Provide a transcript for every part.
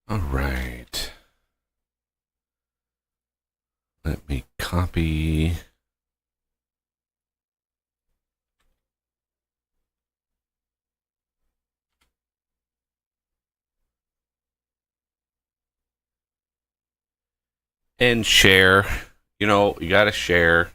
All right. Let me copy. And share. You know, you gotta share.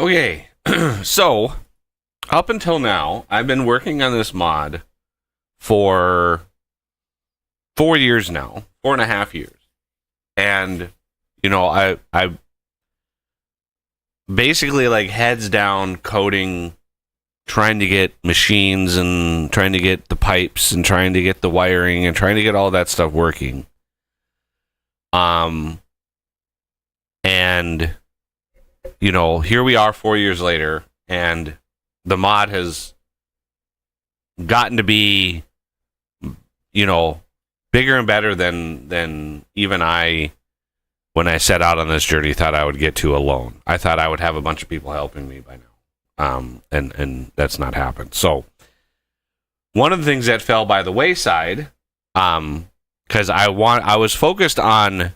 Okay, so up until now, I've been working on this mod for 4 years now, 4.5 years. And, you know, I basically like heads down coding, trying to get machines and trying to get the pipes and trying to get the wiring and trying to get all that stuff working. And you know, here we are 4 years later, and the mod has gotten to be, you know, bigger and better than even I, when I set out on this journey, thought I would get to alone. I thought I would have a bunch of people helping me by now, and that's not happened. So one of the things that fell by the wayside, because I was focused on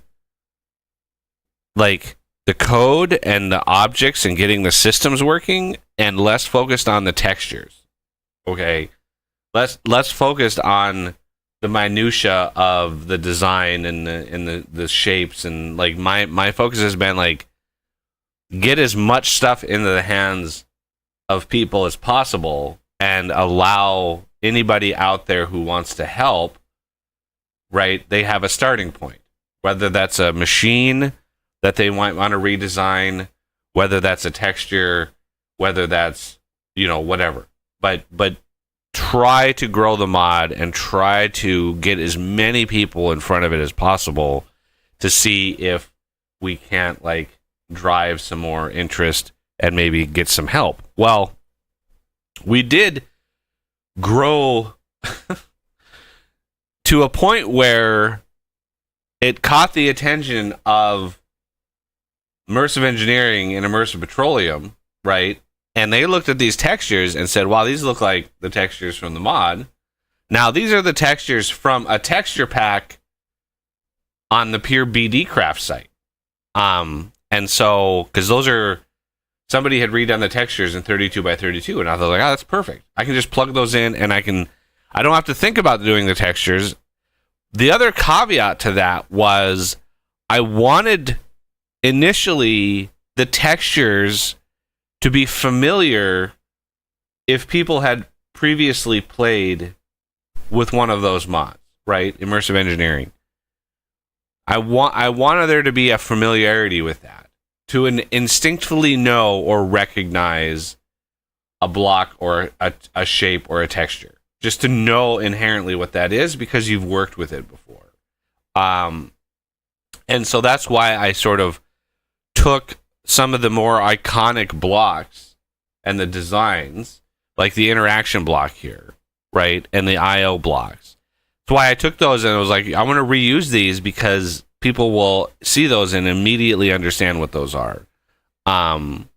like the code and the objects and getting the systems working, and less focused on the textures. Okay, less focused on the minutia of the design and the shapes, and like my focus has been like get as much stuff into the hands of people as possible and allow anybody out there who wants to help, right? They have a starting point, whether that's a machine that they might want to redesign, whether that's a texture, whether that's, you know, whatever. But try to grow the mod and try to get as many people in front of it as possible to see if we can't like drive some more interest and maybe get some help. Well, we did grow to a point where it caught the attention of Immersive Engineering and Immersive Petroleum, right? And they looked at these textures and said, wow, these look like the textures from the mod. Now, these are the textures from a texture pack on the Pure BD Craft site. And so, because those are, somebody had redone the textures in 32 by 32, and I was like, oh, that's perfect. I can just plug those in, and I don't have to think about doing the textures. The other caveat to that was I wanted initially the textures to be familiar if people had previously played with one of those mods, right? Immersive Engineering. I wanted there to be a familiarity with that, to instinctively know or recognize a block or a shape or a texture, just to know inherently what that is because you've worked with it before. And so that's why I sort of took some of the more iconic blocks and the designs, like the interaction block here, right, and the IO blocks. That's why I took those and I was like, I want to reuse these because people will see those and immediately understand what those are. And,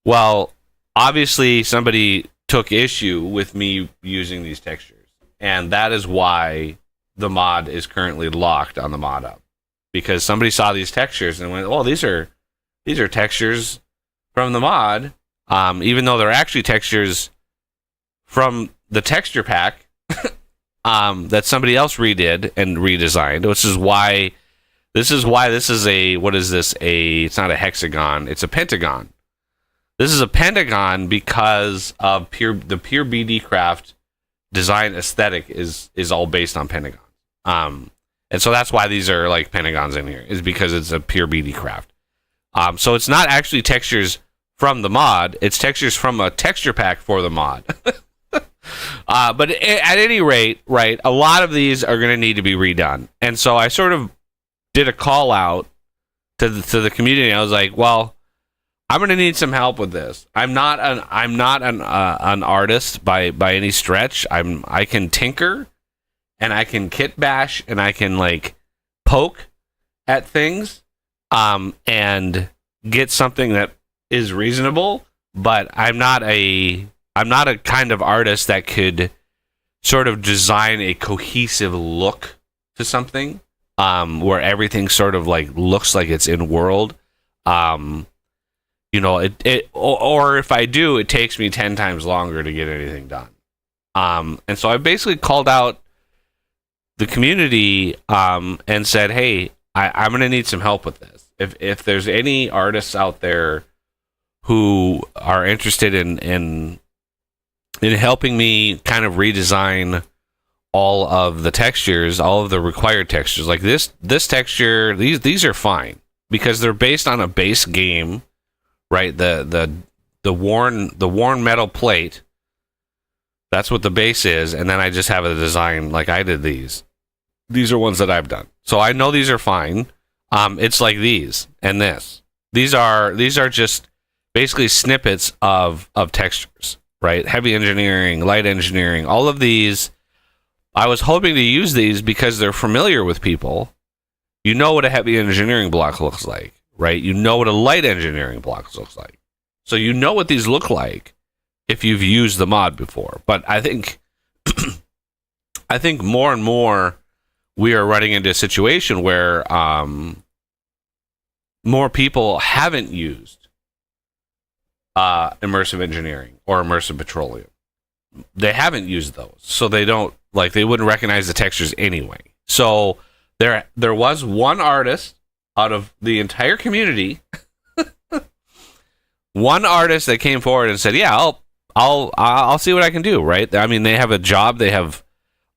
well, obviously somebody took issue with me using these textures, and that is why the mod is currently locked on the mod up. Because somebody saw these textures and went, "Oh, these are textures from the mod," even though they're actually textures from the texture pack that somebody else redid and redesigned. Which is why this is a, what is this? It's not a hexagon; it's a pentagon. This is a pentagon because of the pure BD Craft design aesthetic is all based on pentagons. And so that's why these are like pentagons in here, is because it's a pure BD Craft. So it's not actually textures from the mod, it's textures from a texture pack for the mod. But at any rate, right, a lot of these are going to need to be redone. And so I sort of did a call out to the community. I was like, well, I'm going to need some help with this. I'm not an artist by any stretch. I can tinker and I can kit bash and I can like poke at things and get something that is reasonable, but I'm not a kind of artist that could sort of design a cohesive look to something where everything sort of like looks like it's in world. Or if I do, it takes me 10 times longer to get anything done. And so I basically called out the community and said, hey, I'm going to need some help with this. If there's any artists out there who are interested in helping me kind of redesign all of the textures, all of the required textures, like this texture, these are fine because they're based on a base game, right? The worn metal plate. That's what the base is, and then I just have a design like I did these. These are ones that I've done, so I know these are fine. It's like these and this. These are just basically snippets of textures, right? Heavy engineering, light engineering, all of these. I was hoping to use these because they're familiar with people. You know what a heavy engineering block looks like, right? You know what a light engineering block looks like. So you know what these look like if you've used the mod before. But I think more and more we are running into a situation where more people haven't used immersive engineering or immersive petroleum. They haven't used those, so they wouldn't recognize the textures anyway. So there was one artist out of the entire community, one artist that came forward and said, "Yeah, I'll see what I can do." Right? I mean, they have a job. They're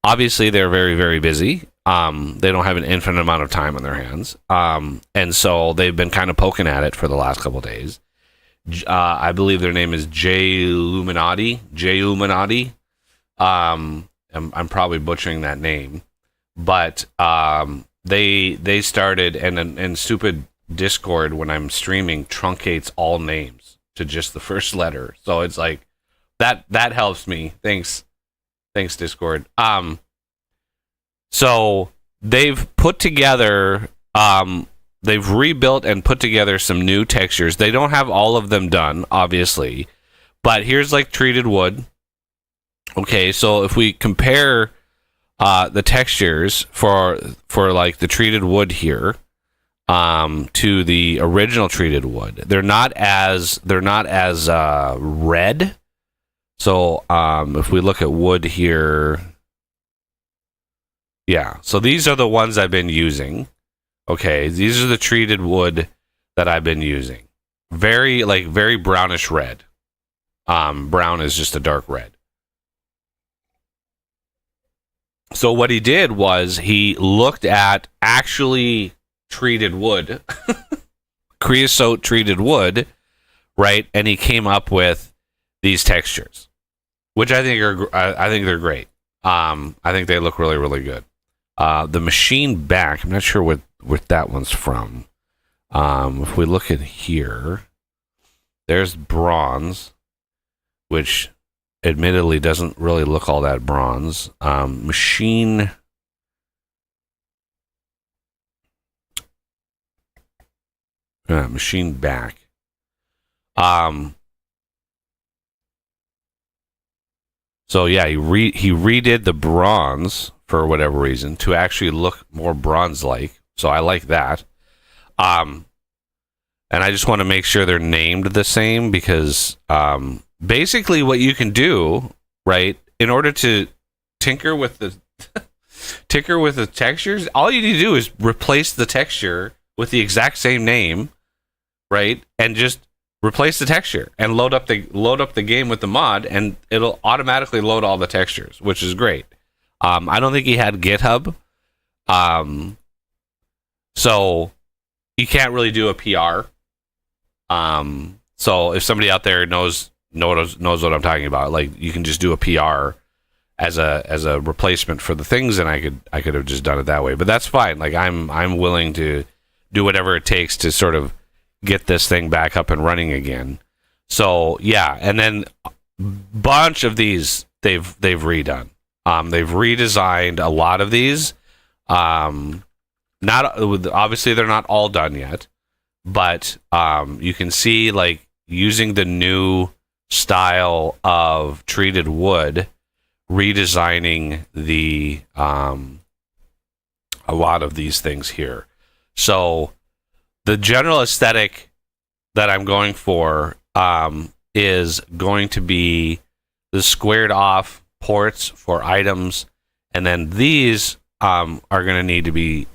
very, very busy. They don't have an infinite amount of time on their hands, and so they've been kind of poking at it for the last couple of days. I believe their name is J Illuminati. I'm probably butchering that name, but they started and stupid Discord when I'm streaming truncates all names to just the first letter, so it's like that helps me. Thanks Discord. So they've put together. They've rebuilt and put together some new textures. They don't have all of them done, obviously, but here's like treated wood. Okay, so if we compare the textures for like the treated wood here to the original treated wood, they're not as red. So if we look at wood here, yeah. So these are the ones I've been using. Okay, these are the treated wood that I've been using. Very brownish red. Brown is just a dark red. So what he did was he looked at actually treated wood, creosote treated wood, right? And he came up with these textures, which I think they're great. I think they look really, really good. The machine back, I'm not sure what that one's from. If we look at here, there's bronze, which admittedly doesn't really look all that bronze. Machine back. So yeah, he redid the bronze for whatever reason to actually look more bronze-like. So I like that. And I just want to make sure they're named the same because basically what you can do, right, in order to tinker with the textures, all you need to do is replace the texture with the exact same name, right? And just replace the texture and load up the game with the mod, and it'll automatically load all the textures, which is great. I don't think he had GitHub, so you can't really do a PR. So if somebody out there knows what I'm talking about, like you can just do a PR as a replacement for the things, and I could have just done it that way. But that's fine. Like I'm willing to do whatever it takes to sort of get this thing back up and running again. So yeah, and then a bunch of these they've redone. They've redesigned a lot of these. Not obviously they're not all done yet, but you can see like using the new style of treated wood, redesigning the a lot of these things here. So the general aesthetic that I'm going for is going to be the squared off ports for items, and then these are going to need to be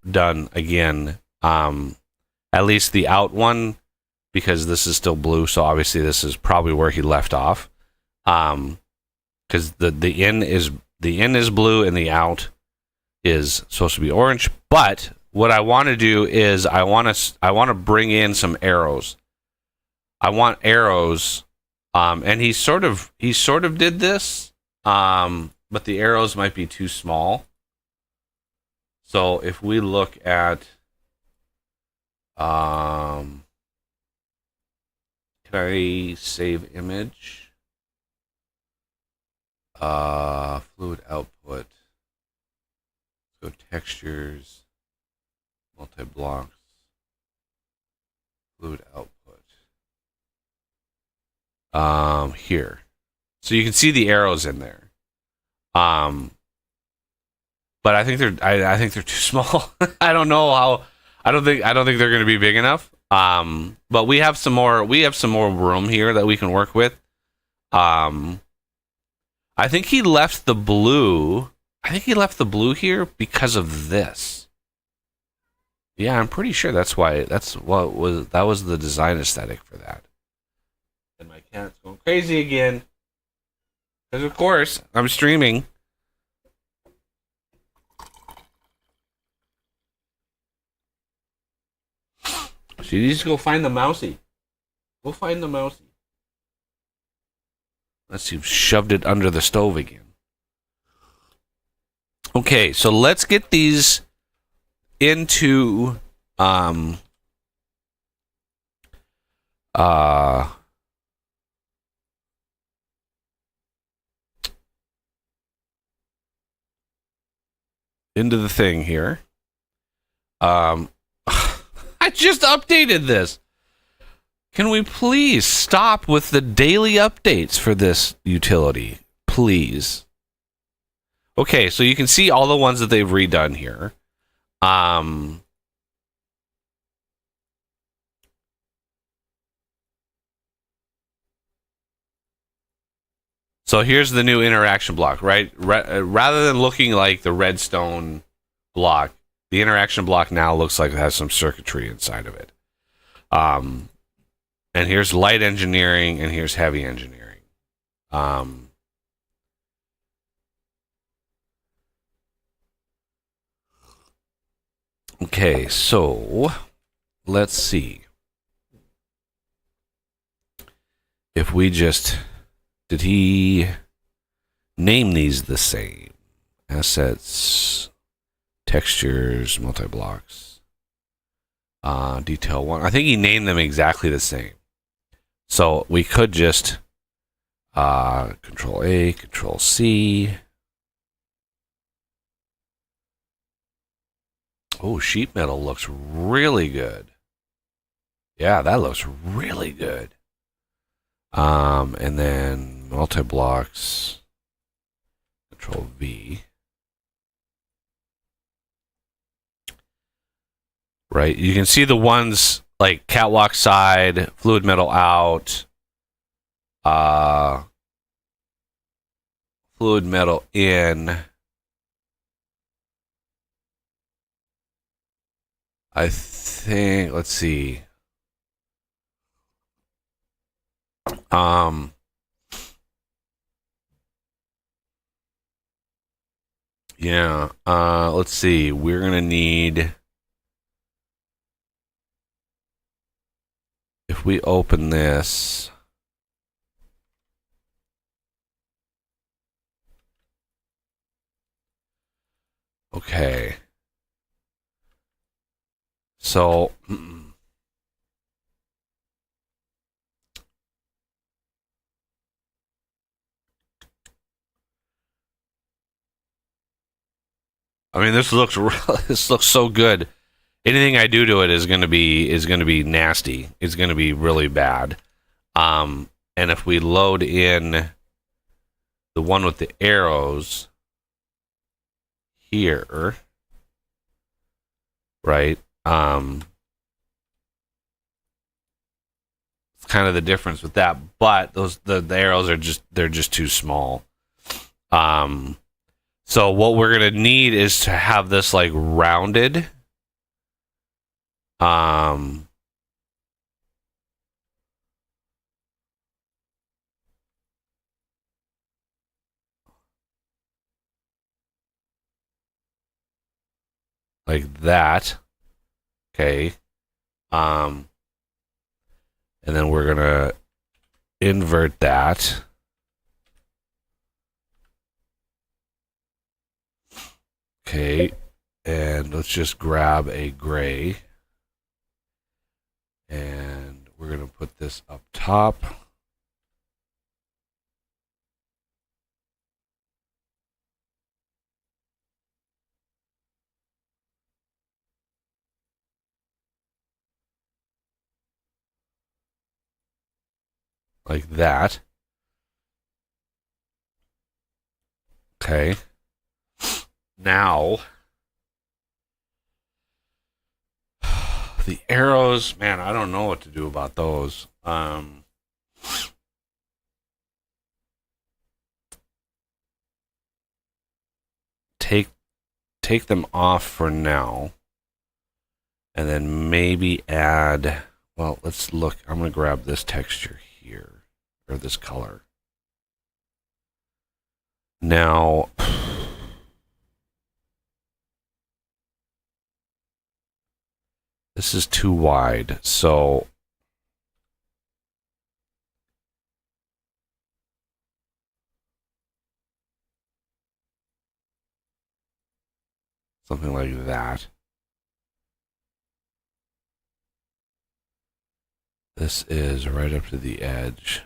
done again. At least the out one, because this is still blue, so obviously this is probably where he left off. Because the in is blue and the out is supposed to be orange. But what I want to do is I want to bring in some arrows. I want arrows, and he sort of did this, but the arrows might be too small. So if we look at, can I save image? Fluid output. Go textures, multi-blocks, fluid output. Here. So you can see the arrows in there. But I think they're too small. I don't know how. I don't think they're going to be big enough. But we have some more room here that we can work with. I think he left the blue. I think he left the blue here because of this. Yeah, I'm pretty sure that was the design aesthetic for that. And my cat's going crazy again. Because of course, I'm streaming. She needs to go find the mousey. Go find the mousey. Let's see, shoved it under the stove again. Okay, so let's get these into into the thing here. I just updated this. Can we please stop with the daily updates for this utility? Please. Okay, so you can see all the ones that they've redone here. So here's the new interaction block, right? Rather than looking like the redstone block, the interaction block now looks like it has some circuitry inside of it. And here's light engineering, and here's heavy engineering. Okay, so let's see. If we just... Did he name these the same? Assets, textures, multi-blocks, detail 1. I think he named them exactly the same. So we could just Control A, Control C. Oh, sheet metal looks really good. Yeah, that looks really good. And then multi-blocks, Control V. Right, you can see the ones like catwalk side, fluid metal out, fluid metal in. I think, let's see. Yeah, let's see. We're gonna need, if we open this, Okay. So, I mean, this looks this looks so good. Anything I do to it is gonna be nasty. It's gonna be really bad. And if we load in the one with the arrows here, right? It's kind of the difference with that. But the arrows are just too small. So what we're gonna need is to have this like rounded. Like that. Okay. And then we're gonna invert that. Okay. And let's just grab a gray. And we're gonna put this up top. Like that. Okay. Now, the arrows, man, I don't know what to do about those. Take them off for now. And then maybe add, well, let's look. I'm going to grab this texture here, or this color. Now, this is too wide, so something like that. This is right up to the edge.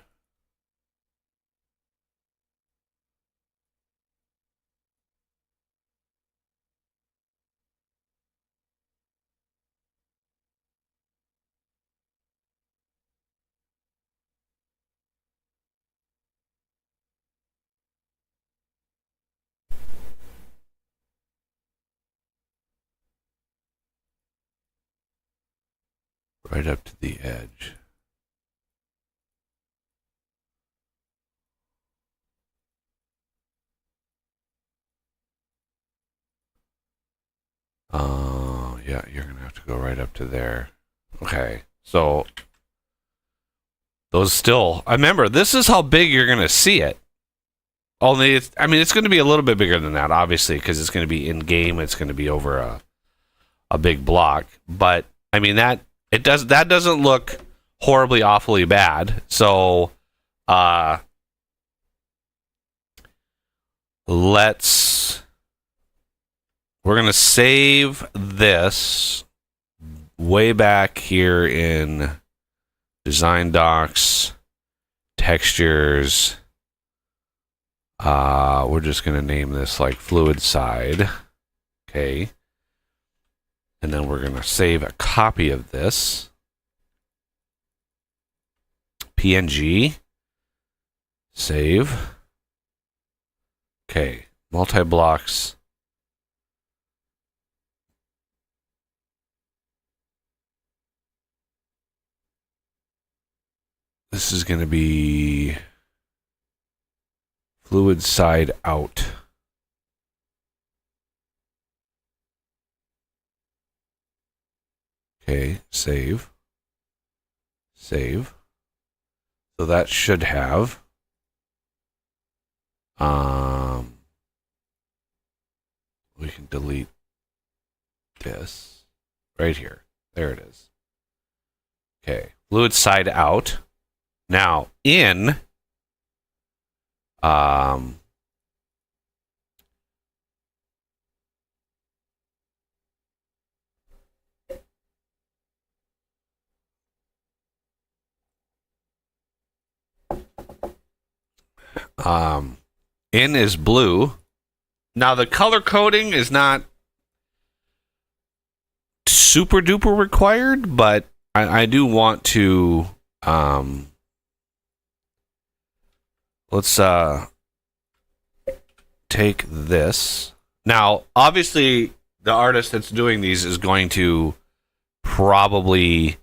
Right up to the edge. Oh, yeah, you're going to have to go right up to there. Okay, so those still, I remember, this is how big you're going to see it. Only, it's going to be a little bit bigger than that, obviously, because it's going to be in game. It's going to be over a big block. But I mean that doesn't look horribly, awfully bad. So, we're going to save this way back here in Design Docs, Textures. We're just going to name this like Fluid Side. Okay. And then we're going to save a copy of this. PNG. Save. Okay. Multi-blocks. This is going to be Fluid Side Out. Okay, save. Save. So that should have we can delete this right here. There it is. Okay, Fluid Side Out. Now in In is blue. Now the color coding is not super duper required, but I do want to let's take this. Now, obviously, the artist that's doing these is going to probably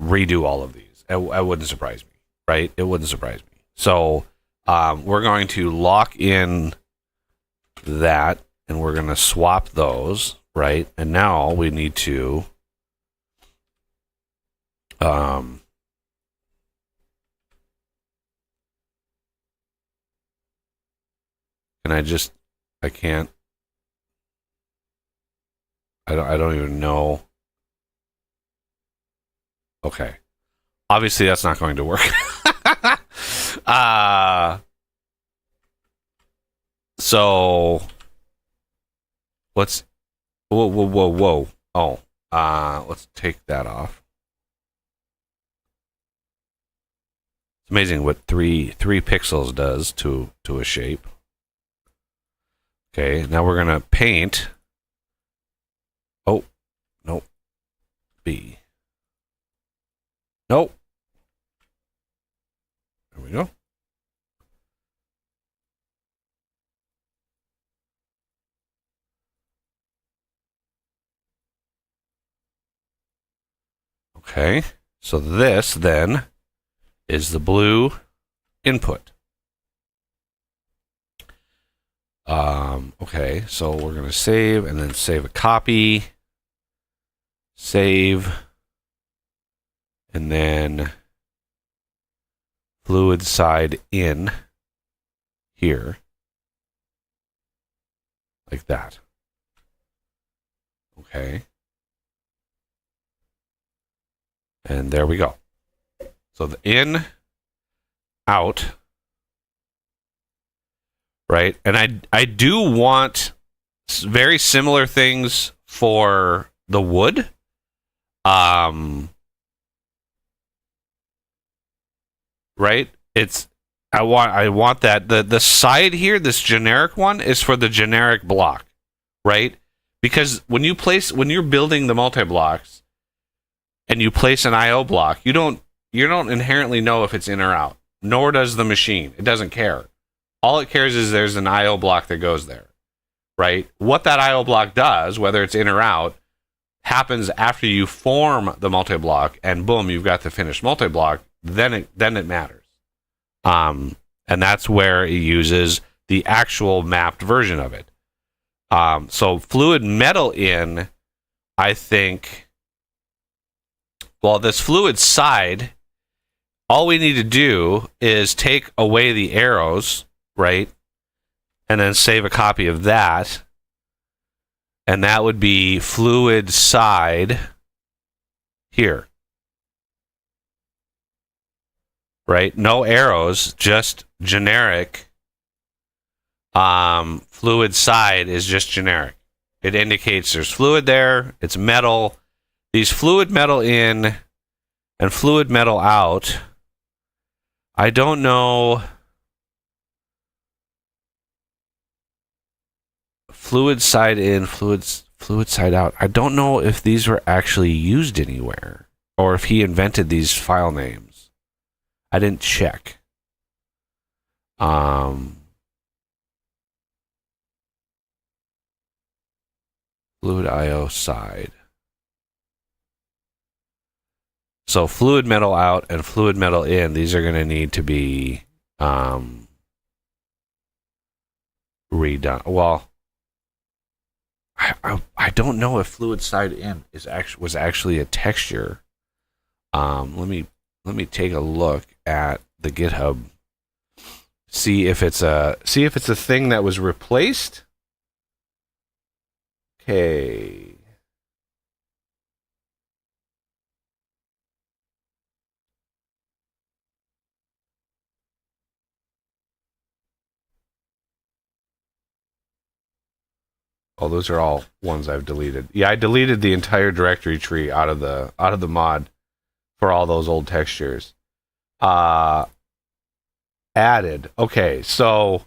redo all of these. It wouldn't surprise me, right? It wouldn't surprise me. So we're going to lock in that, and we're going to swap those, right? And now we need to I can't. I don't even know. Okay. Obviously that's not going to work. So let's whoa. Oh. Let's take that off. It's amazing what three pixels does to a shape. Okay, now we're gonna paint. Oh, nope. B. Nope. There we go. Okay, so this then is the blue input. Okay, so we're going to save and then save a copy. Save. And then fluid side in here. Like that. Okay. And there we go. So the in, out. Right, and I do want very similar things for the wood. Right, it's I want that the side here, this generic one, is for the generic block, right? Because when you're building the multi blocks, and you place an I/O block, you don't inherently know if it's in or out. Nor does the machine. It doesn't care. All it cares is there's an I/O block that goes there, right? What that I/O block does, whether it's in or out, happens after you form the multi-block, and boom, you've got the finished multi-block. Then it matters, and that's where it uses the actual mapped version of it. So fluid metal in, I think. Well, this fluid side, all we need to do is take away the arrows. Right, and then save a copy of that, and that would be fluid side here. Right, no arrows, just generic. Fluid side is just generic. It indicates there's fluid there. It's metal. These fluid metal in and fluid metal out. I don't know. Fluid side in, fluid side out. I don't know if these were actually used anywhere or if he invented these file names. I didn't check. Fluid IO side. So fluid metal out and fluid metal in, these are going to need to be redone. Well, I don't know if fluid side in was actually a texture. Let me take a look at the GitHub. See if it's a thing that was replaced. Okay. Oh, those are all ones I've deleted. Yeah, I deleted the entire directory tree out of the mod for all those old textures. added. Okay, so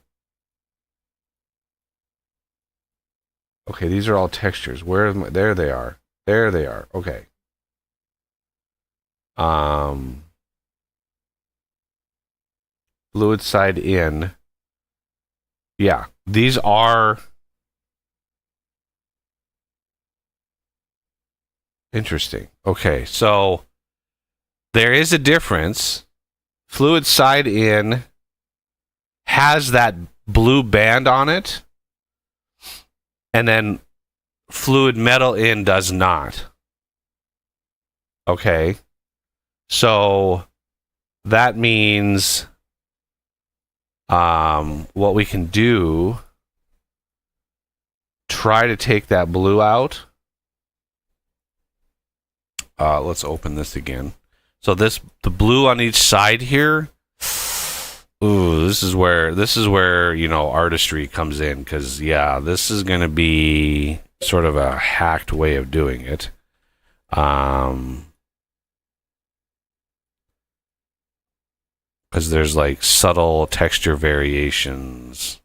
okay, these are all textures. Where am I? There they are. There they are. Okay. Um, fluid side in. Yeah, these are interesting. Okay, so there is a difference. Fluid side in has that blue band on it, and then fluid metal in does not. Okay, so that means what we can do, try to take that blue out. Let's open this again. So the blue on each side here. Ooh, this is where artistry comes in, because yeah, this is gonna be sort of a hacked way of doing it. Because there's like subtle texture variations.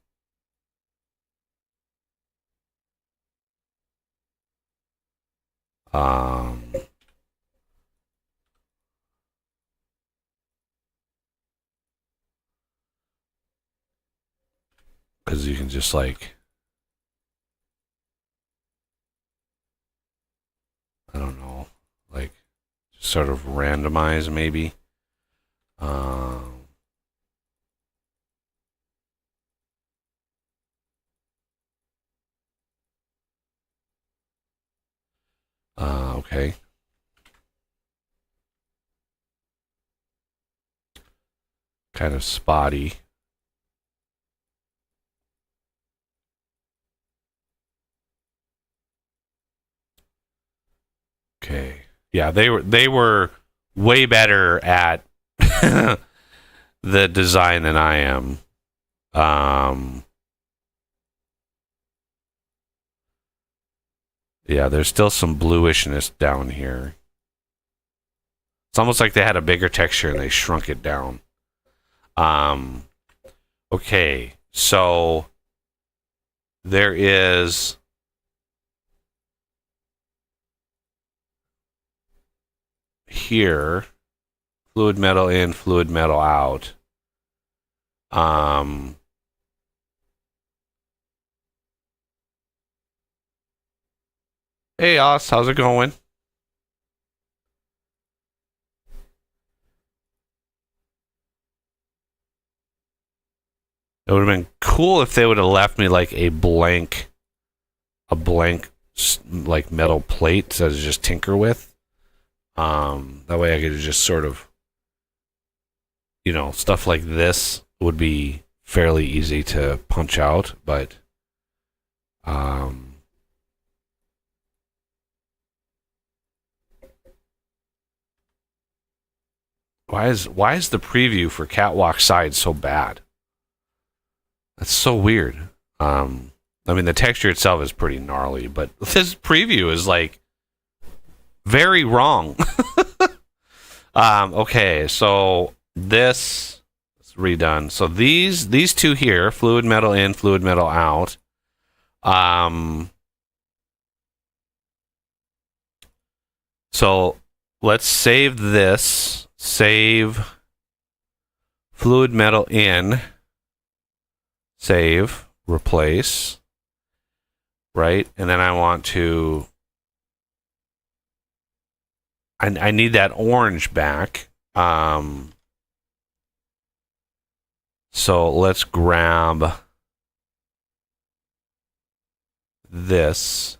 Because you can just like, I don't know, like sort of randomize maybe. Okay. Kind of spotty. Okay. Yeah, they were way better at the design than I am. Yeah, there's still some bluishness down here. It's almost like they had a bigger texture and they shrunk it down. Okay, so there is here fluid metal in, fluid metal out. Hey, Oz, how's it going? It would have been cool if they would have left me like a blank like metal plate to just tinker with. That way I could just sort of, stuff like this would be fairly easy to punch out, but why is the preview for Catwalk Side so bad? That's so weird. I mean, the texture itself is pretty gnarly, but this preview is like very wrong. Okay, so this is redone. So these two here, fluid metal in, fluid metal out. So let's save this. Save fluid metal in. Save. Replace. Right? And then I want to... I need that orange back. So let's grab this.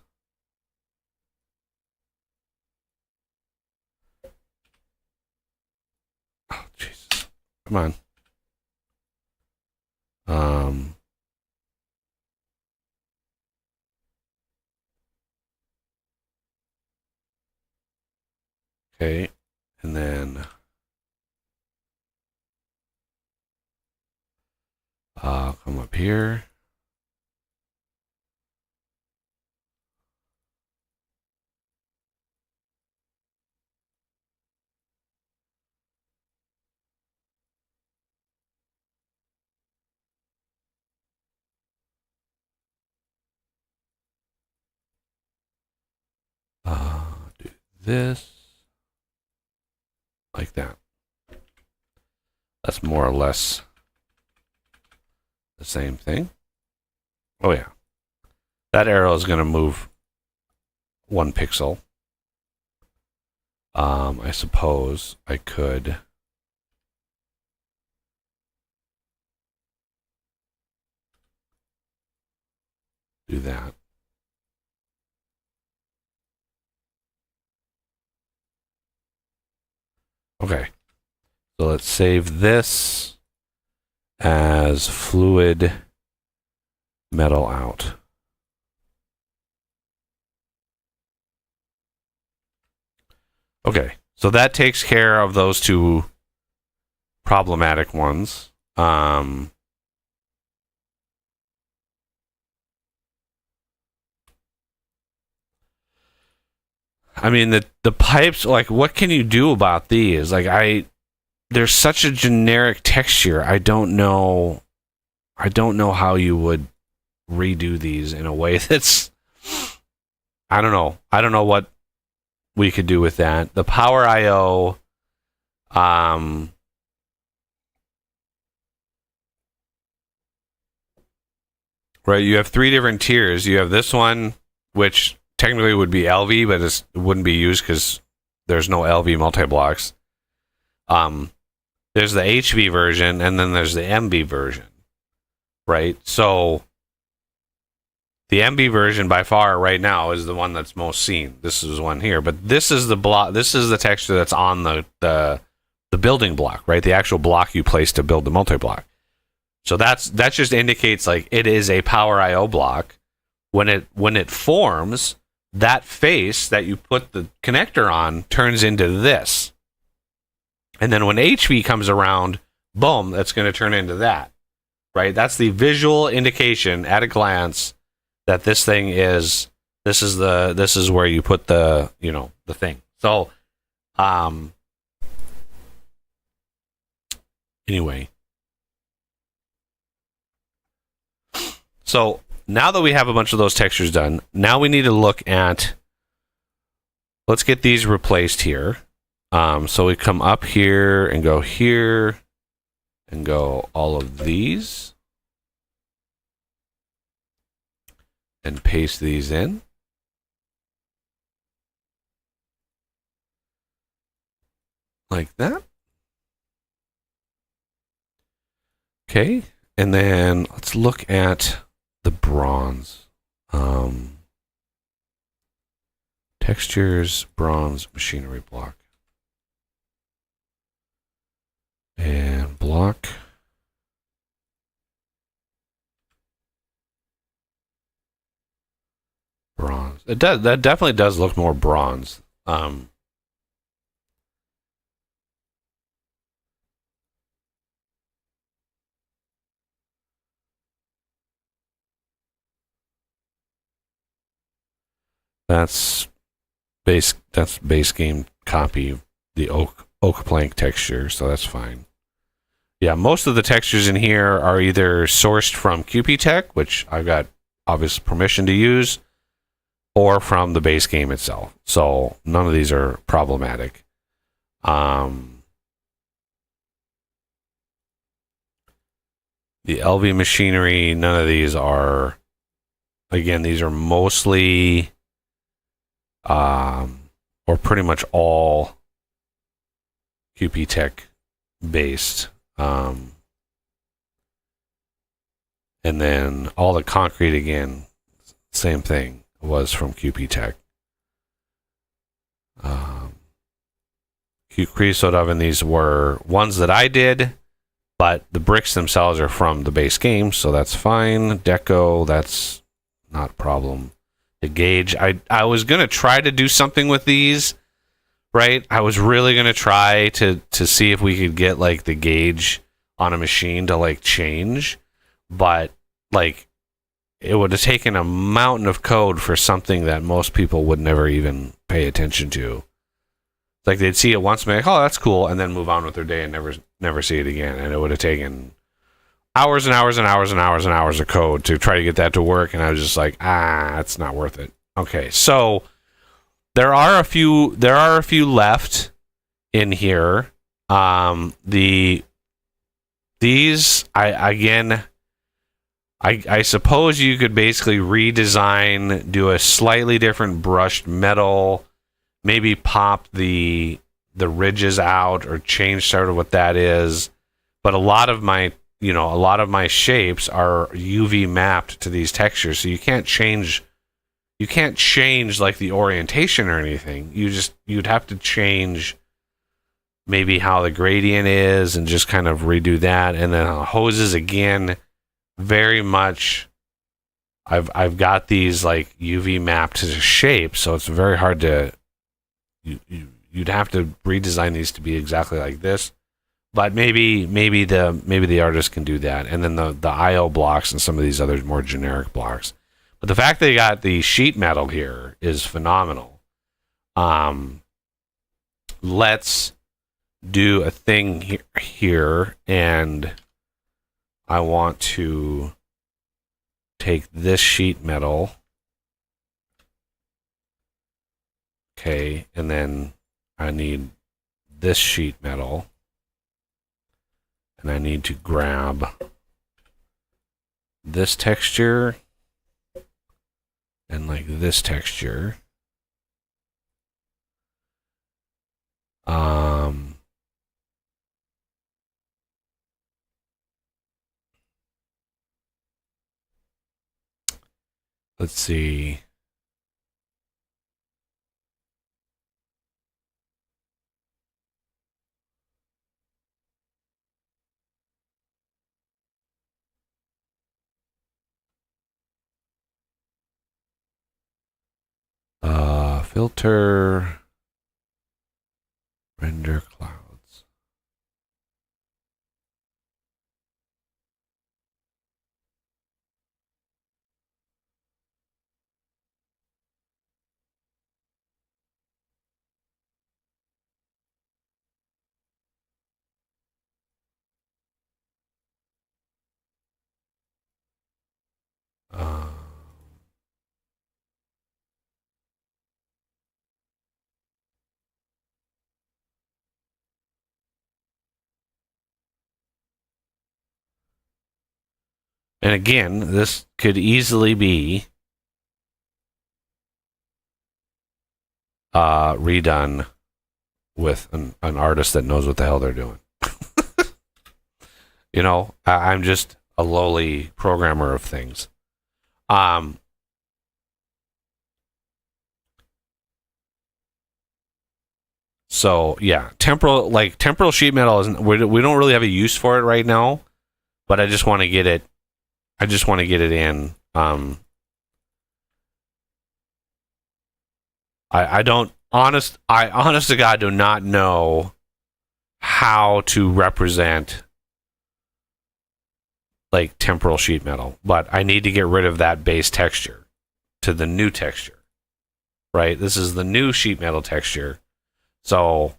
Oh, Jesus. Come on. Okay. And then come up here. this like that. That's more or less the same thing. Oh yeah. That arrow is going to move 1 pixel. I suppose I could do that. Okay. So let's save this as fluid metal out. Okay, so that takes care of those 2 problematic ones. I mean, the pipes, like, what can you do about these? Like, there's such a generic texture. I don't know how you would redo these in a way that's, I don't know what we could do with that. The power IO, right, you have 3 different tiers. You have this one, which technically would be LV, but it wouldn't be used because there's no LV multi-blocks. There's the HV version, and then there's the MV version, right? So the MV version by far right now is the one that's most seen. This is one here, but this is the block. This is the texture that's on the building block, right? The actual block you place to build the multi-block. So that just indicates like it is a power IO block. When it forms, that face that you put the connector on turns into this. And then when HV comes around, boom, that's going to turn into that, right? That's the visual indication at a glance that this thing is, this is where you put the, the thing. So, anyway. So now that we have a bunch of those textures done, now we need to look at, let's get these replaced here. So we come up here and go all of these and paste these in. Like that. Okay, and then let's look at the bronze. Textures, bronze, machinery block. And block. Bronze. That definitely does look more bronze. That's base game copy of the oak plank texture, so that's fine. Yeah, most of the textures in here are either sourced from QP-Tech, which I've got obvious permission to use, or from the base game itself. So none of these are problematic. The LV machinery, none of these are, again, these are mostly or pretty much all QP-Tech based. And then all the concrete, again, same thing, was from QP-Tech. Creosote oven, these were ones that I did, but the bricks themselves are from the base game, so that's fine. Deco, that's not a problem. The gauge, I was going to try to do something with these, right? I was really going to try to see if we could get, like, the gauge on a machine to, like, change, but, like, it would have taken a mountain of code for something that most people would never even pay attention to. It's like they'd see it once and be like, oh, that's cool, and then move on with their day and never see it again. And it would have taken hours and hours and hours and hours and hours of code to try to get that to work, and I was just like, it's not worth it. Okay, so There are a few. There are a few left in here. These I suppose you could basically redesign, do a slightly different brushed metal, maybe pop the ridges out or change sort of what that is. But a lot of my shapes are UV mapped to these textures, so you can't change like the orientation or anything. You'd have to change maybe how the gradient is and just kind of redo that. And then hoses again, very much I've got these like UV mapped to the shape, so it's very hard to you'd have to redesign these to be exactly like this. But maybe the artist can do that. And then the IO blocks and some of these other more generic blocks. But the fact they got the sheet metal here is phenomenal. Let's do a thing here, and I want to take this sheet metal. Okay, and then I need this sheet metal. And I need to grab this texture and like this texture. Let's see. Filter, render clouds. And again, this could easily be redone with an artist that knows what the hell they're doing. I'm just a lowly programmer of things. So yeah, temporal sheet metal isn't. We don't really have a use for it right now, but I just want to get it. I just want to get it in. I honest to God do not know how to represent like temporal sheet metal, but I need to get rid of that base texture to the new texture. Right? This is the new sheet metal texture. So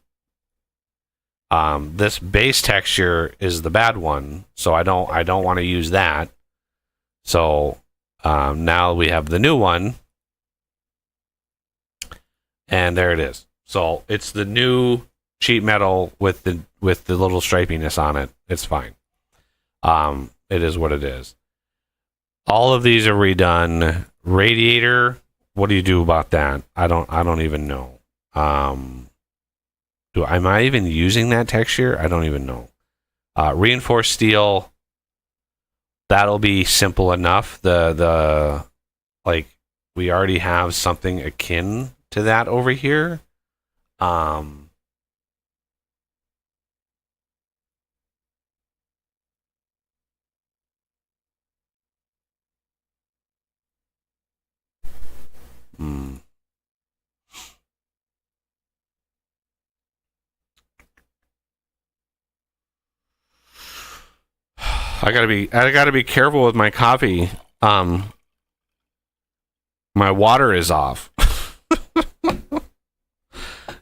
this base texture is the bad one, so I don't want to use that. So now we have the new one, and there it is. So it's the new sheet metal with the little stripiness on it. It's fine. It is what it is. All of these are redone. Radiator, what do you do about that? I don't even know. Am I even using that texture? I don't even know. Reinforced steel, that'll be simple enough. The we already have something akin to that over here. I gotta be careful with my coffee. My water is off.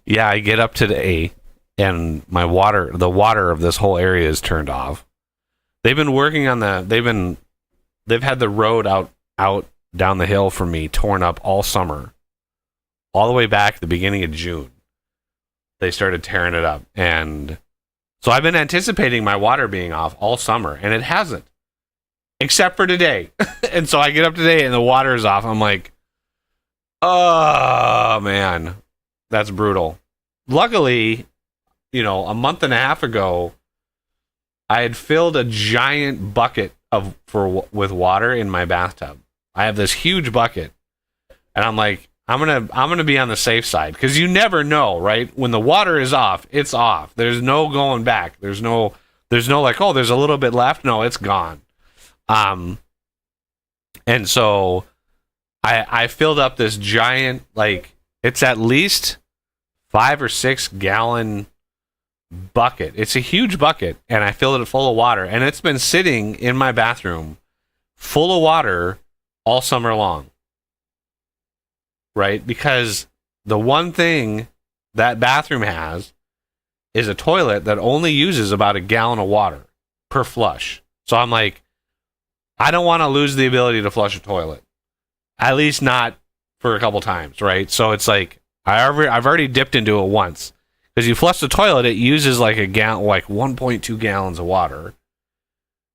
Yeah, I get up today and the water of this whole area is turned off. They've been working on they've had the road out down the hill from me torn up all summer. all the way back at the beginning of June. They started tearing it up. And so I've been anticipating my water being off all summer, and it hasn't. Except for today. And so I get up today and the water is off. I'm like, oh, man. That's brutal. Luckily, you know, a month and a half ago, I had filled a giant bucket with water in my bathtub. I have this huge bucket, and I'm like, I'm gonna be on the safe side, because you never know, right? When the water is off, it's off. There's no going back. There's no like, oh, there's a little bit left. No, it's gone. And so I filled up this giant, like, it's at least 5 or 6 gallon bucket. It's a huge bucket, and I filled it full of water, and it's been sitting in my bathroom full of water all summer long. Right? Because the one thing that bathroom has is a toilet that only uses about a gallon of water per flush. So I'm like, I don't want to lose the ability to flush a toilet. At least not for a couple times, right? So it's like, I've already dipped into it once. Because you flush the toilet, it uses like 1.2 gallons of water,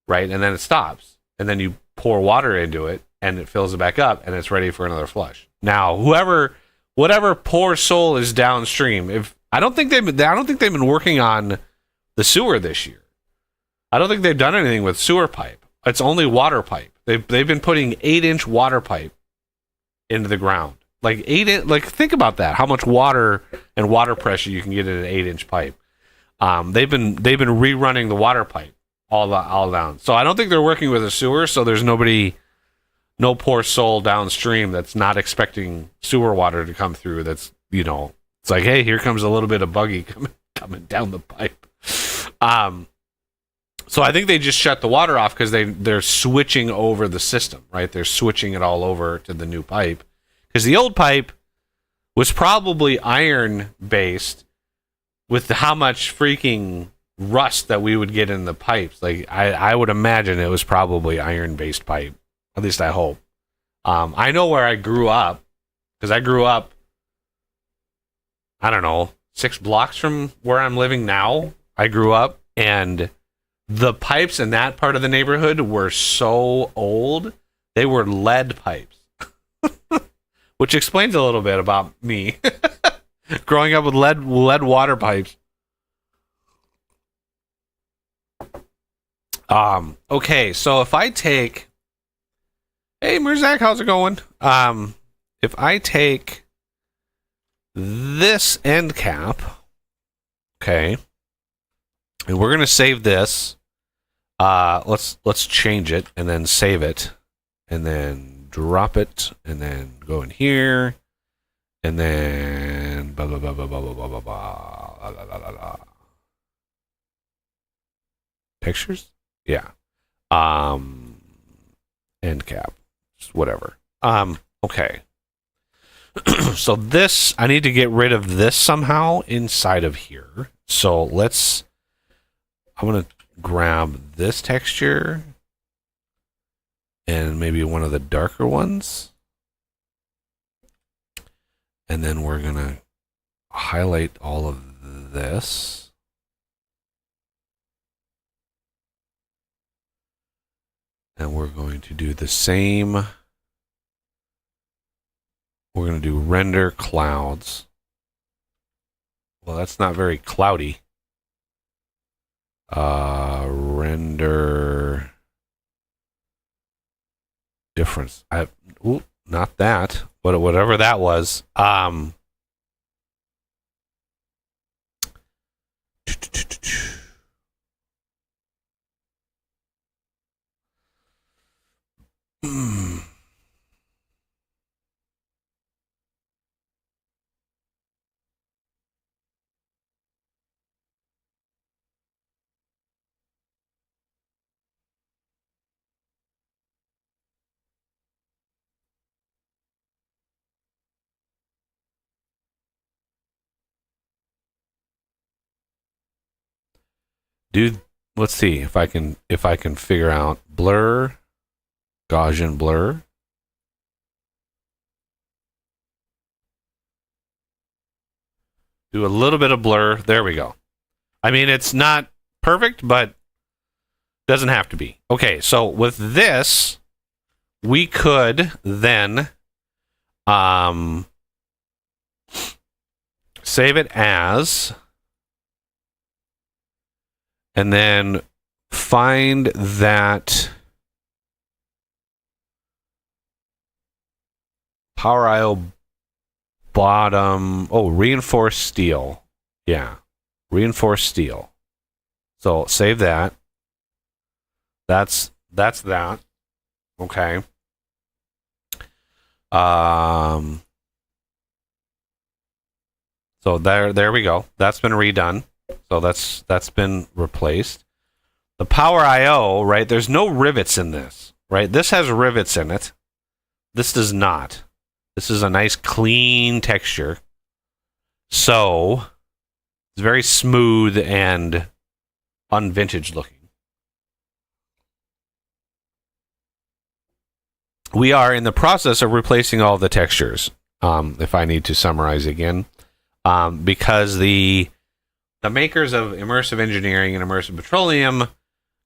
right? And then it stops. And then you pour water into it, and it fills it back up, and it's ready for another flush. Now, whatever poor soul is downstream, I don't think they've been working on the sewer this year. I don't think they've done anything with sewer pipe. It's only water pipe. They've been putting 8-inch water pipe into the ground. Like think about that. How much water and water pressure you can get in an 8-inch pipe. They've been rerunning the water pipe all down. So I don't think they're working with a sewer. So there's no poor soul downstream that's not expecting sewer water to come through. That's, you know, it's like, hey, here comes a little bit of buggy coming down the pipe. So I think they just shut the water off because they're switching over the system, right? They're switching it all over to the new pipe. Because the old pipe was probably iron-based with how much freaking rust that we would get in the pipes. Like, I would imagine it was probably iron-based pipe. At least I hope. I know where I grew up, because I grew up, I don't know, 6 blocks from where I'm living now. I grew up, and the pipes in that part of the neighborhood were so old, they were lead pipes. Which explains a little bit about me. Growing up with lead water pipes. Okay, so if I take... Hey, Mirzak, how's it going? If I take this end cap, okay, and we're gonna save this. Let's change it and then save it, and then drop it, and then go in here, and then blah blah blah blah blah blah blah blah blah blah blah blah. Pictures, yeah. End cap. Whatever. Okay. So this, I need to get rid of this somehow inside of here. So I'm going to grab this texture and maybe one of the darker ones. And then we're going to highlight all of this. And we're going to do the same. We're going to do render clouds. Well, that's not very cloudy. Render difference. Not that. But whatever that was. Dude, let's see if I can figure out blur, Gaussian blur. Do a little bit of blur. There we go. I mean, it's not perfect, but doesn't have to be. Okay, so with this, we could then save it as, and then find that Power IO bottom. Oh, reinforced steel. Yeah, reinforced steel. So save that. That's that. Okay. So there we go. That's been redone. So that's been replaced. The Power IO, right? There's no rivets in this, right? This has rivets in it. This does not. This is a nice clean texture. So it's very smooth and unvintage looking. We are in the process of replacing all the textures. If I need to summarize again, because the makers of Immersive Engineering and Immersive Petroleum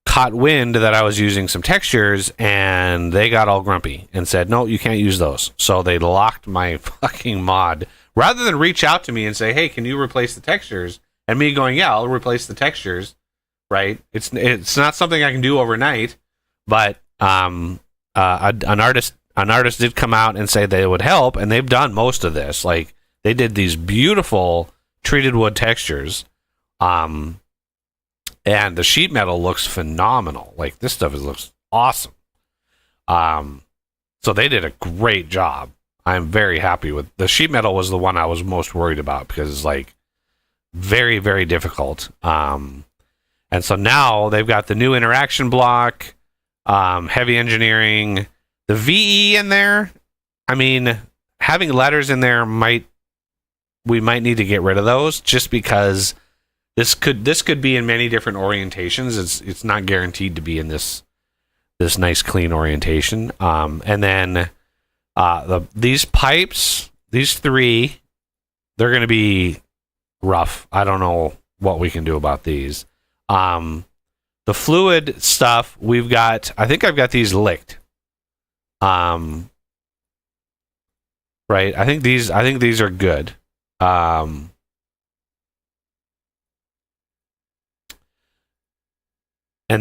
caught wind that I was using some textures, and they got all grumpy and said, no, you can't use those. So they locked my fucking mod. Rather than reach out to me and say, hey, can you replace the textures? And me going, yeah, I'll replace the textures, right? It's not something I can do overnight, but an artist did come out and say they would help, and they've done most of this. Like, they did these beautiful treated wood textures. And the sheet metal looks phenomenal. Like, this stuff looks awesome. So they did a great job. I'm very happy with the sheet metal. Was the one I was most worried about because it's like very, very difficult. And so now they've got the new interaction block, heavy engineering, the VE in there. I mean, having letters in there we might need to get rid of those just because this could be in many different orientations. It's not guaranteed to be in this nice clean orientation. And then these pipes, these three, they're going to be rough. I don't know what we can do about these. The fluid stuff I think I've got these licked. Right. I think these are good. And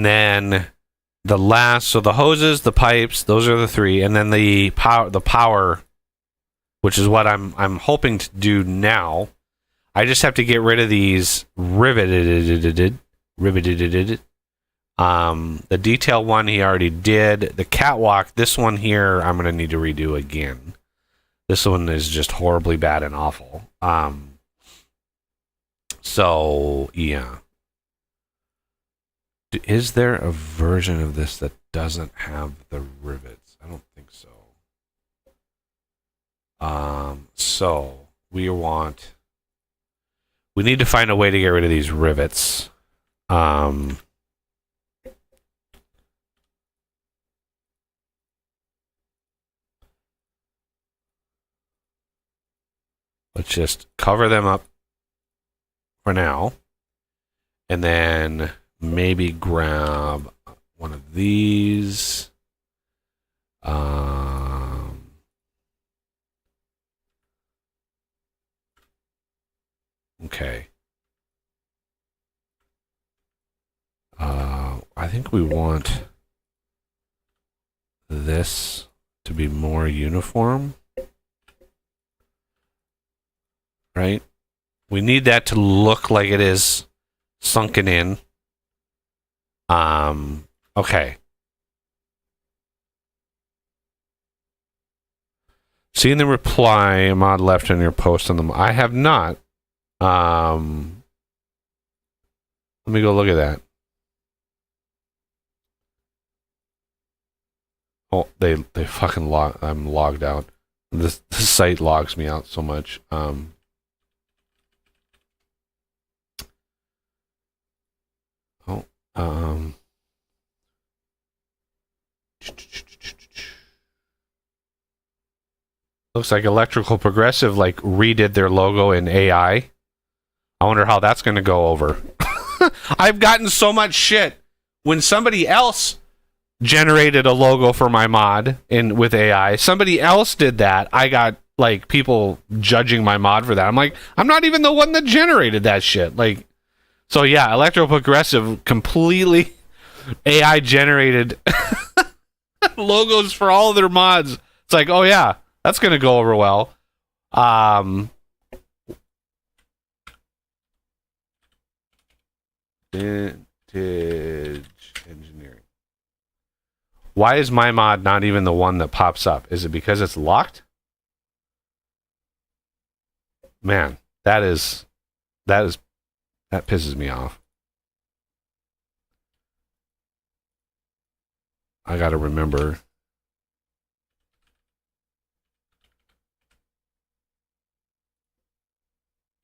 then the last, so the hoses, the pipes, those are the three, and then the power, which is what I'm hoping to do now. I just have to get rid of these riveted. The detail one he already did. The catwalk, this one here, I'm gonna need to redo again. This one is just horribly bad and awful. So yeah. Is there a version of this that doesn't have the rivets? I don't think so. So we need to find a way to get rid of these rivets. Let's just cover them up for now. And then maybe grab one of these. Okay. I think we want this to be more uniform. Right? We need that to look like it is sunken in. Okay. Seeing the reply, mod left on your post on them. I have not. Let me go look at that. Oh, they fucking I'm logged out. This site logs me out so much. Looks like Electrical Progressive redid their logo in AI. I wonder how that's going to go over. I've gotten so much shit when somebody else generated a logo for my mod with AI. Somebody else did that. I got like people judging my mod for that. I'm like, I'm not even the one that generated that shit. Like, so yeah, Electro Progressive completely AI generated logos for all of their mods. It's like, oh yeah, that's gonna go over well. Vintage engineering. Why is my mod not even the one that pops up? Is it because it's locked? Man, that pisses me off. I gotta remember.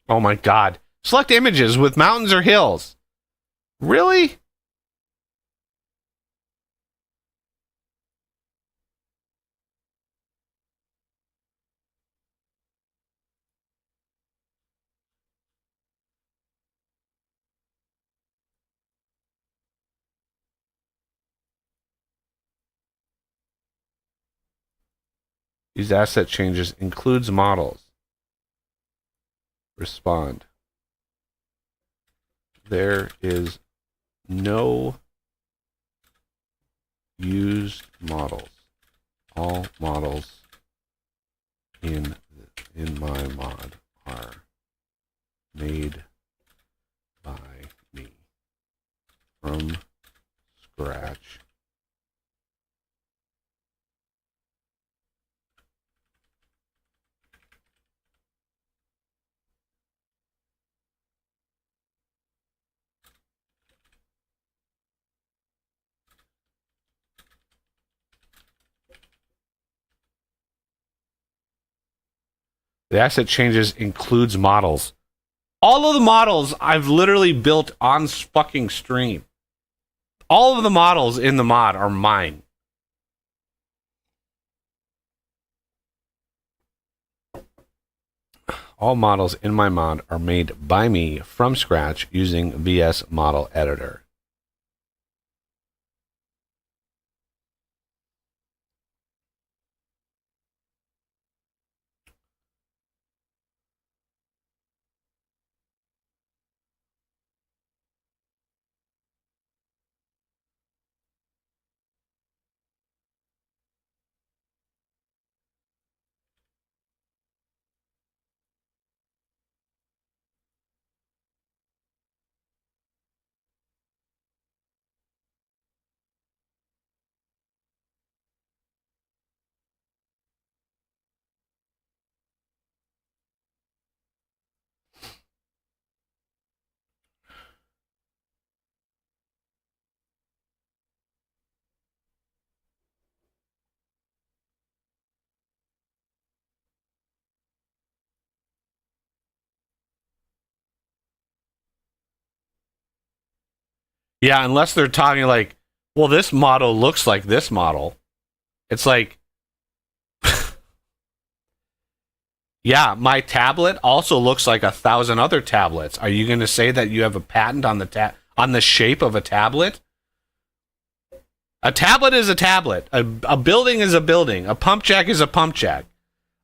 Oh my god. Select images with mountains or hills. Really? These asset changes includes models. Respond. There is no used models. All models in my mod are made by me from scratch. The asset changes includes models. All of the models I've literally built on fucking stream. All of the models in the mod are mine. All models in my mod are made by me from scratch using VS Model Editor. Yeah, unless they're talking like, well, this model looks like this model. It's like, yeah, my tablet also looks like 1,000 other tablets. Are you going to say that you have a patent on the shape of a tablet? A tablet is a tablet. A building is a building. A pump jack is a pump jack.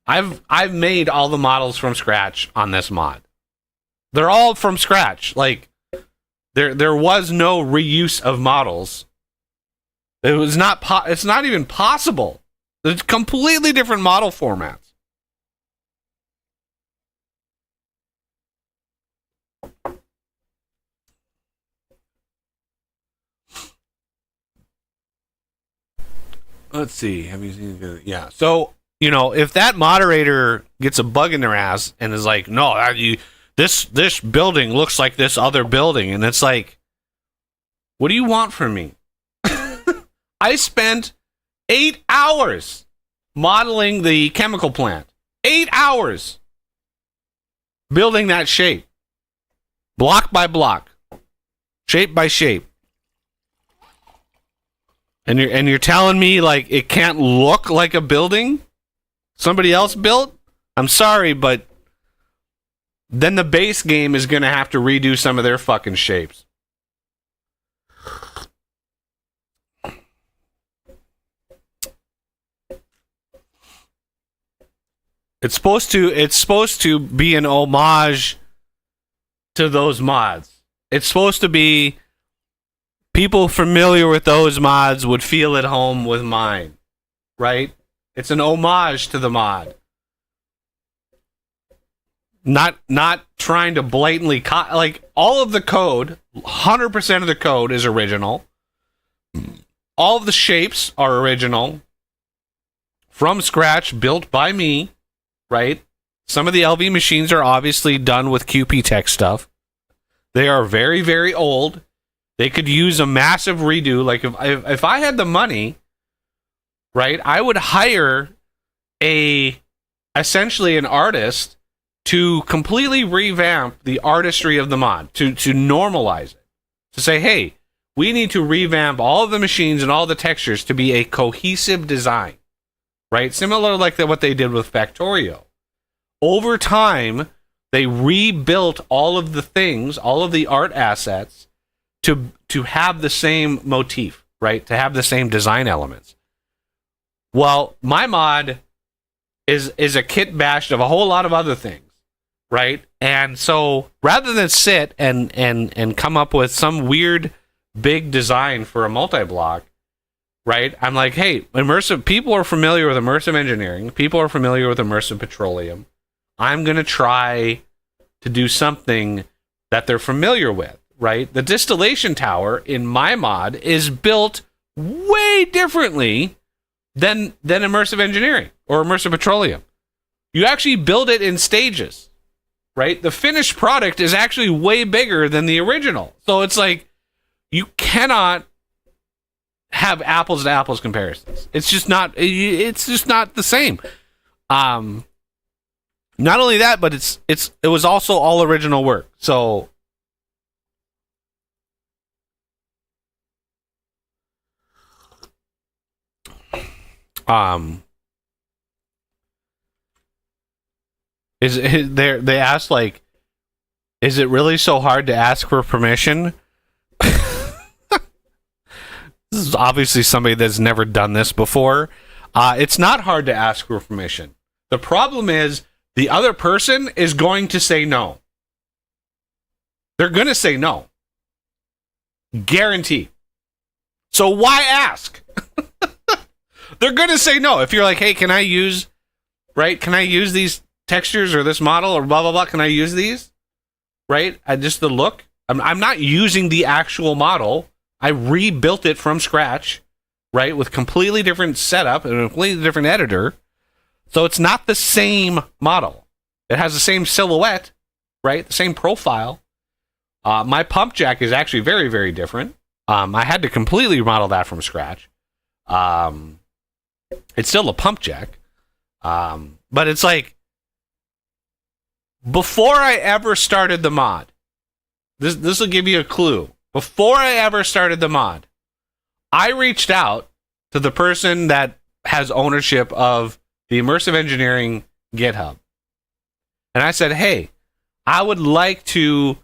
I've made all the models from scratch on this mod. They're all from scratch. Like there was no reuse of models. It was not it's not even possible. There's completely different model formats. Let's see. Have you seen? Yeah. So, you know, if that moderator gets a bug in their ass and is like, "No, this building looks like this other building," and it's like, what do you want from me? I spent 8 hours modeling the chemical plant. 8 hours building that shape, block by block, shape by shape. And you're telling me like it can't look like a building somebody else built? I'm sorry, but then the base game is going to have to redo some of their fucking shapes. It's supposed to be an homage to those mods. It's supposed to be people familiar with those mods would feel at home with mine, right? It's an homage to the mod. Not trying to blatantly like all of the code, 100% of the code is original. All of the shapes are original. From scratch, built by me. Right? Some of the LV machines are obviously done with QP Tech stuff. They are very, very old. They could use a massive redo. Like if I had the money, right, I would hire essentially an artist to completely revamp the artistry of the mod, to normalize it. To say, hey, we need to revamp all of the machines and all the textures to be a cohesive design. Right? Similar like what they did with Factorio. Over time, they rebuilt all of the things, all of the art assets to have the same motif, right? To have the same design elements. Well, my mod is a kit bashed of a whole lot of other things, right? And so rather than sit and come up with some weird big design for a multi-block, right? I'm like, hey, people are familiar with immersive engineering. People are familiar with immersive petroleum. I'm going to try to do something that they're familiar with, right? The distillation tower in my mod is built way differently than immersive engineering or immersive petroleum. You actually build it in stages, right? The finished product is actually way bigger than the original. So it's like, you cannot have apples to apples comparisons. It's just not the same. Not only that, but it was also all original work. So they asked, like, is it really so hard to ask for permission? This is obviously somebody that's never done this before. It's not hard to ask for permission. The problem is the other person is going to say no. They're going to say no. Guarantee. So why ask? They're going to say no. If you're like, hey, can I use these textures or this model or blah, blah, blah? Can I use these? Right? Just the look. I'm not using the actual model. I rebuilt it from scratch, right? With completely different setup and a completely different editor. So it's not the same model. It has the same silhouette, right? The same profile. My pump jack is actually very, very different. I had to completely remodel that from scratch. It's still a pump jack. But it's like, before I ever started the mod, this will give you a clue. Before I ever started the mod, I reached out to the person that has ownership of the Immersive Engineering GitHub. And I said, hey, I would like to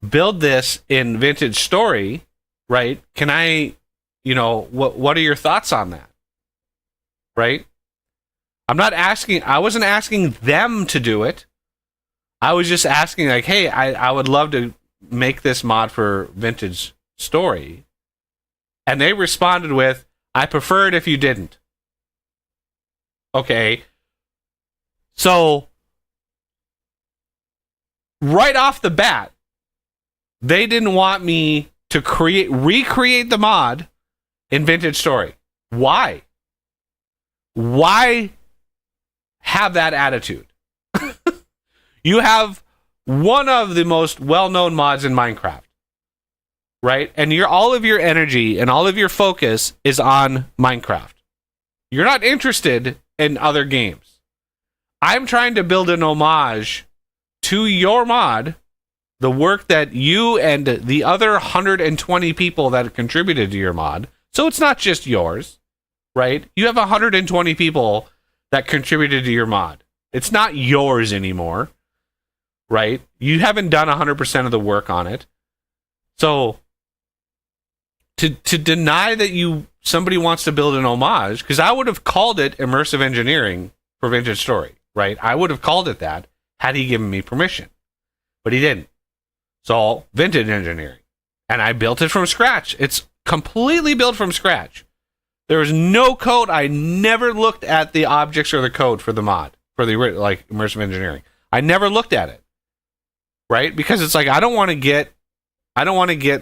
build this in Vintage Story, right? Can I, what are your thoughts on that? Right? I wasn't asking them to do it. I was just asking, like, hey, I would love to make this mod for Vintage Story. And they responded with, I prefer it if you didn't. Okay. So, right off the bat, they didn't want me to recreate the mod in Vintage Story. Why? Why have that attitude? You have one of the most well-known mods in Minecraft, right? And all of your energy and all of your focus is on Minecraft. You're not interested in other games. I'm trying to build an homage to your mod, the work that you and the other 120 people that have contributed to your mod. So it's not just yours, right? You have 120 people that contributed to your mod. It's not yours anymore. right? You haven't done 100% of the work on it. So to deny that somebody wants to build an homage, because I would have called it immersive engineering for Vintage Story, right? I would have called it that had he given me permission, but he didn't. So vintage engineering, and I built it from scratch. It's completely built from scratch. There was no code. I never looked at the objects or the code for the mod, for the like immersive engineering. I never looked at it, right? Because it's like I don't want to get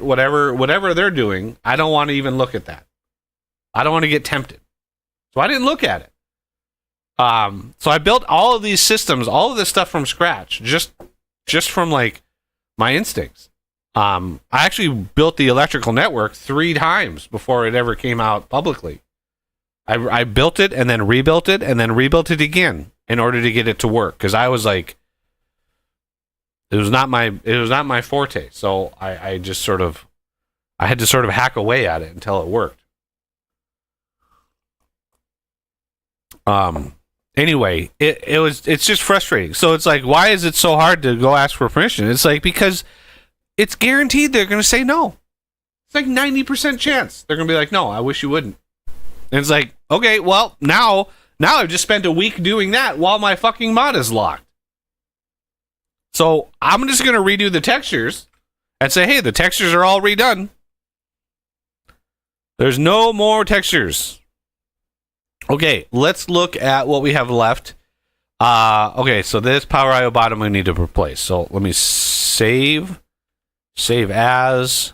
whatever they're doing. I don't want to even look at that. I don't want to get tempted, so I didn't look at it. So I built all of these systems, all of this stuff from scratch, just from like my instincts. I actually built the electrical network 3 times before it ever came out publicly. I built it and then rebuilt it and then rebuilt it again in order to get it to work, because I was like, it was not my forte. So I had to sort of hack away at it until it worked. Anyway, it's just frustrating. So it's like, why is it so hard to go ask for permission? It's like, because it's guaranteed they're going to say no. It's like 90% chance they're going to be like, no, I wish you wouldn't. And it's like, okay, well, now I've just spent a week doing that while my fucking mod is locked. So I'm just going to redo the textures and say, hey, the textures are all redone. There's no more textures. Okay, let's look at what we have left. Okay, so this Power IO bottom we need to replace. So let me save as.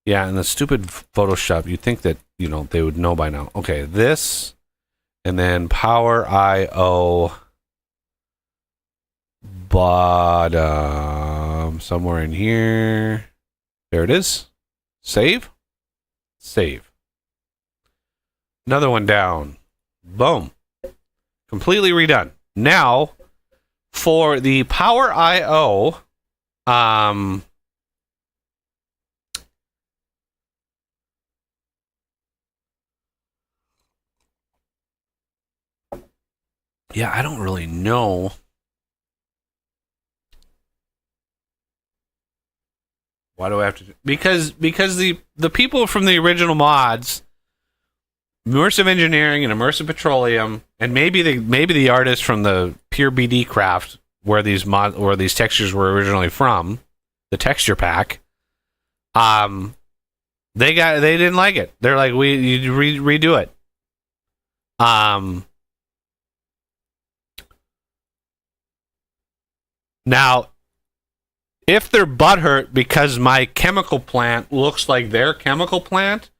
Yeah, and the stupid Photoshop, you'd think that, they would know by now. Okay, this, and then Power IO bottom, somewhere in here. There it is. Save. Another one down. Boom. Completely redone. Now, for the Power IO, yeah, I don't really know. Why do I have to because the people from the original mods, Immersive Engineering and Immersive Petroleum, and maybe the artist from the Pure BD Craft, where these textures were originally from, the texture pack, they didn't like it. They're like, you redo it. Now, if they're butthurt because my chemical plant looks like their chemical plant,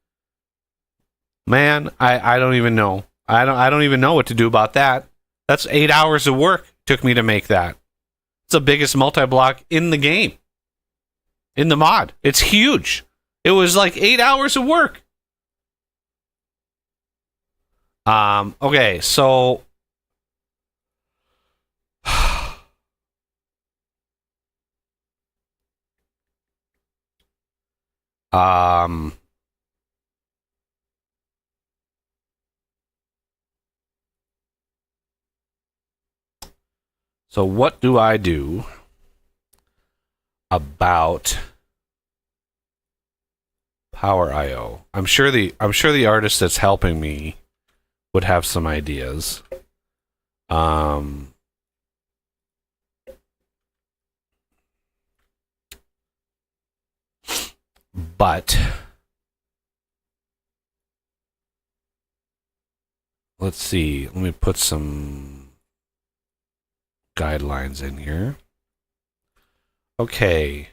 man, I don't even know. I don't even know what to do about that. That's 8 hours of work took me to make that. It's the biggest multi-block in the game. In the mod. It's huge. It was like 8 hours of work. Okay, so so what do I do about Power IO? I'm sure the artist that's helping me would have some ideas. But let's see. Let me put some guidelines in here. Okay.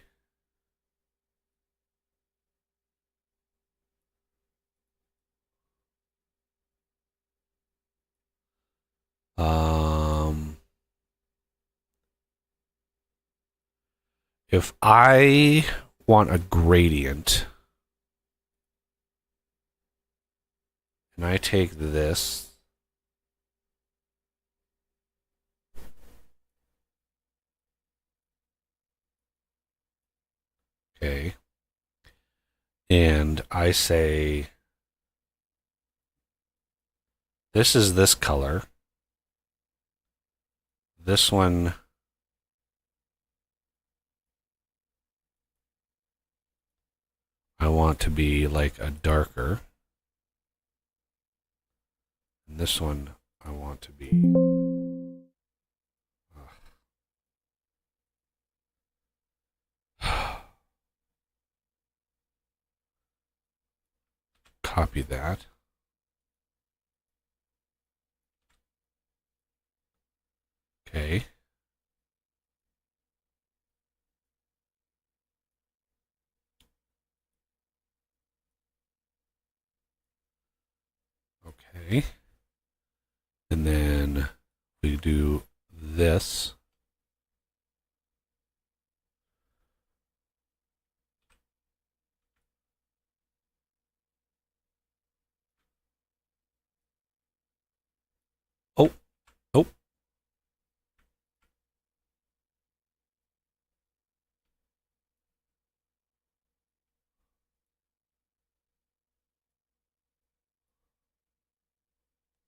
If I want a gradient, and I take this, okay, and I say, this is this color, this one I want to be like a darker. And this one I want to be. Copy that. Okay. Okay. And then we do this. Oh, oh.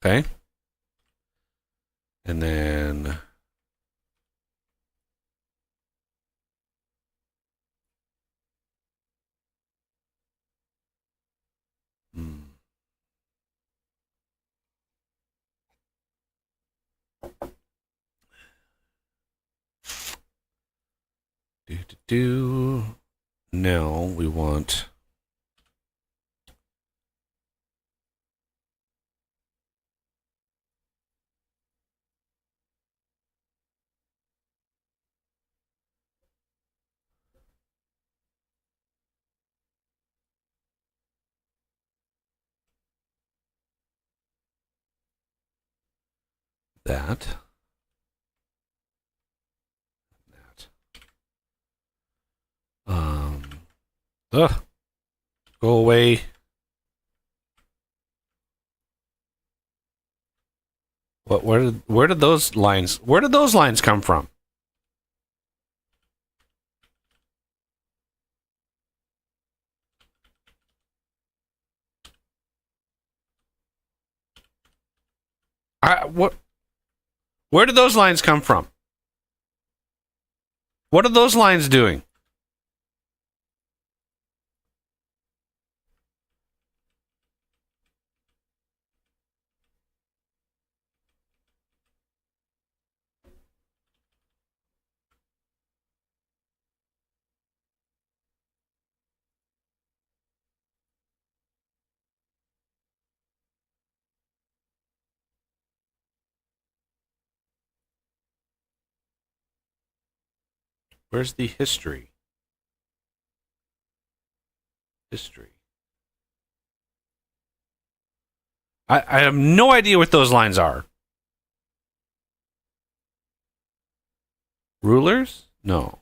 Okay. And then Now we want that. Ugh, go away. What? Where did those lines? Where did those lines come from? What? Where did those lines come from? What are those lines doing? Where's the history? History. I have no idea what those lines are. Rulers? No.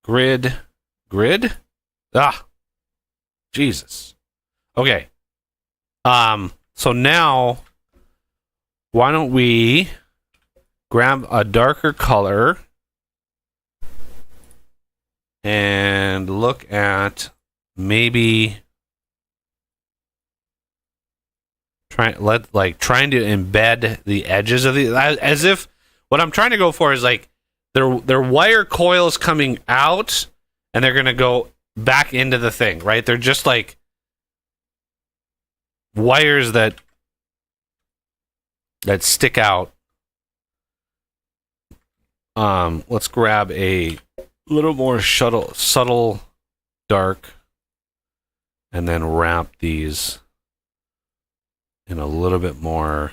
Grid. Grid? Ah. Jesus. Okay. So now why don't we grab a darker color and look at maybe trying to embed the edges of the, as if what I'm trying to go for is like they're wire coils coming out and they're gonna go back into the thing, right? They're just like wires that stick out. Let's grab a little more subtle dark and then wrap these in a little bit more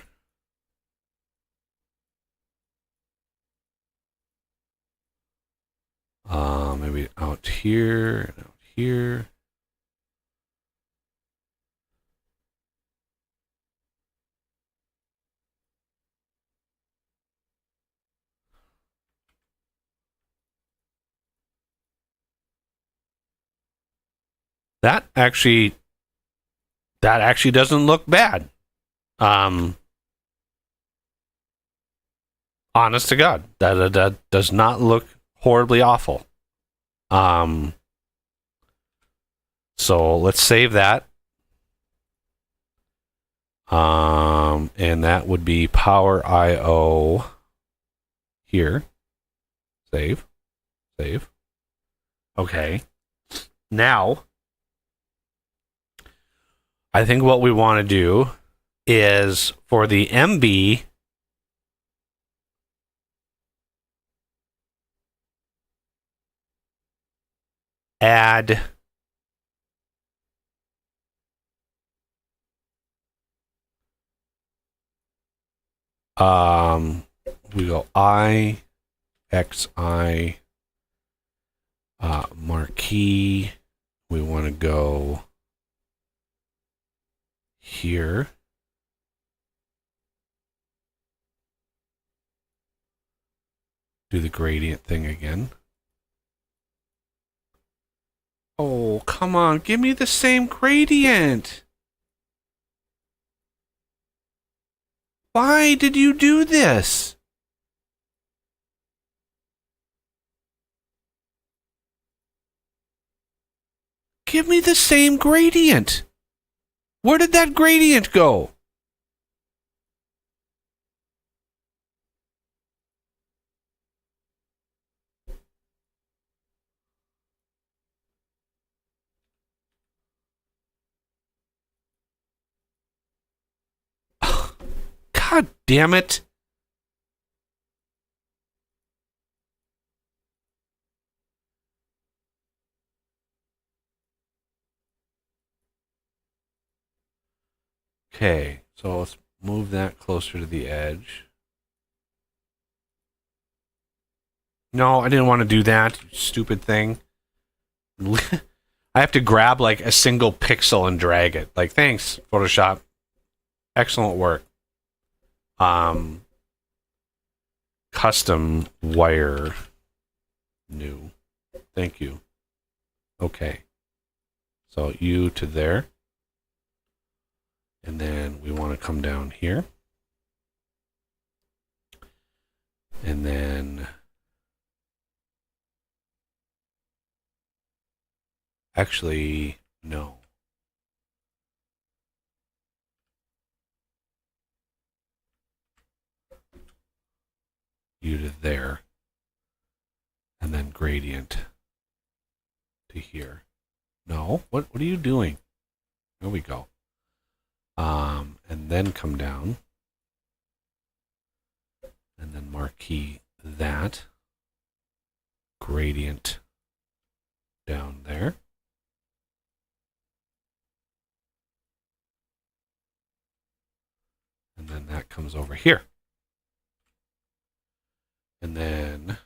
maybe out here and out here. That actually doesn't look bad. Honest to God, that does not look horribly awful. So let's save that. And that would be Power IO here. Save. Save. Okay. Now, I think what we want to do is for the MB, add we go I, XI, marquee. We want to go here. Do the gradient thing again. Oh, come on, give me the same gradient. Why did you do this? Give me the same gradient. Where did that gradient go? God damn it. Okay, so let's move that closer to the edge. No, I didn't want to do that, stupid thing. I have to grab like a single pixel and drag it. Like, thanks, Photoshop. Excellent work. Custom wire new. Thank you. Okay. So you to there. And then we want to come down here. And then actually, no. You to there. And then gradient to here. No, what are you doing? There we go. And then come down. And then marquee that. Gradient down there. And then that comes over here. And then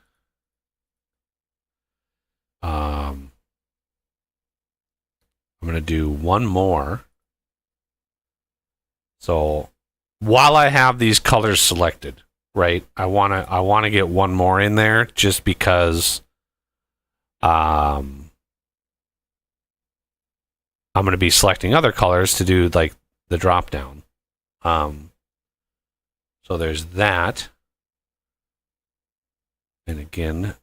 I'm going to do one more. So while I have these colors selected, right, I want to get one more in there just because I'm going to be selecting other colors to do like the drop down. So there's that. And again,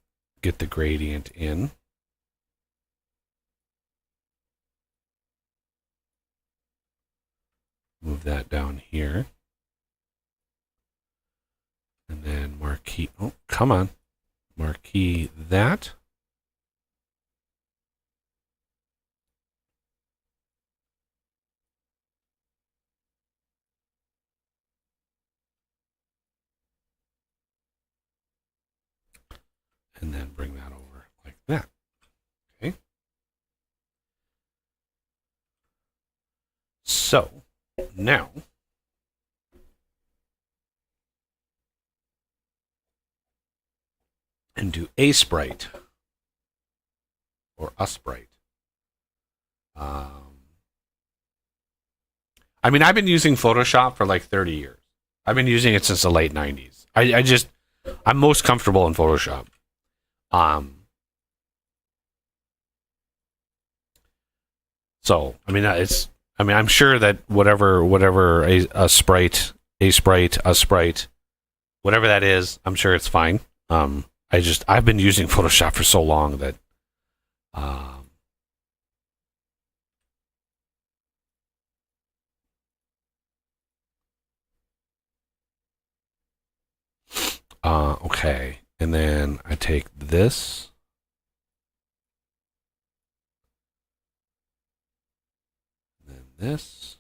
get the gradient in. Move that down here. And then marquee, oh, come on. Marquee that. And then bring that over like that. Okay. So now and do a sprite or a sprite. I mean, I've been using Photoshop for like 30 years. I've been using it since the late 90s. I'm most comfortable in Photoshop. So I mean, I'm sure that whatever a sprite, whatever that is, I'm sure it's fine. I've been using Photoshop for so long that okay. And then I take this. And then this.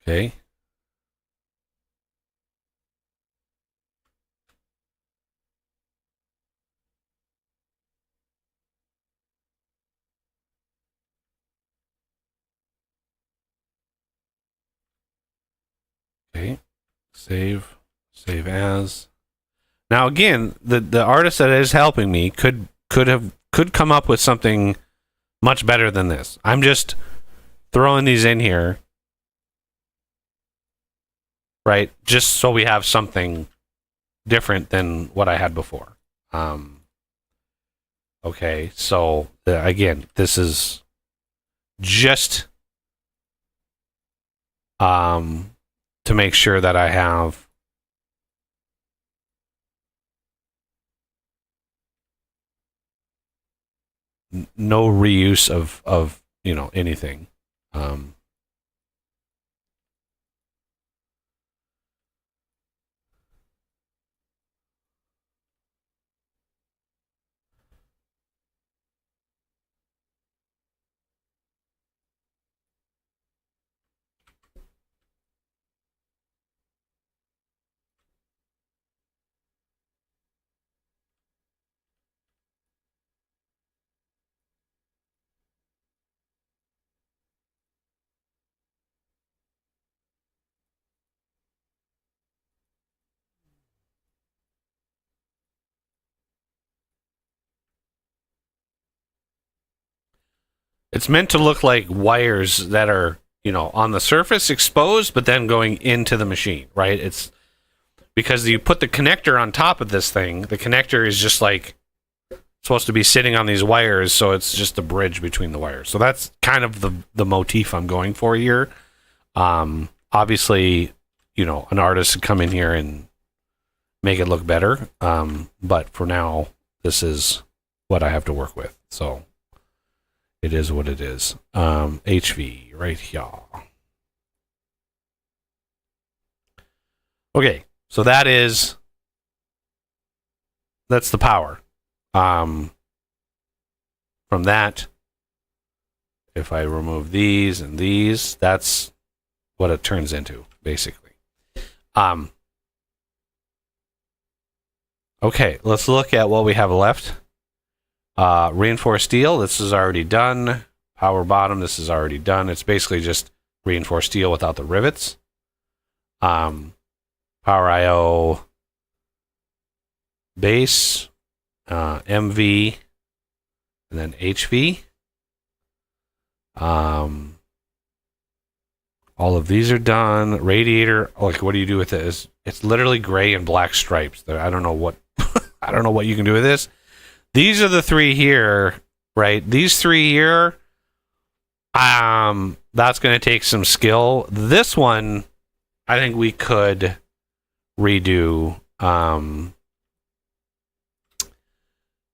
Okay. Okay. Save as. Now again, the artist that is helping me could come up with something much better than this. I'm just throwing these in here, right? Just so we have something different than what I had before. Okay, so again, this is just to make sure that I have no reuse of anything. It's meant to look like wires that are, on the surface exposed, but then going into the machine, right? It's because you put the connector on top of this thing. The connector is just like supposed to be sitting on these wires, so it's just a bridge between the wires. So that's kind of the motif I'm going for here. Obviously, an artist could come in here and make it look better. But for now, this is what I have to work with. So it is what it is. HV right here. Okay, so that's the power. From that, if I remove these and these, that's what it turns into, basically. Okay, let's look at what we have left. Reinforced steel, this is already done. Power bottom, this is already done. It's basically just reinforced steel without the rivets. Power IO base, MV, and then HV. All of these are done. Radiator, like, what do you do with it? It's literally gray and black stripes. I don't know what I don't know what you can do with this. These are the three here, right? These three here, that's going to take some skill. This one, I think we could redo,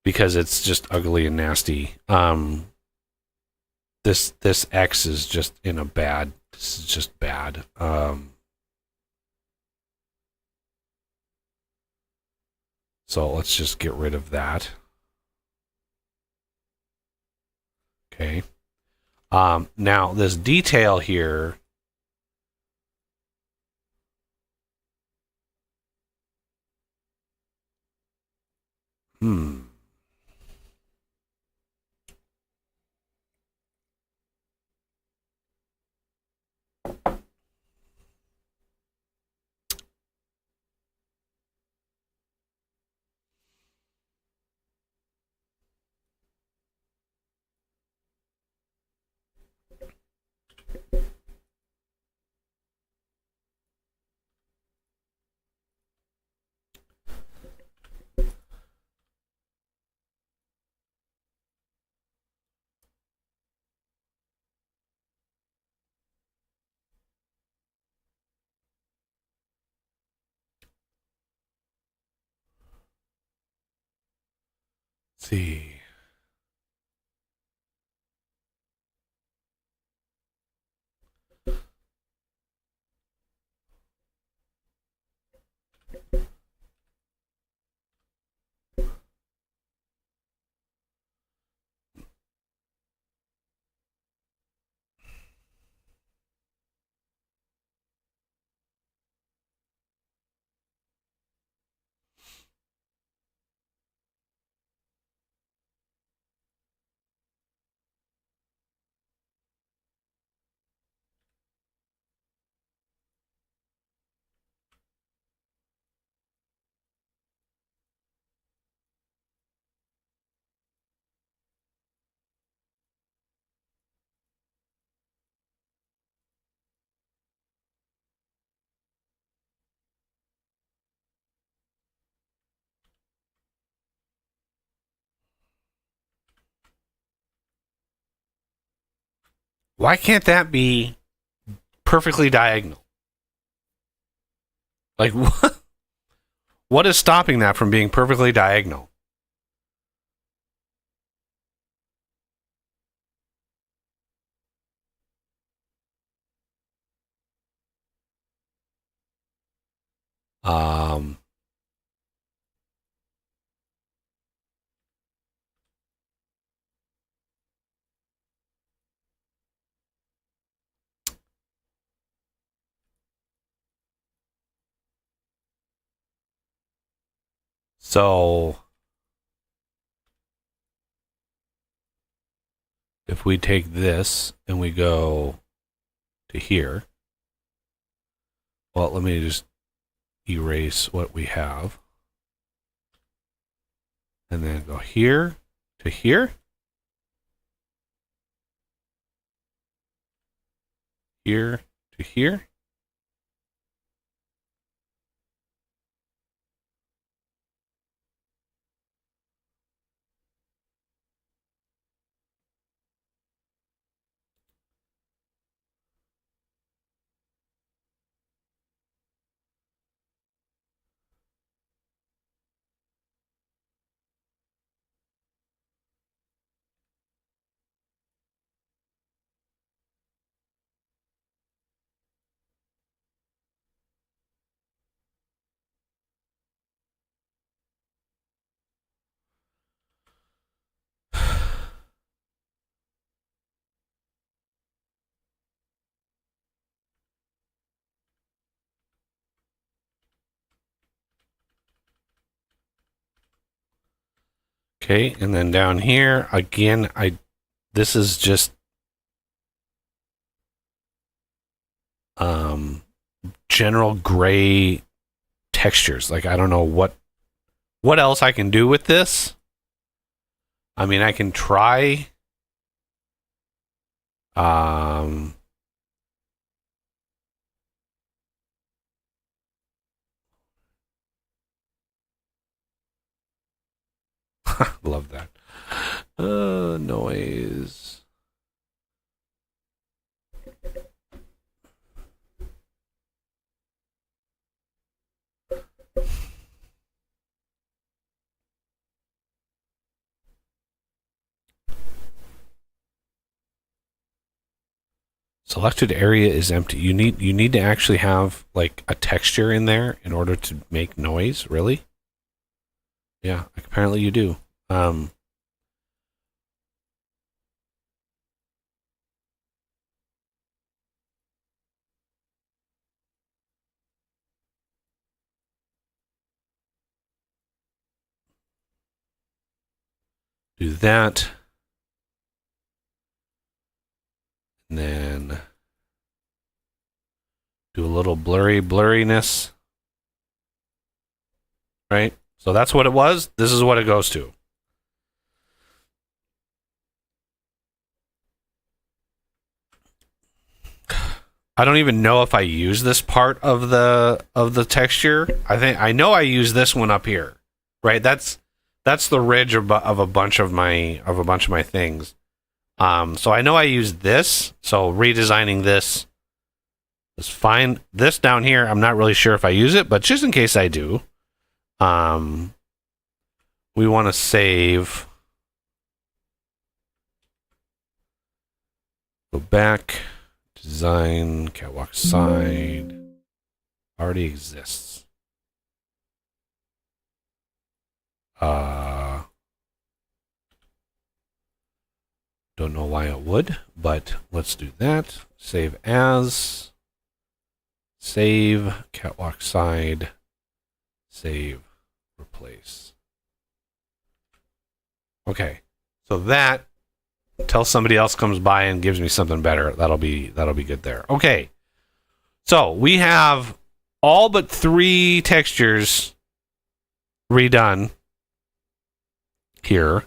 because it's just ugly and nasty. This X is just in a bad. This is just bad. So let's just get rid of that. Okay. Now this detail here. see. Why can't that be perfectly diagonal? Like, what is stopping that from being perfectly diagonal? Um, so if we take this and we go to here, well, let me just erase what we have. And then go here to here. Here to here. Okay, and then down here again, this is just general gray textures. Like, I don't know what else I can do with this. I mean, I can try love that. Noise. Selected area is empty. You need to actually have like a texture in there in order to make noise, really? Yeah, apparently you do. Do that. And then do a little blurriness. Right? So that's what it was. This is what it goes to. I don't even know if I use this part of the texture. I know I use this one up here. Right? That's the ridge of a bunch of my things. So I know I use this. So redesigning this is fine. This down here, I'm not really sure if I use it, but just in case I do, we want to save Go back. Design. Catwalk side. Already exists. Don't know why it would, but let's do that. Save as. Save. Catwalk side. Save. Replace. Okay. So that, until somebody else comes by and gives me something better, that'll be good there. Okay. So we have all but 3 textures redone here.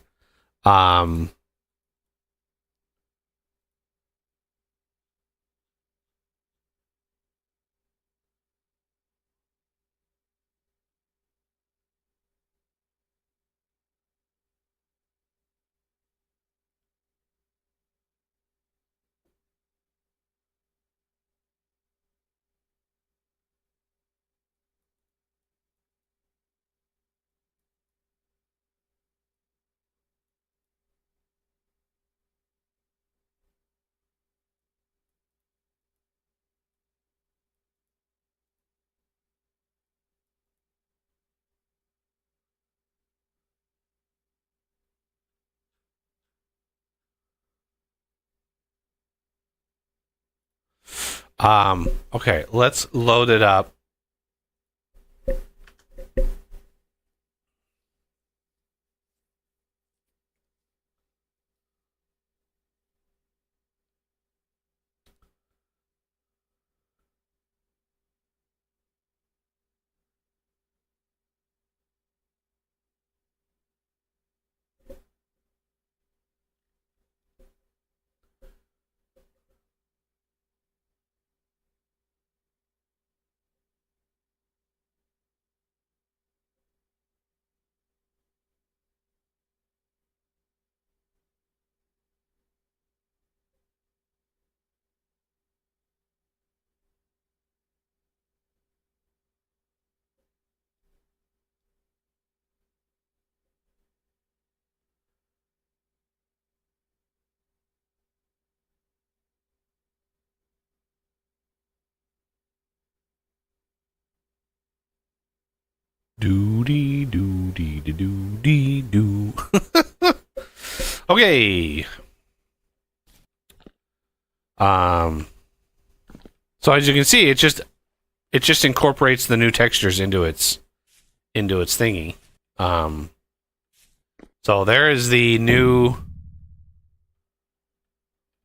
Okay, let's load it up. Doody doody doody doo. Okay. So as you can see, it just incorporates the new textures into its thingy. So there is the new,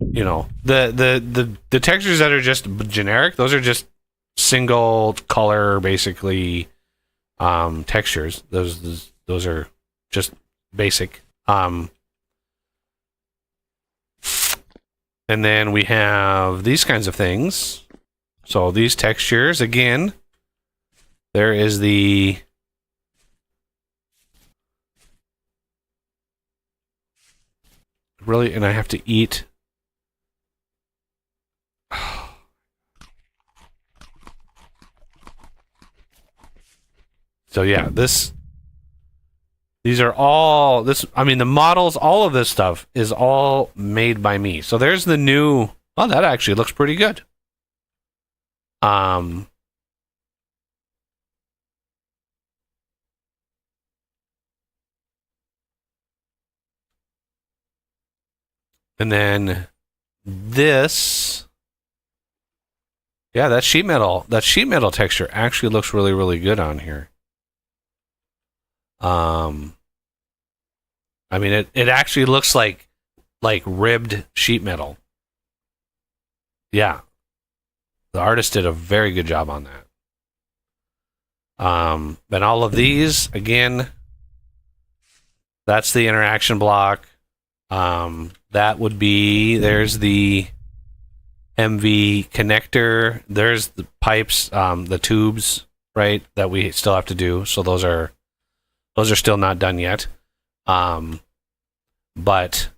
you know, the textures that are just generic. Those are just single color, basically, textures. Those are just basic. And then we have these kinds of things. So these textures, again, there is the really, and I have to eat. So yeah, these are all I mean, the models, all of this stuff is all made by me. So there's the new. Oh, that actually looks pretty good. And then this, yeah, that sheet metal texture actually looks really, really good on here. I mean, it actually looks like ribbed sheet metal. Yeah, the artist did a very good job on that. And all of these, again, that's the interaction block. That would be, there's the MV connector. There's the pipes, the tubes, right, that we still have to do. So those are still not done yet. But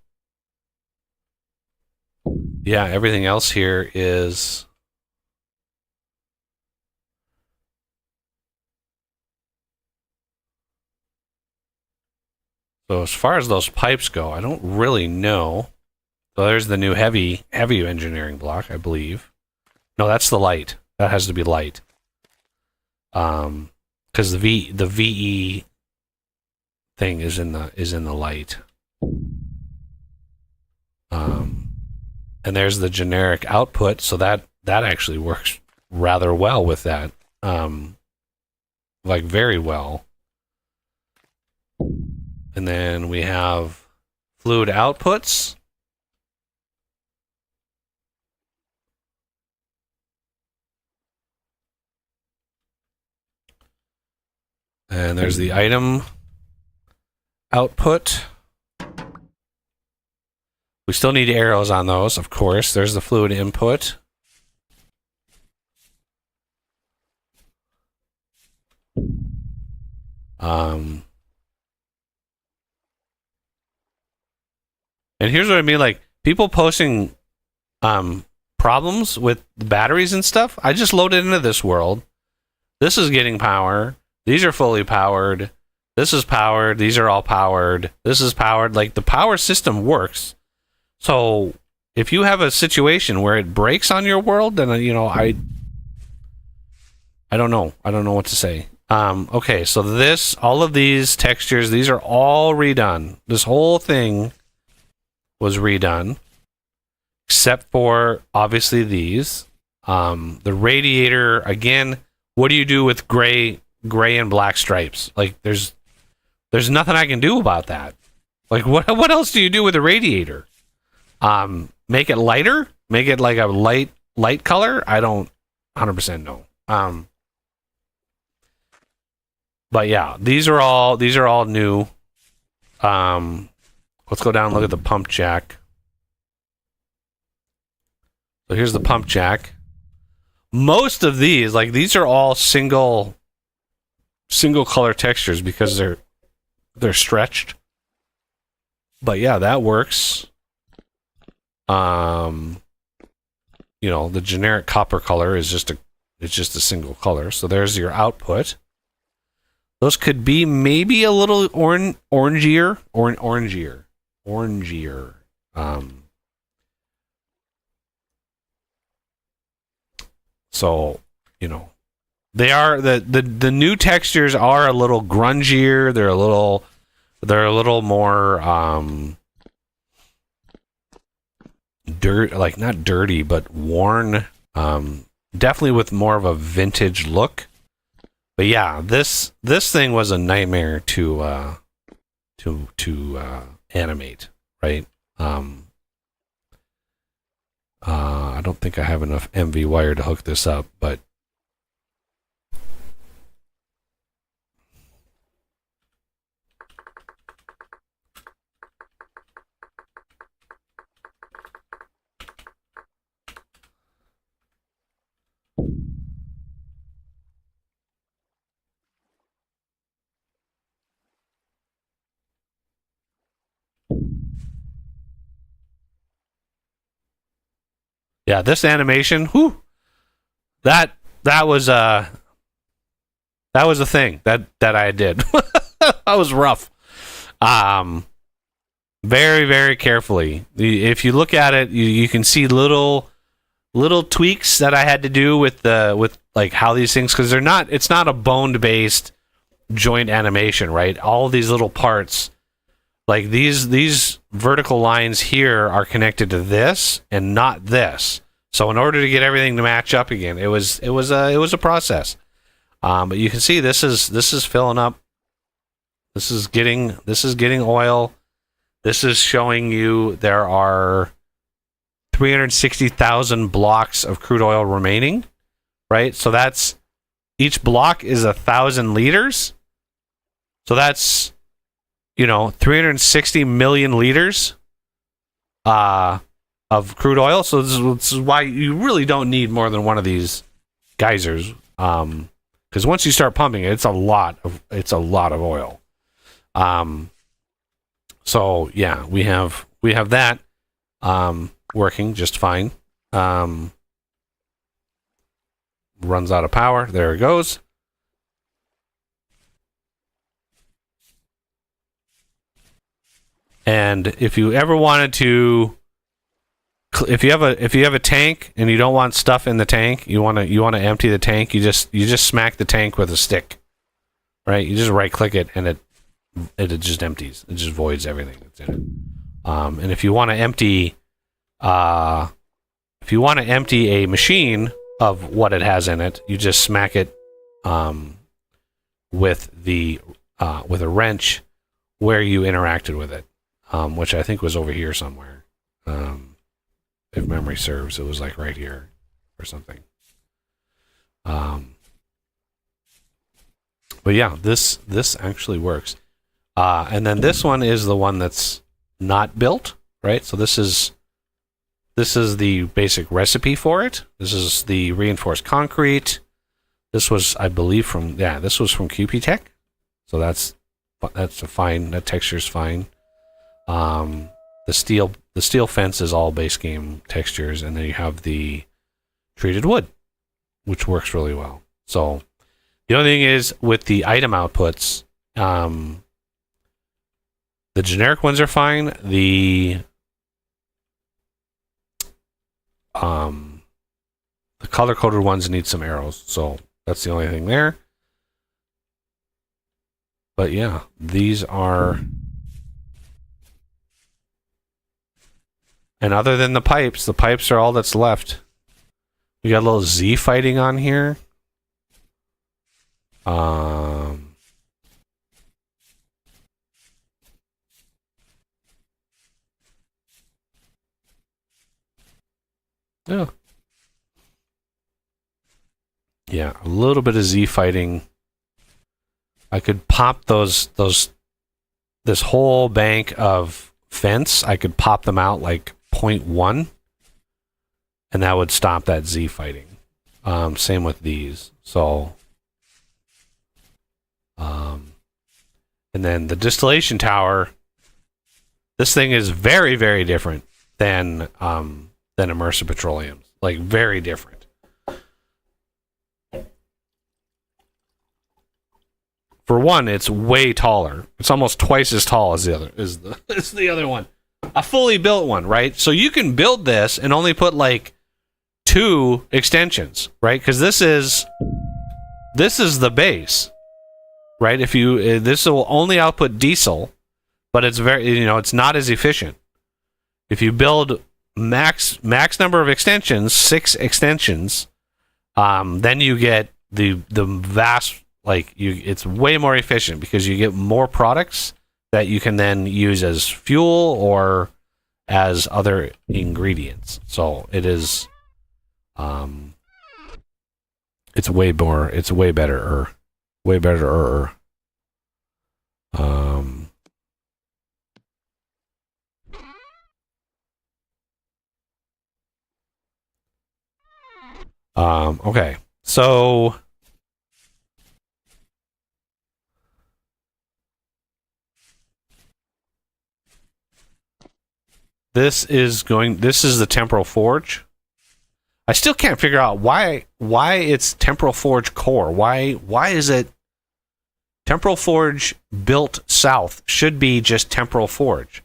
yeah, everything else here is. So as far as those pipes go, I don't really know. So there's the new heavy engineering block, I believe. No, that's the light. That has to be light. Because the VE thing is in the light. And there's the generic output, so that actually works rather well with that. Like very well. And then we have fluid outputs. And there's the item output. We still need arrows on those, of course. There's the fluid input. And here's what I mean, like, people posting problems with the batteries and stuff. I just loaded into this world. This is getting power. These are fully powered. This is powered. These are all powered. This is powered. Like, the power system works. So if you have a situation where it breaks on your world, then, you know, I don't know. I don't know what to say. Okay, so all of these textures, these are all redone. This whole thing was redone, except for, obviously, these. The radiator, again, what do you do with gray and black stripes? Like, there's nothing I can do about that. Like, what else do you do with a radiator? Make it lighter? Make it like a light color? I don't 100% know. But yeah, these are all new. Let's go down and look at the pump jack. So here's the pump jack. Most of these, like, these are all single color textures because they're stretched. But yeah, that works. You know, the generic copper color is just a single color. So there's your output. Those could be maybe a little orangier. So, you know, they are the new textures are a little grungier. They're a little more like not dirty, but worn. Definitely with more of a vintage look. But yeah, this thing was a nightmare to animate, right? I don't think I have enough MV wire to hook this up, but yeah, this animation, that was a thing that I did. That was rough. Very, very carefully. If you look at it, you can see little tweaks that I had to do with like how these things, because it's not a boned based joint animation, right? All of these little parts, like these vertical lines here are connected to this and not this. So in order to get everything to match up again, it was a process. But you can see this is filling up. This is getting oil. This is showing you there are 360,000 blocks of crude oil remaining, right? So that's, each block is 1,000 liters. So that's, 360 million liters of crude oil. So this is why you really don't need more than one of these geysers. Because once you start pumping it, it's a lot of oil. So yeah, we have that working just fine. Runs out of power. There it goes. And if you ever wanted to if you have a tank and you don't want stuff in the tank, you want to empty the tank. You just smack the tank with a stick, right? You just right click it and it just empties. It just voids everything that's in it. And if you want to empty a machine of what it has in it, you just smack it with a wrench where you interacted with it, which I think was over here somewhere. If memory serves, it was like right here or something. But yeah, this actually works. And then this one is the one that's not built, right? So this is the basic recipe for it. This is the reinforced concrete. This was, I believe, this was from QP Tech. So that's a fine. That texture's fine. The steel fence is all base game textures, and then you have the treated wood, which works really well. So the only thing is with the item outputs, the generic ones are fine. The color coded ones need some arrows, so that's the only thing there. But yeah, these are. And other than the pipes are all that's left. We got a little Z fighting on here. Yeah. Yeah, a little bit of Z fighting. I could pop this whole bank of fence. I could pop them out like 0.1, and that would stop that Z fighting. Same with these. So, and then the distillation tower. This thing is very, very different than immersive petroleum. Like very different. For one, it's way taller. It's almost twice as tall as the other one. A fully built one, right? So you can build this and only put like 2 extensions, right? Because this is the base, right? If you this will only output diesel, but it's it's not as efficient. If you build max number of extensions, 6 extensions, then you get the vast. It's way more efficient because you get more products that you can then use as fuel or as other ingredients. So it is, it's way better. Okay, so. This is the temporal forge. I still can't figure out why it's temporal forge core. Why is it temporal forge built south should be just temporal forge.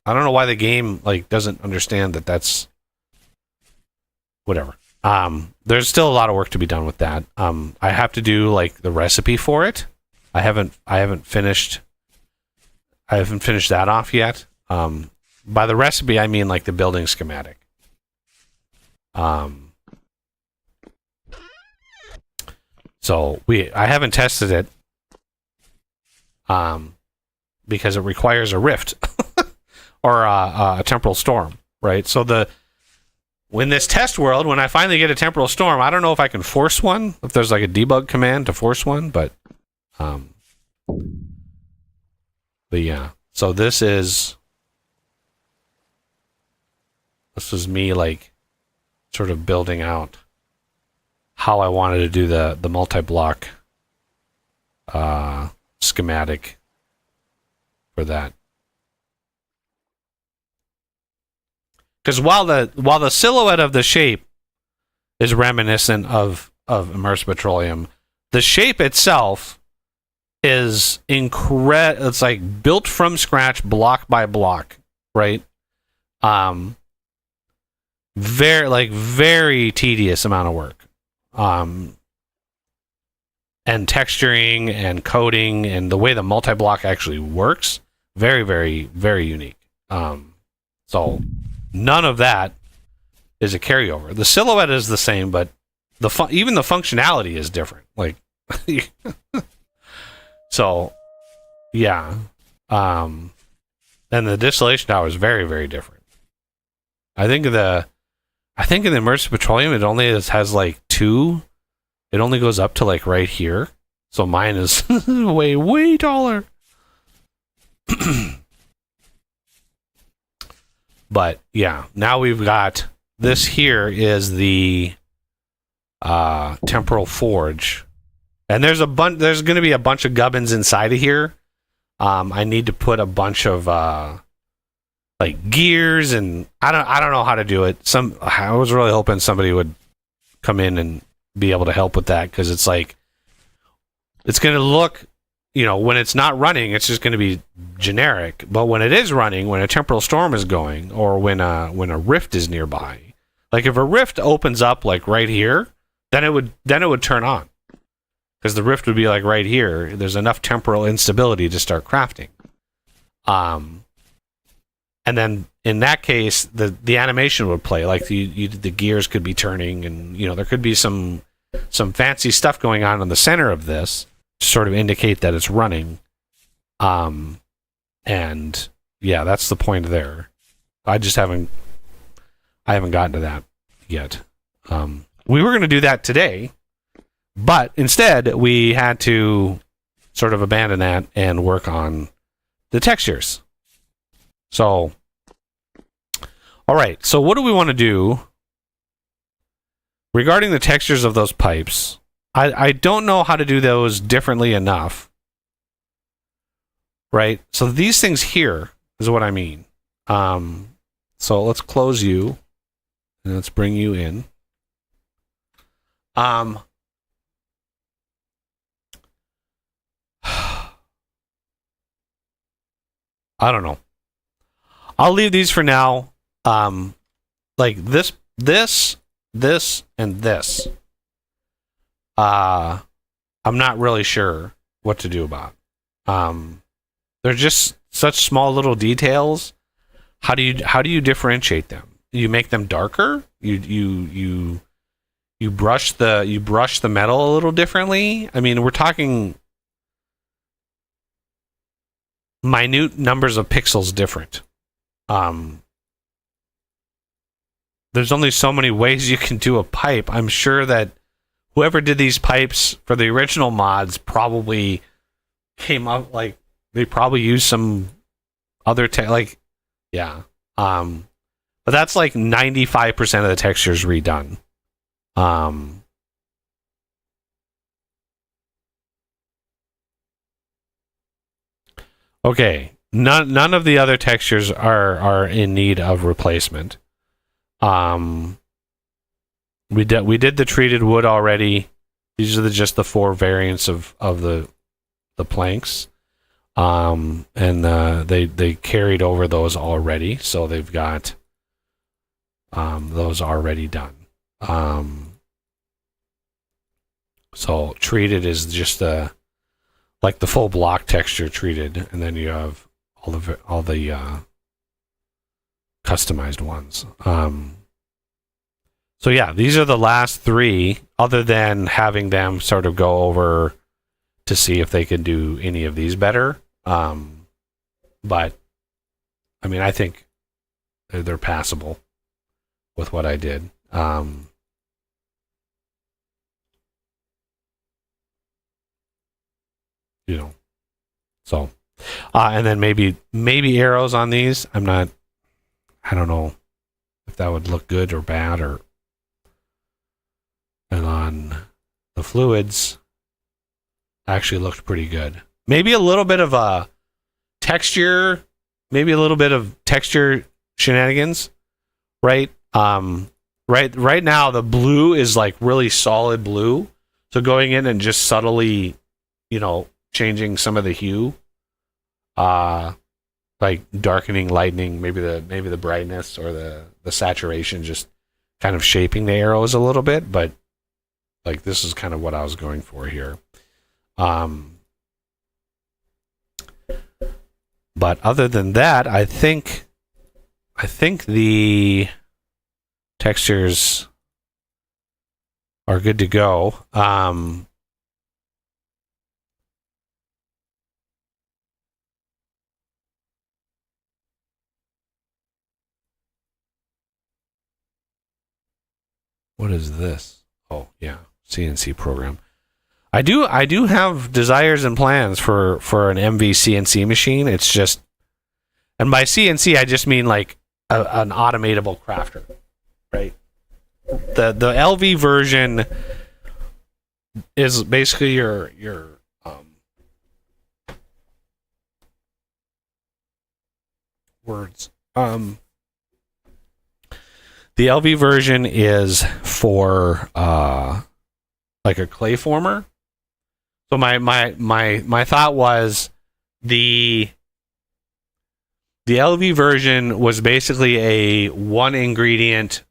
I don't know why the game doesn't understand that that's whatever. There's still a lot of work to be done with that. I have to do the recipe for it. I haven't finished that off yet. By the recipe, I mean the building schematic. So I haven't tested it because it requires a rift or a temporal storm, right? So in this test world, when I finally get a temporal storm, I don't know if I can force one, if there's a debug command to force one, but yeah. So this was me sort of building out how I wanted to do the multi-block schematic for that. Because while the silhouette of the shape is reminiscent of immersive petroleum, the shape itself is incredible. It's built from scratch, block by block, right? very tedious amount of work. And texturing and coding and the way the multi-block actually works, very unique. So none of that is a carryover. The silhouette is the same, but even the functionality is different. Like, so yeah. And the distillation tower is very different. I think in the immersive petroleum it only has like 2. It only goes up to like right here. So mine is way taller. But yeah, now we've got this. Here is the temporal forge, and there's going to be a bunch of gubbins inside of here. I need to put a bunch of like gears, and I don't know how to do it. I was really hoping somebody would come in and be able to help with that, because it's like, it's going to look, when it's not running, it's just going to be generic. But when it is running, when a temporal storm is going, or when a rift is nearby, like if a rift opens up like right here, then it would turn on, because the rift would be like right here. There's enough temporal instability to start crafting. And then in that case, the animation would play, like the gears could be turning, and there could be some fancy stuff going on in the center of this to sort of indicate that it's running. And yeah, that's the point there. I haven't gotten to that yet. We were going to do that today, but instead we had to sort of abandon that and work on the textures. So, all right. So what do we want to do regarding the textures of those pipes? I don't know how to do those differently enough. Right? So these things here is what I mean. So let's close you and let's bring you in. I don't know. I'll leave these for now. Like this, and this. I'm not really sure what to do about. They're just such small little details. How do you differentiate them? You make them darker? You brush the metal a little differently? I mean, we're talking minute numbers of pixels different. There's only so many ways you can do a pipe. I'm sure that whoever did these pipes for the original mods probably came up, like, they probably used some other yeah. But that's like 95% of the textures redone. Okay. None of the other textures are in need of replacement. We did the treated wood already. These are just the 4 variants of the planks. And they carried over those already, so they've got those already done. So treated is just like the full block texture treated, and then you have all the customized ones. So yeah, these are the last 3, other than having them sort of go over to see if they can do any of these better. But I mean, I think they're passable with what I did. So, and then maybe arrows on these. I don't know if that would look good or bad, and on the fluids, actually looked pretty good. Maybe a little bit of a texture, shenanigans, right? Right now the blue is like really solid blue. So going in and just subtly, changing some of the hue, like darkening, lightening, maybe the brightness or the saturation, just kind of shaping the arrows a little bit, but like this is kind of what I was going for here. But other than that, I think the textures are good to go. What is this? Oh yeah, CNC program. I do have desires and plans for an MV CNC machine. It's just, and by CNC I just mean like an automatable crafter, right? The LV version is basically your words. The LV version is for like a clay former. So my thought was the LV version was basically a one ingredient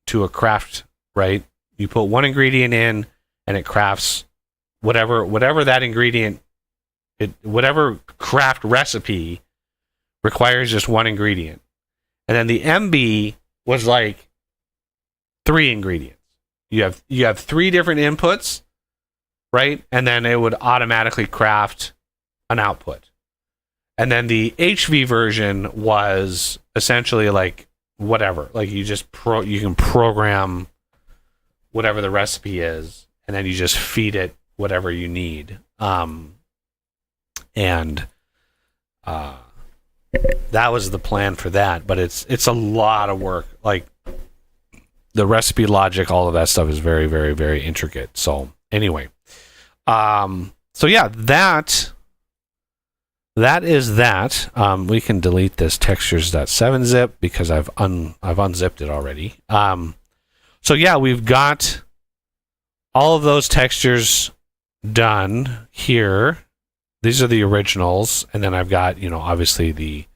to a craft, right? You put one ingredient in and it crafts whatever that ingredient, whatever craft recipe requires just one ingredient. And then the MB was like 3 ingredients. You have 3 different inputs, right? And then it would automatically craft an output. And then the HV version was essentially like whatever. Like you just you can program whatever the recipe is, and then you just feed it whatever you need. That was the plan for that, but it's a lot of work. Like the recipe logic, all of that stuff is very, very, very intricate. So anyway, so yeah, that is that. We can delete this textures.7 zip because I've unzipped it already. So yeah, we've got all of those textures done here. These are the originals, and then I've got, obviously the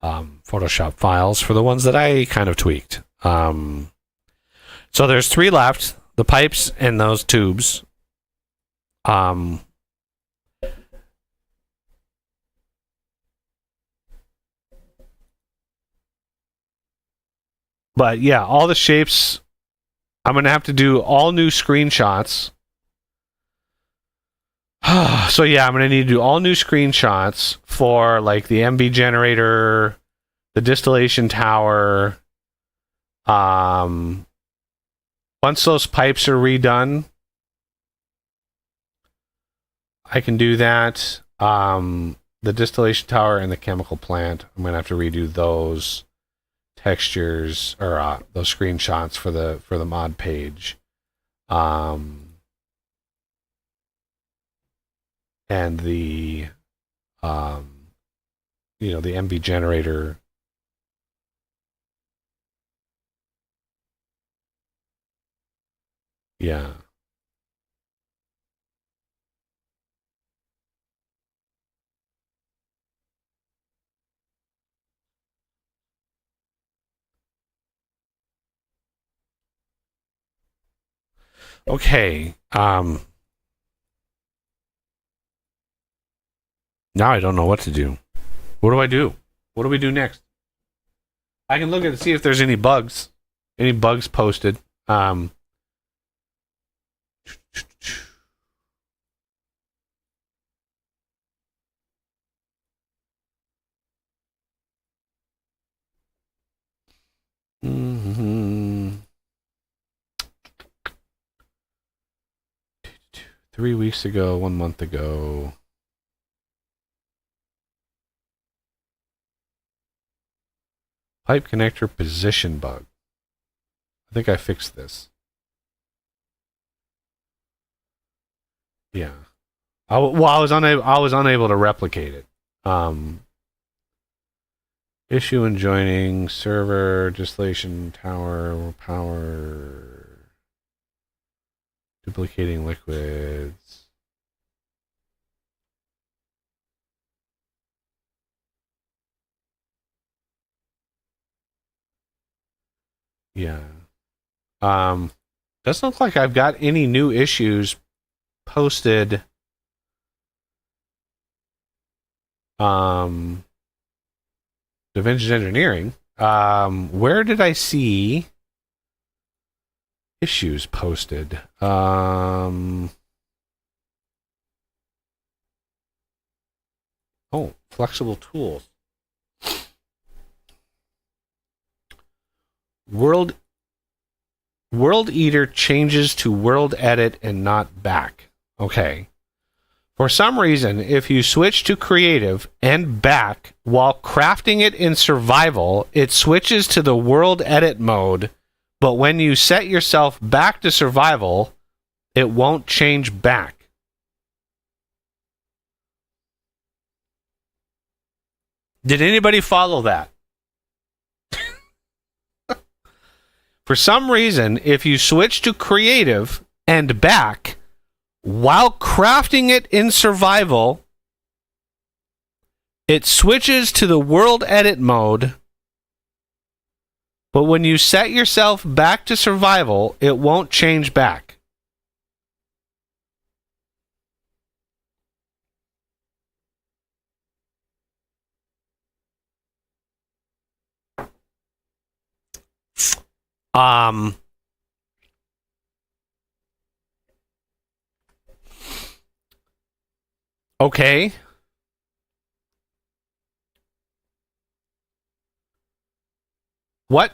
Photoshop files for the ones that I kind of tweaked. So there's 3 left, the pipes and those tubes. But yeah, all the shapes, I'm going to have to do all new screenshots. So yeah, I'm going to need to do all new screenshots for like the MB generator, the distillation tower. Once those pipes are redone, I can do that. The distillation tower and the chemical plant, I'm going to have to redo those textures or those screenshots for the mod page. And the the MV generator. Yeah. Okay. Now I don't know what to do. What do I do? What do we do next? I can look at see if there's any bugs. Any bugs posted. 3 weeks ago, 1 month ago. Pipe connector position bug. I think I fixed this. Yeah. I was unable to replicate it. Issue in joining server distillation tower power duplicating liquids. Yeah. Um, doesn't look like I've got any new issues posted. DaVinci Engineering. Where did I see issues posted? Flexible tools. World Eater changes to World Edit and not back. Okay. For some reason, if you switch to creative and back while crafting it in survival, it switches to the World Edit mode, but when you set yourself back to survival, it won't change back. Did anybody follow that? For some reason, if you switch to creative and back while crafting it in survival, it switches to the World Edit mode, but when you set yourself back to survival, it won't change back. Okay. What?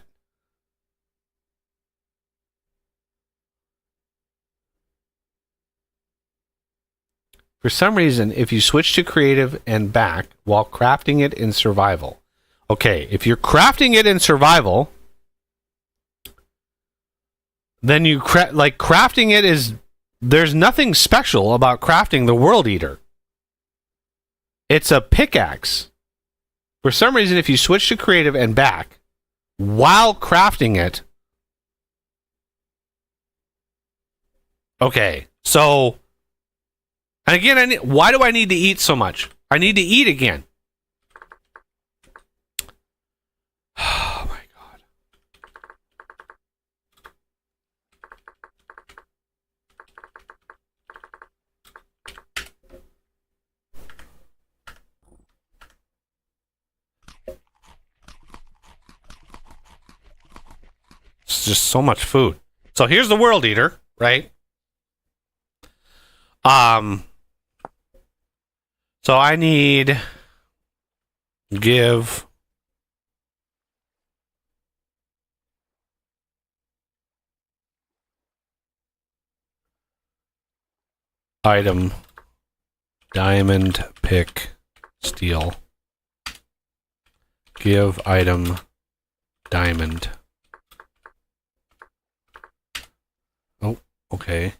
For some reason, if you switch to creative and back while crafting it in survival. Okay, if you're crafting it in survival, then you crafting it is, there's nothing special about crafting the World Eater. It's a pickaxe. For some reason, if you switch to creative and back while crafting it. Okay, so, and again, why do I need to eat so much? I need to eat again. Oh my God. It's just so much food. So here's the World Eater, right? So I need give item diamond pick steel. Give item diamond. Oh, okay.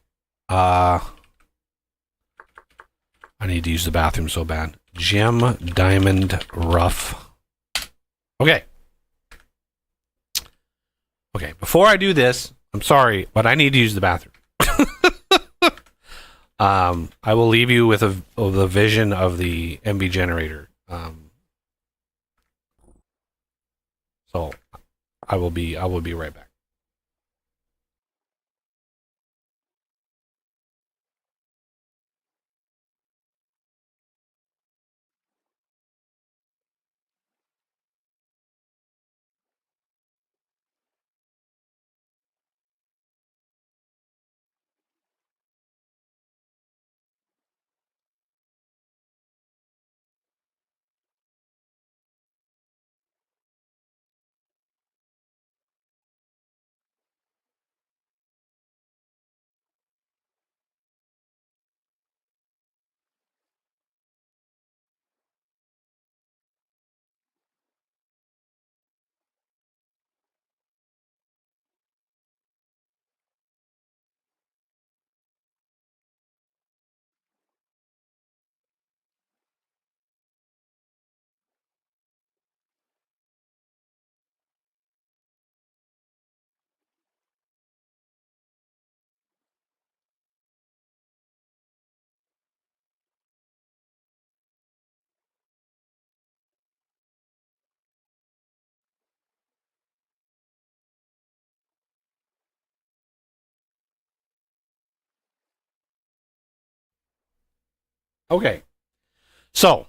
I need to use the bathroom so bad. Gem, diamond, rough. Okay. Okay, before I do this, I'm sorry, but I need to use the bathroom. I will leave you with the vision of the MB generator. So I will be right back. Okay. So,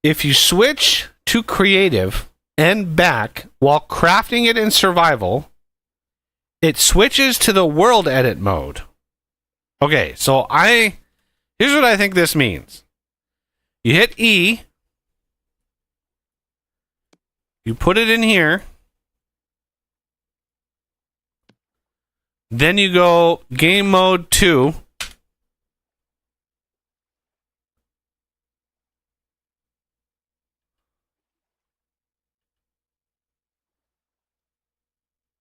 if you switch to creative and back while crafting it in survival, it switches to the world edit mode. Okay, so here's what I think this means. You hit E, you put it in here, then you go game mode 2.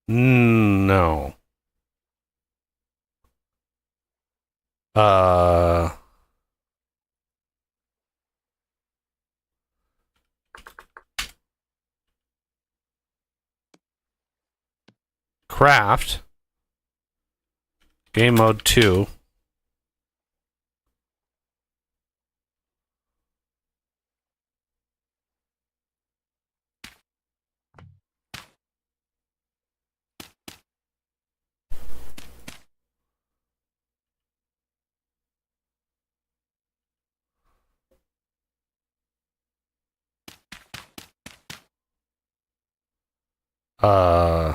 No. Craft. Game mode 2. Uh,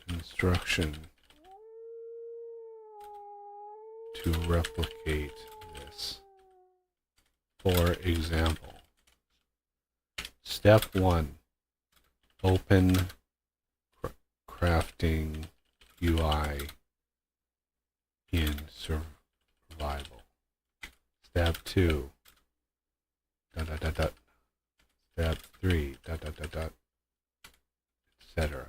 instruction to replicate this. For example, step 1, open crafting UI in survival. Step 2, dot dot dot dot. Step 3, dot dot dot dot, etc.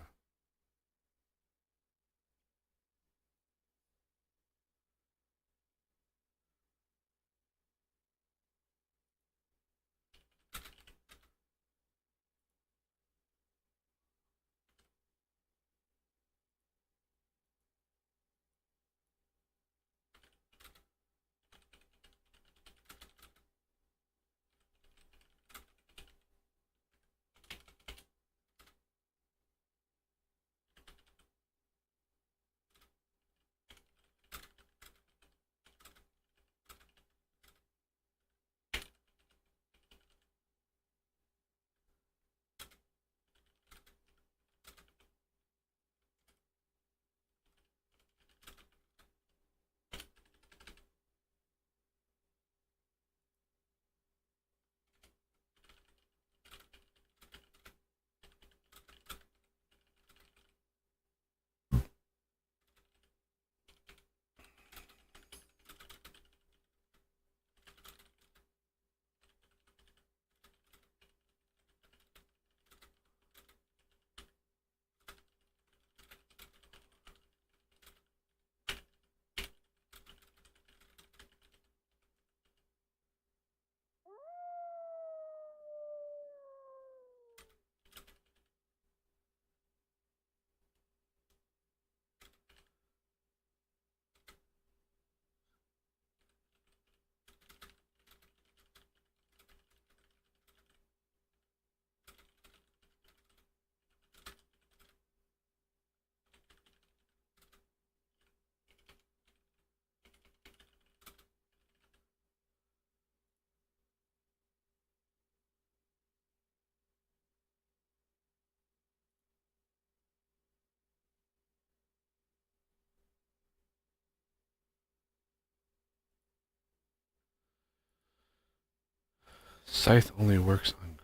Scythe only works on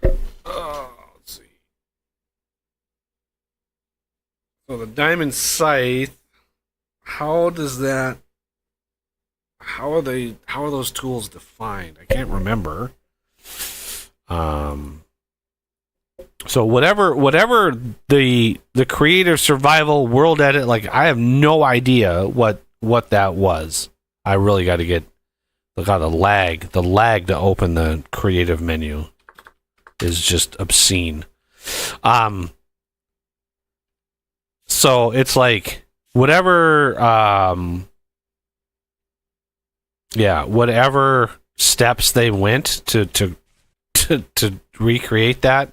ground. Let's see. So the diamond scythe, how are those tools defined? I can't remember. So whatever the creative survival world edit, like I have no idea what what that was. I really got to get the lag. The lag to open the creative menu is just obscene. So it's like whatever whatever steps they went to recreate that.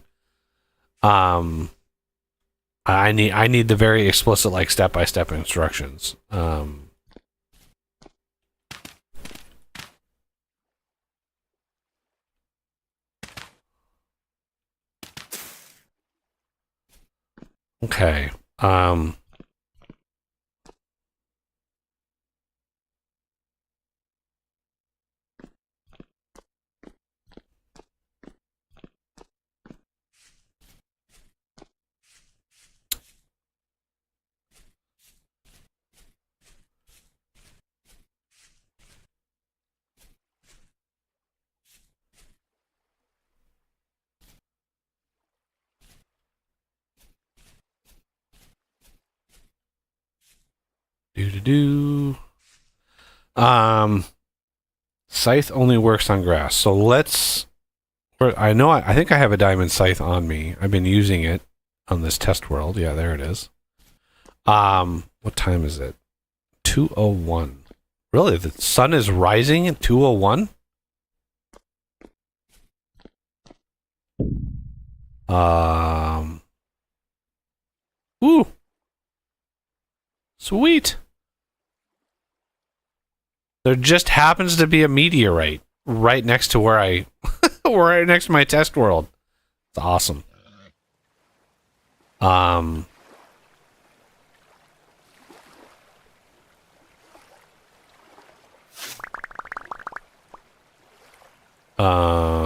I need the very explicit, like, step-by-step instructions. Okay. Do. Scythe only works on grass. So let's. I think I have a diamond scythe on me. I've been using it on this test world. Yeah, there it is. What time is it? 2:01. Really? The sun is rising at 2:01? Ooh. Sweet. There just happens to be a meteorite right next to where right next to my test world. It's awesome.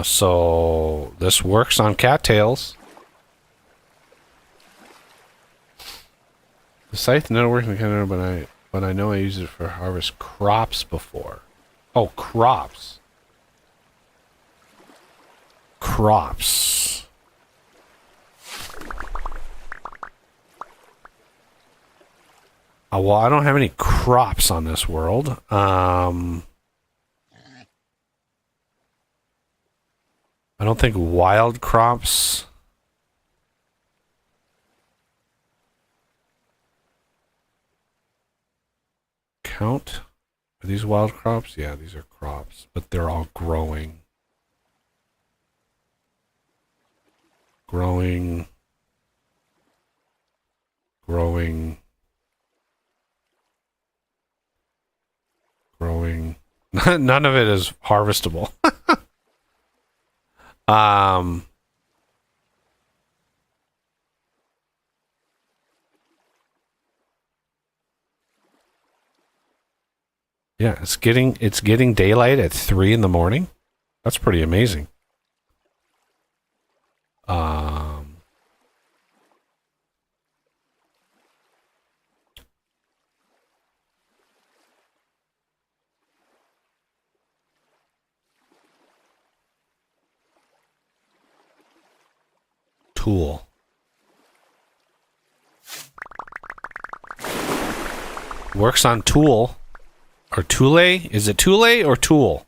So this works on cattails. The scythe never works in Canada, but I know I used it for harvest crops before. Oh, crops. Crops. Oh, well, I don't have any crops on this world. I don't think wild crops. Count? Are these wild crops? Yeah, these are crops, but they're all growing. Growing. None of it is harvestable. Yeah, it's getting daylight at 3 in the morning. That's pretty amazing. Tool. Works on tool. Or Tule? Is it Tule or Tool?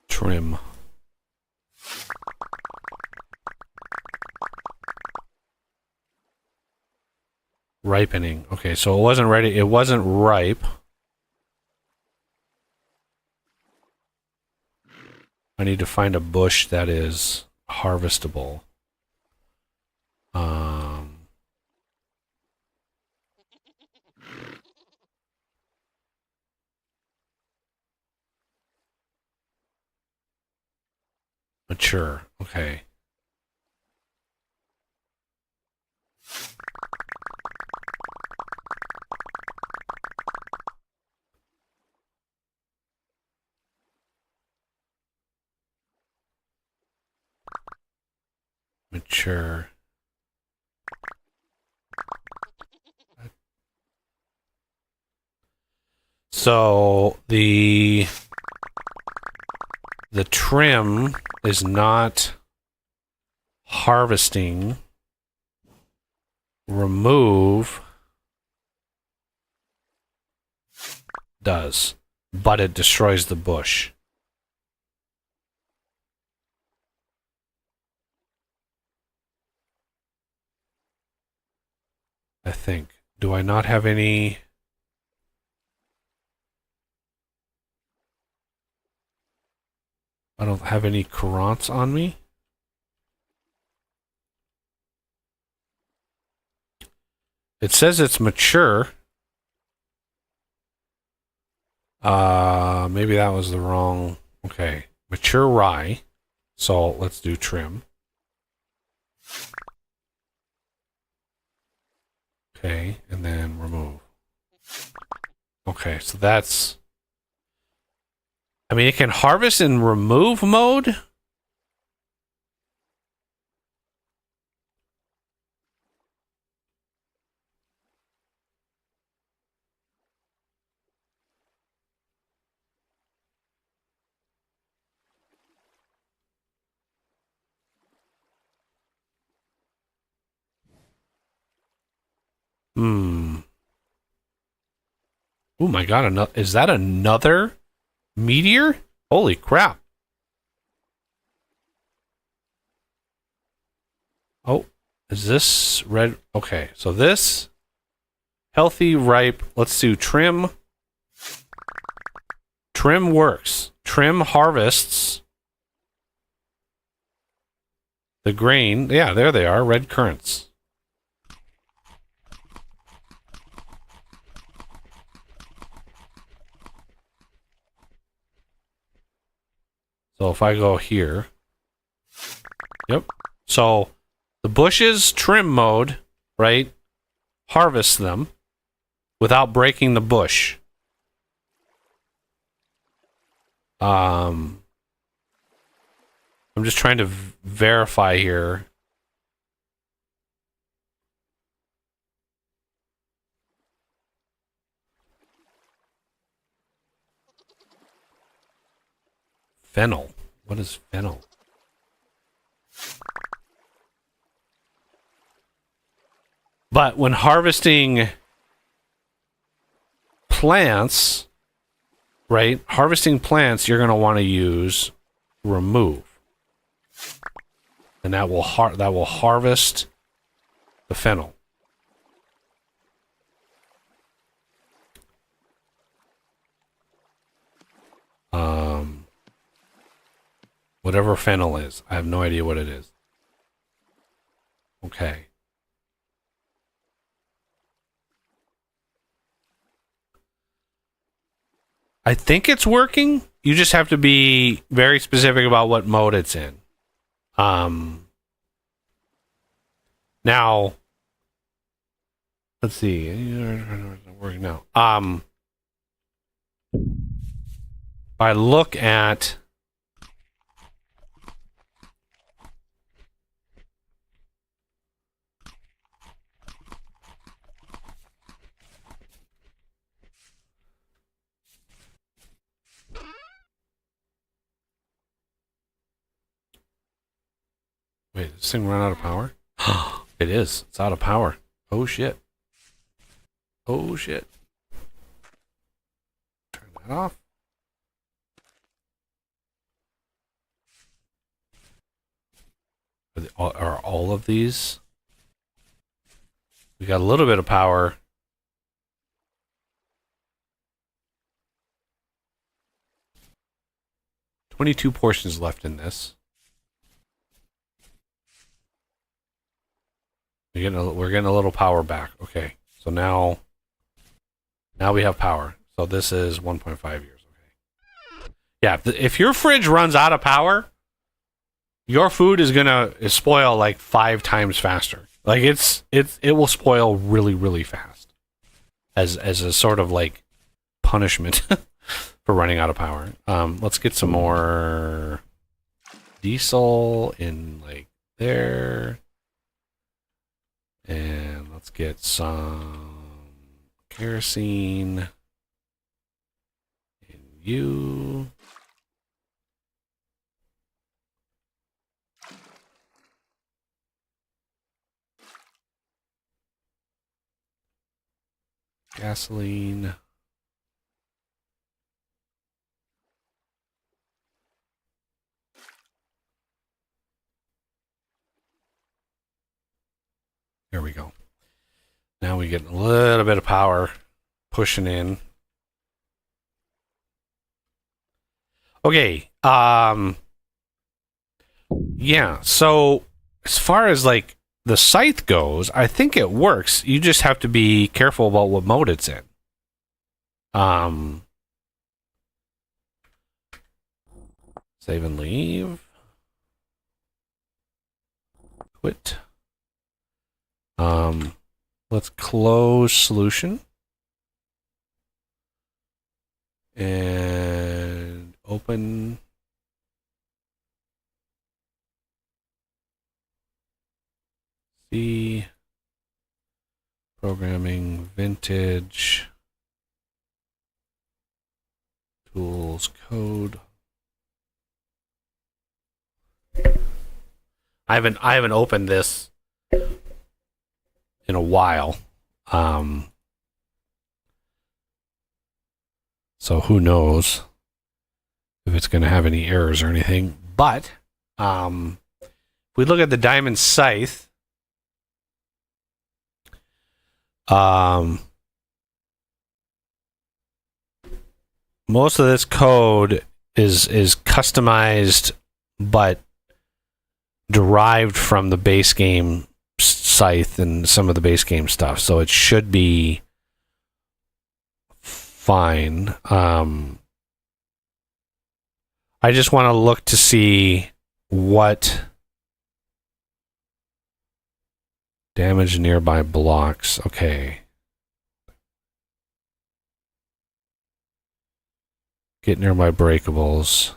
Trim. Ripening. Okay, so it wasn't ready. It wasn't ripe. I need to find a bush that is harvestable. Mature. Okay. Mature. So the trim is not harvesting. Remove does, but it destroys the bush. I think. Do I not have any? I don't have any currants on me. It says it's mature. Maybe that was the wrong. Okay, mature rye. So let's do trim. Okay, and then remove. Okay, so that's. I mean, it can harvest in remove mode. Oh my god, is that another meteor? Holy crap. Oh, is this red? Okay, so this healthy, ripe. Let's do trim. Trim works. Trim harvests the grain. Yeah, there they are, red currants. So if I go here, yep. So the bushes trim mode, right? Harvest them without breaking the bush. I'm just trying to verify here. Fennel. What is fennel? But when harvesting plants, right? Harvesting plants, you're going to want to use remove. And that will harvest the fennel. Whatever fennel is. I have no idea what it is. Okay. I think it's working. You just have to be very specific about what mode it's in. Now, let's see. Working now. If I look at wait, did this thing run out of power? It is. It's out of power. Oh shit. Oh shit. Turn that off. Are all of these? We got a little bit of power. $22 portions left in this. We're getting a little power back. Okay, so now we have power. So this is 1.5 years. Okay. Yeah, if your fridge runs out of power, your food is gonna spoil like 5 times faster. Like it will spoil really really fast as a sort of like punishment for running out of power. Let's get some more diesel in like there, and let's get some kerosene in you. Gasoline. There we go. Now we get a little bit of power pushing in. Okay. Yeah. So as far as like the scythe goes, I think it works. You just have to be careful about what mode it's in. Save and leave. Quit. Let's close solution. And open. C. Programming, vintage. Tools, code. I haven't opened this in a while. So who knows if it's going to have any errors or anything. But if we look at the diamond scythe, most of this code is customized but derived from the base game scythe and some of the base game stuff, so it should be fine. I just want to look to see what damage nearby blocks. Okay. Get nearby breakables.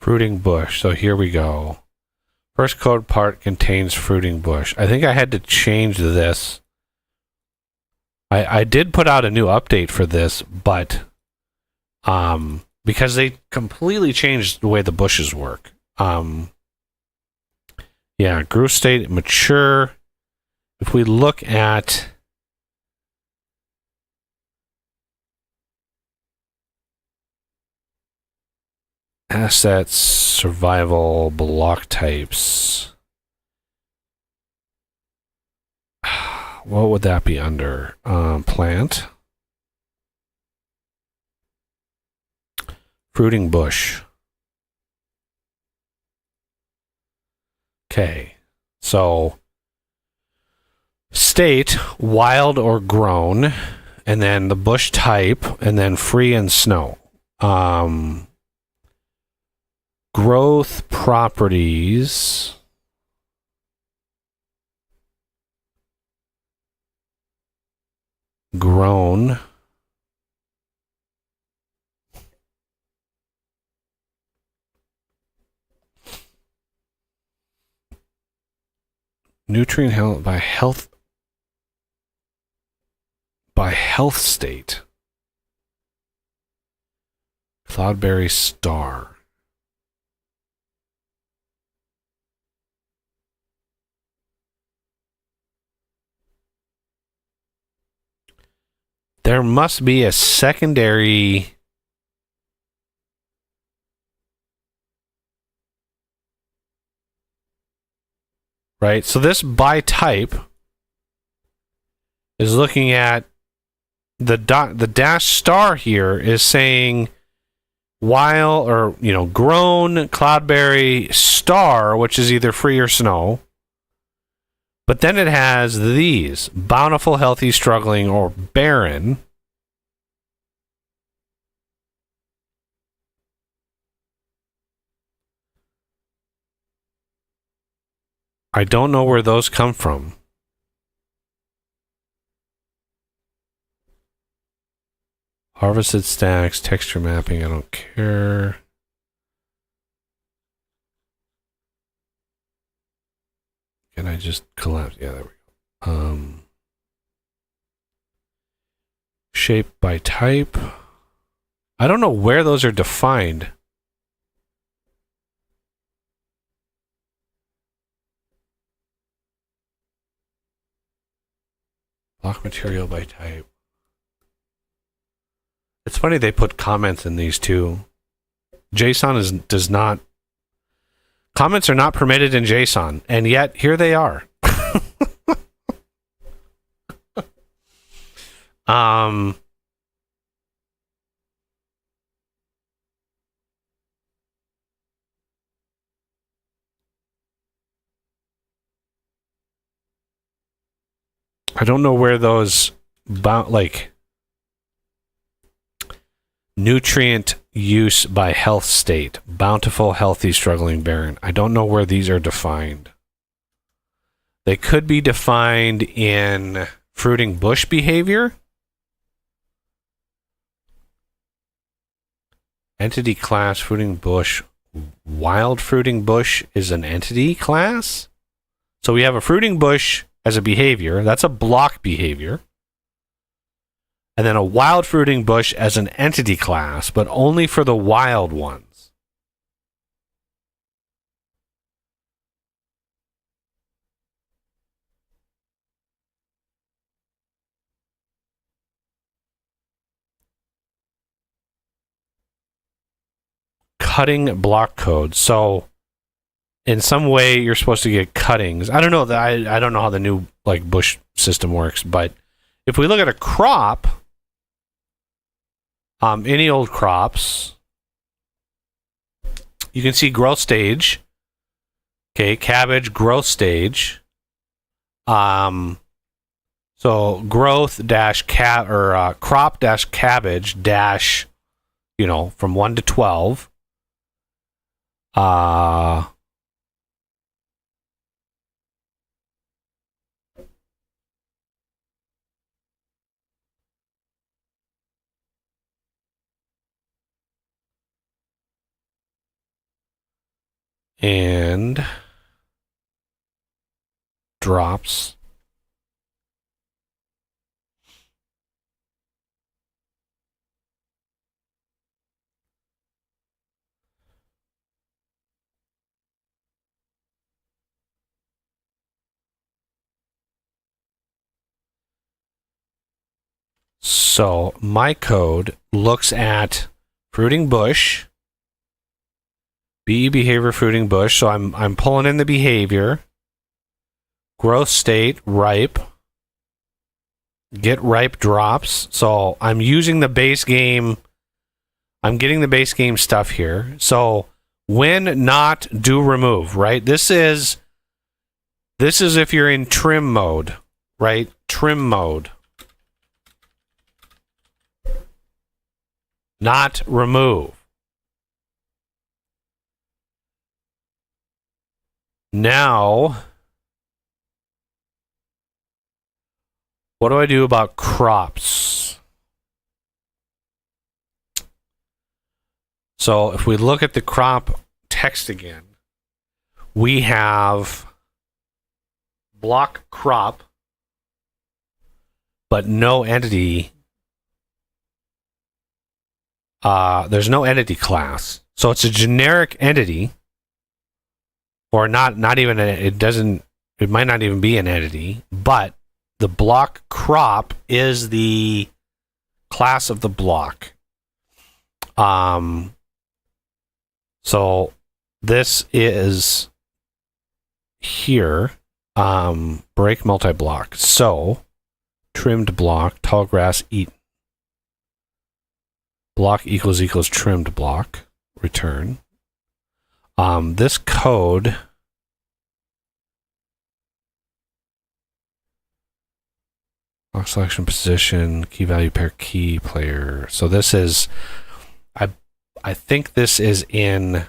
Fruiting bush. So here we go. First code part contains fruiting bush. I think I had to change this. I did put out a new update for this, but because they completely changed the way the bushes work. Yeah, growth state mature. If we look at assets, survival, block types, what would that be under? Plant. Fruiting bush. Okay, so state, wild or grown, and then the bush type, and then free and snow. Growth properties. Grown. Nutrient health by health state. Cloudberry star. There must be a secondary. Right? So this by type is looking at the dash star here is saying wild or grown cloudberry star, which is either free or snow. But then it has these bountiful, healthy, struggling, or barren. I don't know where those come from. Harvested stacks, texture mapping, I don't care. Can I just collapse? Yeah, there we go. Shape by type. I don't know where those are defined. Block material by type. It's funny they put comments in these too. JSON does not. Comments are not permitted in JSON, and yet here they are. I don't know where those nutrient use by health state, bountiful, healthy, struggling, barren. I don't know where these are defined. They could be defined in fruiting bush behavior. Entity class, fruiting bush. Wild fruiting bush is an entity class. So we have a fruiting bush as a behavior. That's a block behavior. And then a wild fruiting bush as an entity class, but only for the wild ones. Cutting block code. So in some way you're supposed to get cuttings. I don't know that I don't know how the new bush system works, but if we look at a crop, any old crops, you can see growth stage. Okay, cabbage growth stage. So growth dash crop dash cabbage dash, from 1 to 12. And drops. So my code looks at fruiting bush, BE behavior fruiting bush. So I'm pulling in the behavior, growth state, ripe, get ripe drops. So I'm using the base game. I'm getting the base game stuff here. So when not, do remove, right? This is if you're in trim mode, right? Trim mode. Not remove. Now, what do I do about crops? So if we look at the crop text again, we have block crop, but no entity. There's no entity class. So it's a generic entity. Or not even it might not even be an entity, but the block crop is the class of the block. So this is here, break multi-block. So trimmed block, tall grass eaten. Block equals trimmed block, return. This code block selection position, key value pair key player. So this is, I think this is in,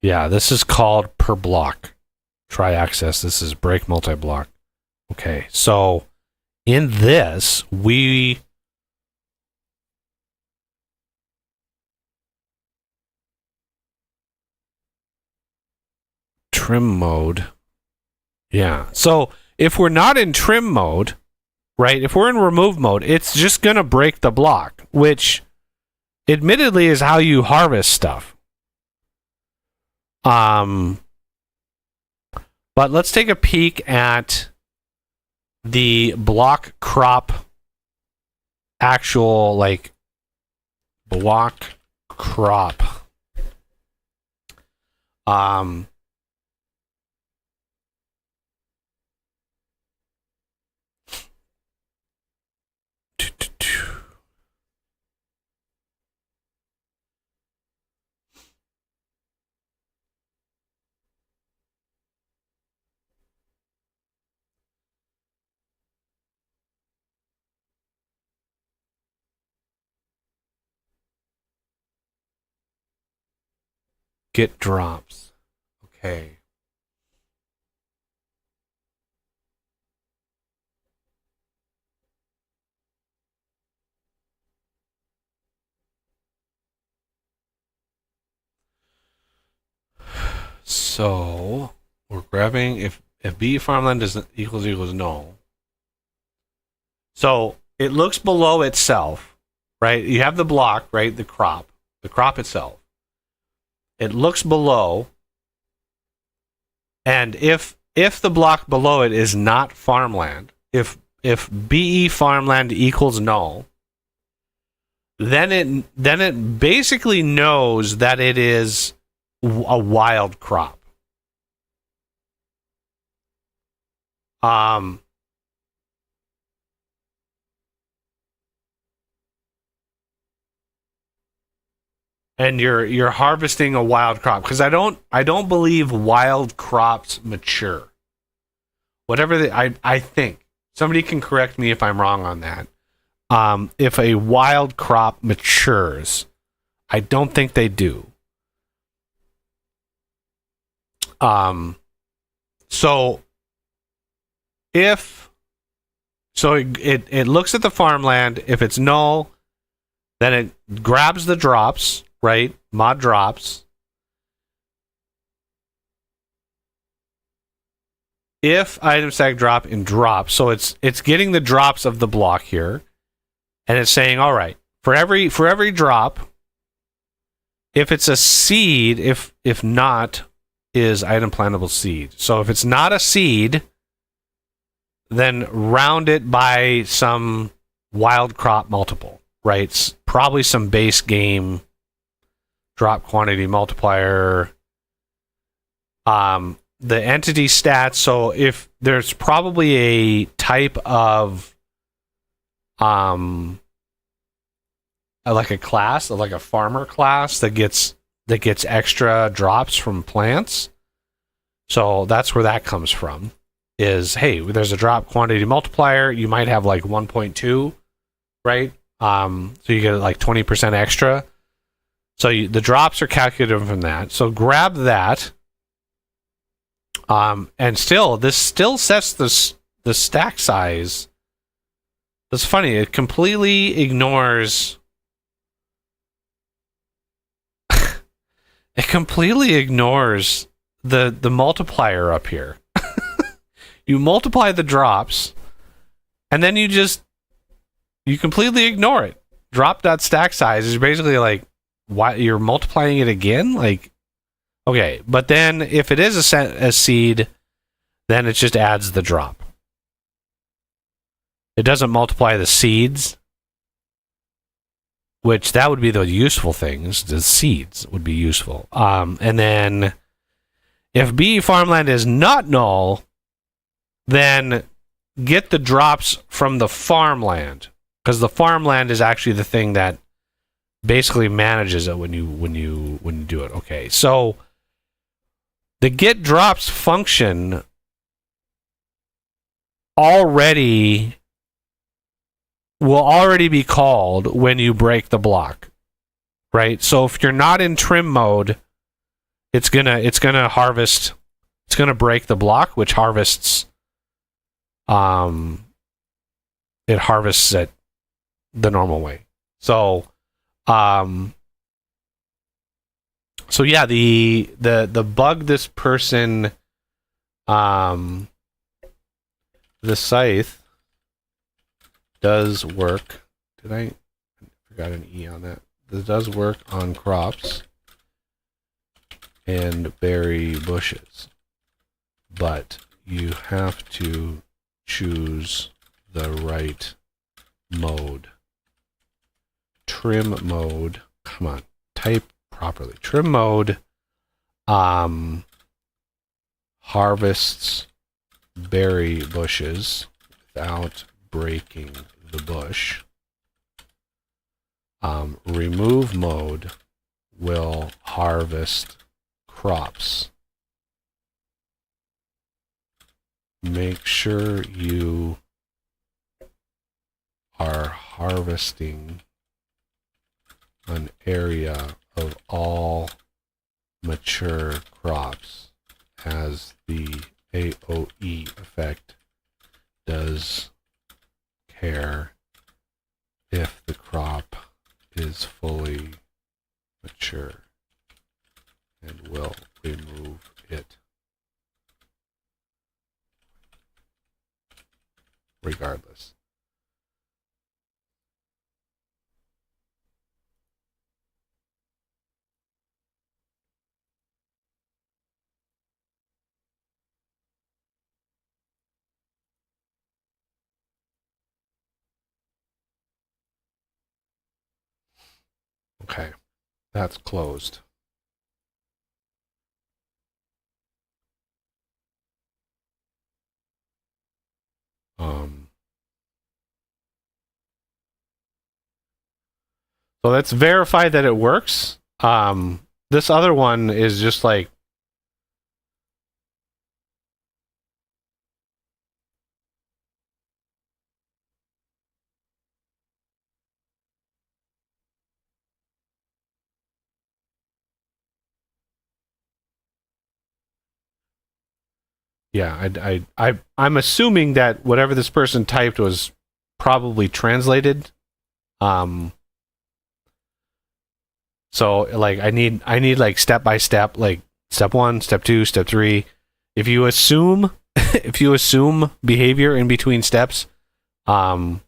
yeah, this is called per block. Try access. This is break multi-block. Okay, so in this, we trim mode. Yeah. So if we're not in trim mode, right? If we're in remove mode, it's just going to break the block, which admittedly is how you harvest stuff. But let's take a peek at the block crop actual, like, block crop. Get drops. Okay. So we're grabbing if B farmland doesn't equals no. So it looks below itself, right? You have the block, right? The crop itself. It looks below, and if the block below it is not farmland, if BE farmland equals null, then it basically knows that it is a wild crop. And you're harvesting a wild crop, because I don't believe wild crops mature. Whatever I think, somebody can correct me if I'm wrong on that. If a wild crop matures, I don't think they do. So it looks at the farmland. If it's null, then it grabs the drops, right? Mod drops. If item stack drop in drops, so it's getting the drops of the block here, and it's saying, all right, for every drop, if it's a seed, if not, is item plantable seed. So if it's not a seed, then round it by some wild crop multiple, right? It's probably some base game drop quantity multiplier. The entity stats, so if there's probably a type of like a class, like a farmer class that gets extra drops from plants. So that's where that comes from. Is, hey, there's a drop quantity multiplier. You might have like 1.2, right? So you get like 20% extra. So the drops are calculated from that. So grab that. And this still sets the stack size. That's funny. It completely ignores. It completely ignores the multiplier up here. You multiply the drops, and then you completely ignore it. Drop.stack size is basically like, why you're multiplying it again? Like, okay, but then if it is a seed, then it just adds the drop. It doesn't multiply the seeds, which that would be the useful things. The seeds would be useful. And then if BE farmland is not null, then get the drops from the farmland, because the farmland is actually the thing that basically manages it when you do it. Okay, so the get drops function will already be called when you break the block, right? So if you're not in trim mode, it's gonna harvest. It's gonna break the block, which harvests. It harvests it the normal way. So, yeah, the bug this person, the scythe does work. I forgot an E on that. This does work on crops and berry bushes, but you have to choose the right mode. Trim mode. Come on, type properly. Trim mode harvests berry bushes without breaking the bush. Remove mode will harvest crops. Make sure you are harvesting an area of all mature crops, as the AOE effect does care if the crop is fully mature and will remove it regardless. Okay, that's closed. So let's verify that it works. This other one is just like, yeah, I'm assuming that whatever this person typed was probably translated. So like I need like step by step, like step 1, step 2, step 3. If you assume behavior in between steps, that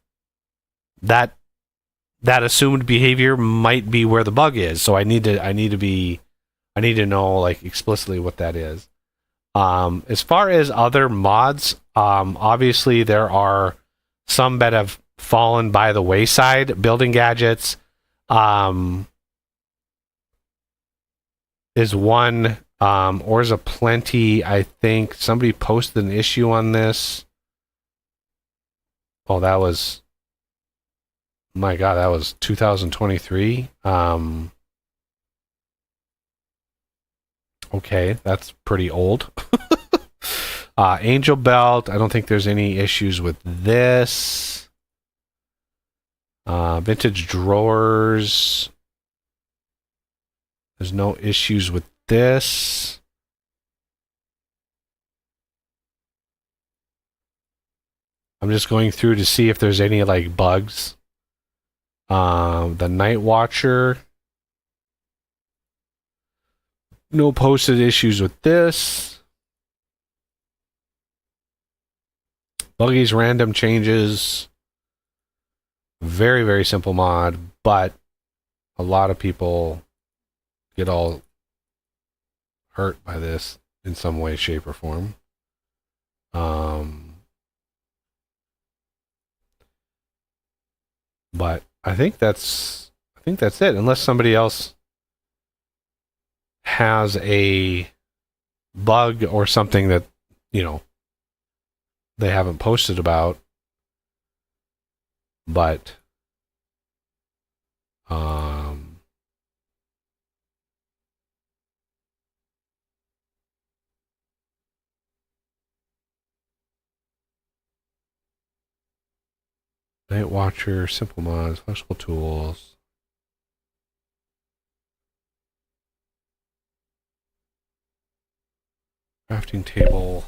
assumed behavior might be where the bug is. So I need to know like explicitly what that is. As far as other mods, obviously there are some that have fallen by the wayside. Building gadgets is one. Ores a plenty. I think somebody posted an issue on this. Oh, that was, my God, that was 2023. Okay, that's pretty old. Angel Belt, I don't think there's any issues with this. Vintage Drawers, there's no issues with this. I'm just going through to see if there's any like bugs. The Night Watcher, no posted issues with this. Buggy's random changes, very, very simple mod, but a lot of people get all hurt by this in some way, shape, or form. But I think that's it. Unless somebody else has a bug or something that, they haven't posted about. But Night Watcher, simple mods, flexible tools. Crafting table.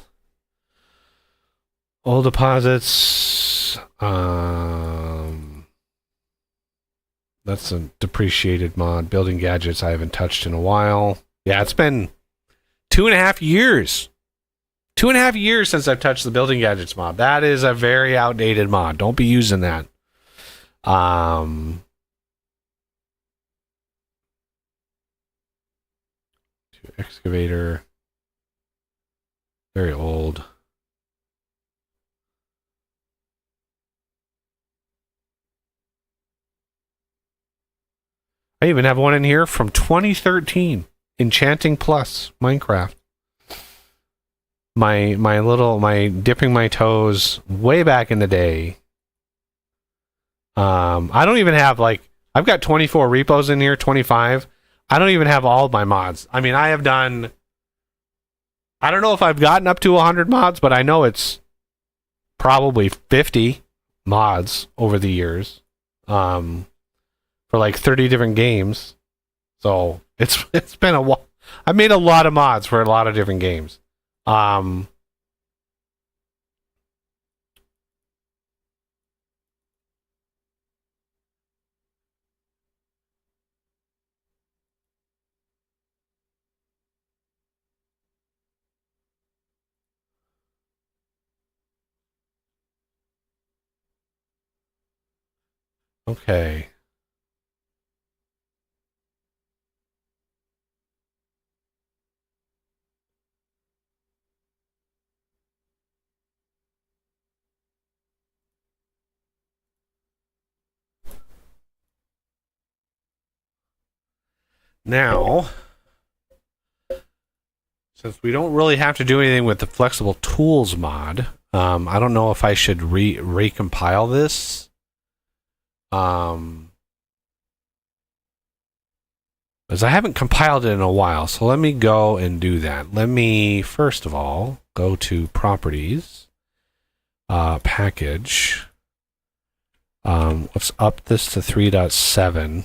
Old deposits. That's a depreciated mod. Building gadgets I haven't touched in a while. Yeah, it's been 2.5 years. 2.5 years since I've touched the building gadgets mod. That is a very outdated mod. Don't be using that. Excavator. Very old. I even have one in here from 2013. Enchanting Plus Minecraft. My dipping my toes way back in the day. I don't even have I've got 24 repos in here, 25. I don't even have all of my mods. I mean, I don't know if I've gotten up to 100 mods, but I know it's probably 50 mods over the years. For 30 different games. So it's been a while. I've made a lot of mods for a lot of different games. Okay. Now, since we don't really have to do anything with the flexible tools mod, I don't know if I should recompile this. Because I haven't compiled it in a while, so let me go and do that. Let me, first of all, go to Properties, Package. Let's up this to 3.7.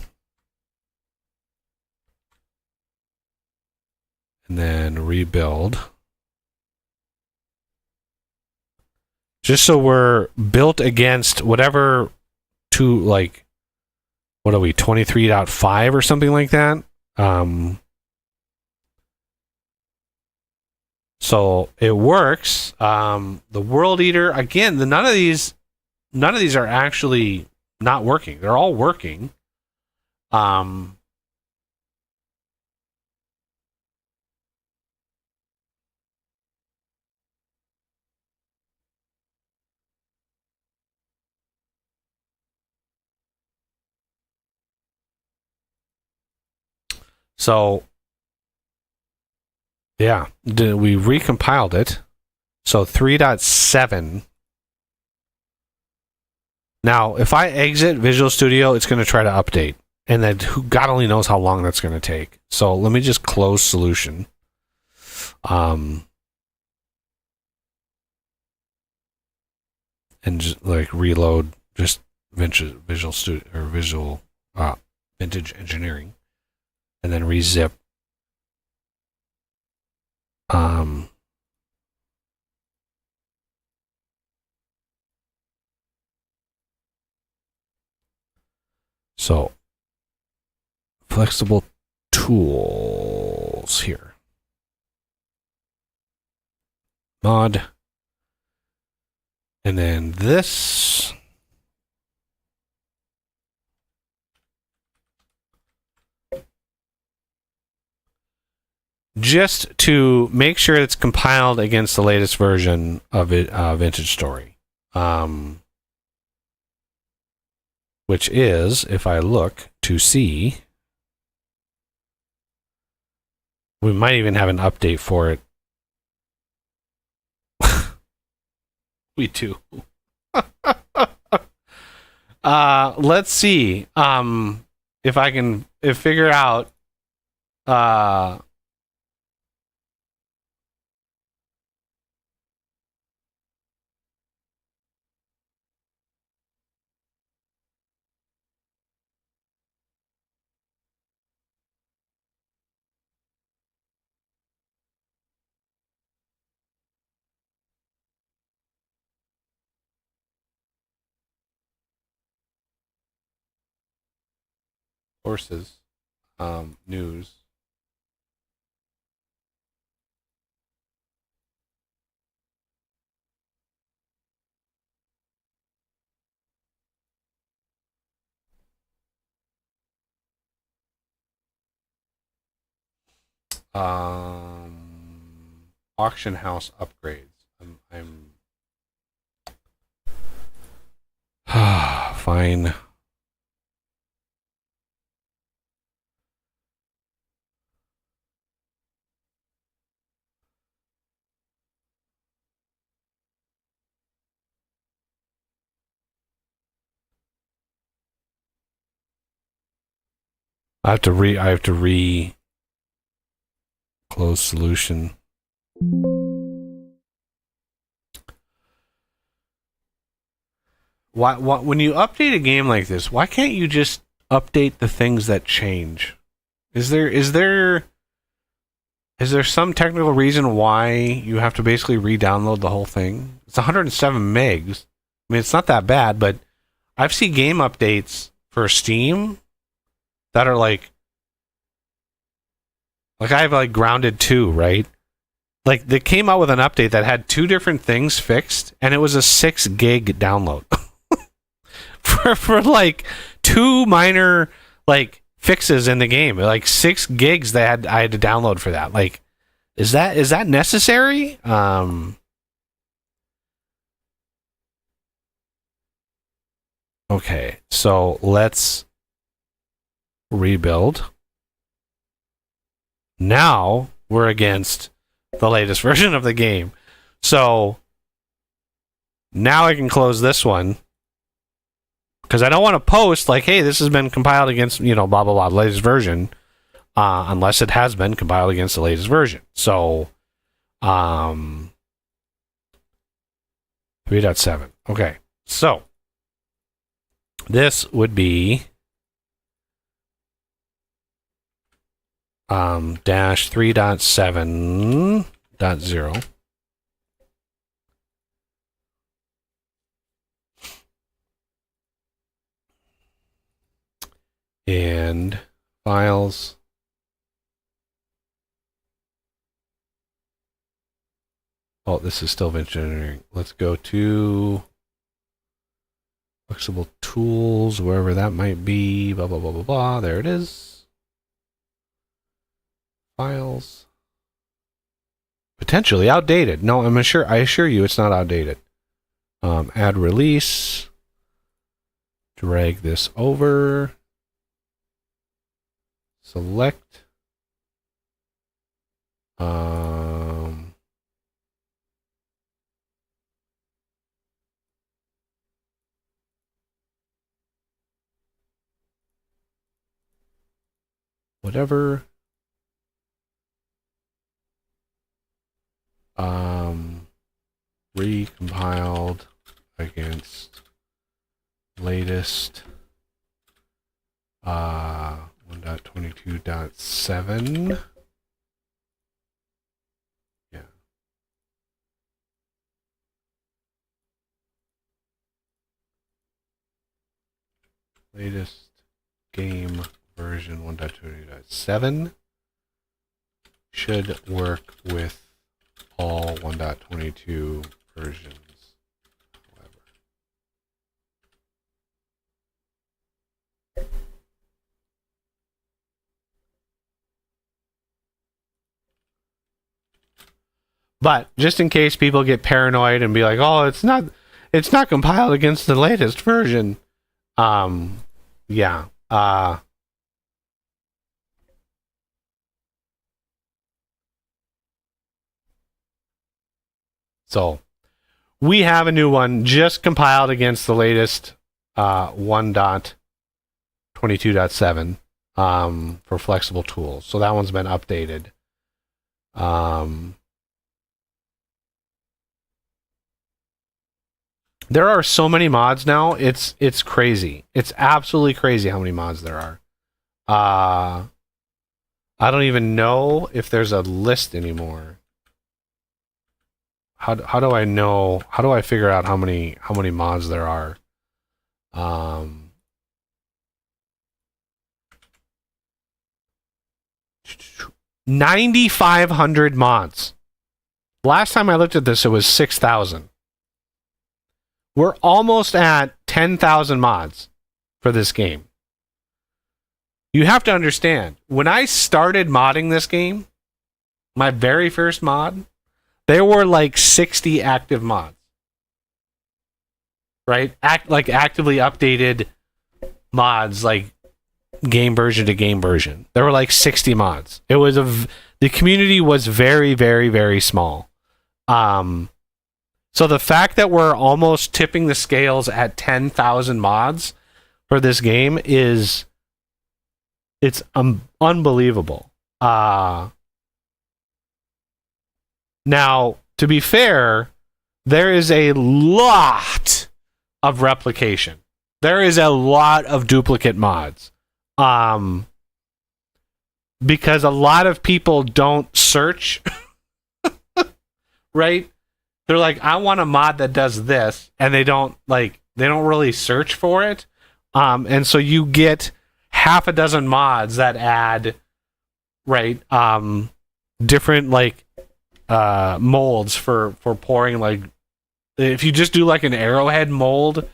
And then rebuild. Just so we're built against whatever what are we, 23.5 or something like that? So it works. The World Eater, again, none of these are actually not working. They're all working. So, yeah, we recompiled it. So 3.7. Now, if I exit Visual Studio, it's going to try to update. And then God only knows how long that's going to take. So let me just close solution. And just reload just Visual Studio or Vintage Engineering. And then rezip. So flexible tools here. Mod. And then this. Just to make sure it's compiled against the latest version of it, Vintage Story. which is, if I look to see, we might even have an update for it. We do. Let's see if I can figure out horses news. Auction house upgrades. I'm fine. I have to close solution. Why when you update a game like this, why can't you just update the things that change? Is there some technical reason why you have to basically re-download the whole thing? It's 107 megs. I mean, it's not that bad, but I've seen game updates for Steam that are like I have like Grounded 2, right? Like they came out with an update that had two different things fixed, and it was a 6 gig download for like two minor like fixes in the game. Like 6 gigs I had to download for that. Like, is that necessary? Okay, so let's rebuild. Now we're against the latest version of the game. So now I can close this one because I don't want to post like, hey, this has been compiled against, blah, blah, blah, the latest version, unless it has been compiled against the latest version. So 3.7. Okay. So this would be dash 3.7.0. And files. Oh, this is still Vintage Engineering. Let's go to flexible tools, wherever that might be. Blah, blah, blah, blah, blah. There it is. Files. Potentially outdated. No, I assure you it's not outdated. Add release. Drag this over. Select. Whatever. Recompiled against latest 1.22.7. Yeah. Latest game version 1.22.7 should work with all 1.22 versions, however. But just in case people get paranoid and be like, "Oh, it's not compiled against the latest version," Yeah. So we have a new one just compiled against the latest 1.22.7 for flexible tools. So that one's been updated. There are so many mods now. It's crazy. It's absolutely crazy how many mods there are. I don't even know if there's a list anymore. How do I know? How do I figure out how many mods there are? 9,500 mods. Last time I looked at this, it was 6,000. We're almost at 10,000 mods for this game. You have to understand, when I started modding this game, my very first mod, there were like 60 active mods. Right? Actively updated mods, like game version to game version. There were like 60 mods. It was the community was very, very, very small. So the fact that we're almost tipping the scales at 10,000 mods for this game it's unbelievable. Now, to be fair, there is a lot of replication. There is a lot of duplicate mods. Because a lot of people don't search, right? They're like, I want a mod that does this, and they don't really search for it. And so you get half a dozen mods that add, right, different molds for pouring, like, if you just do like an arrowhead mold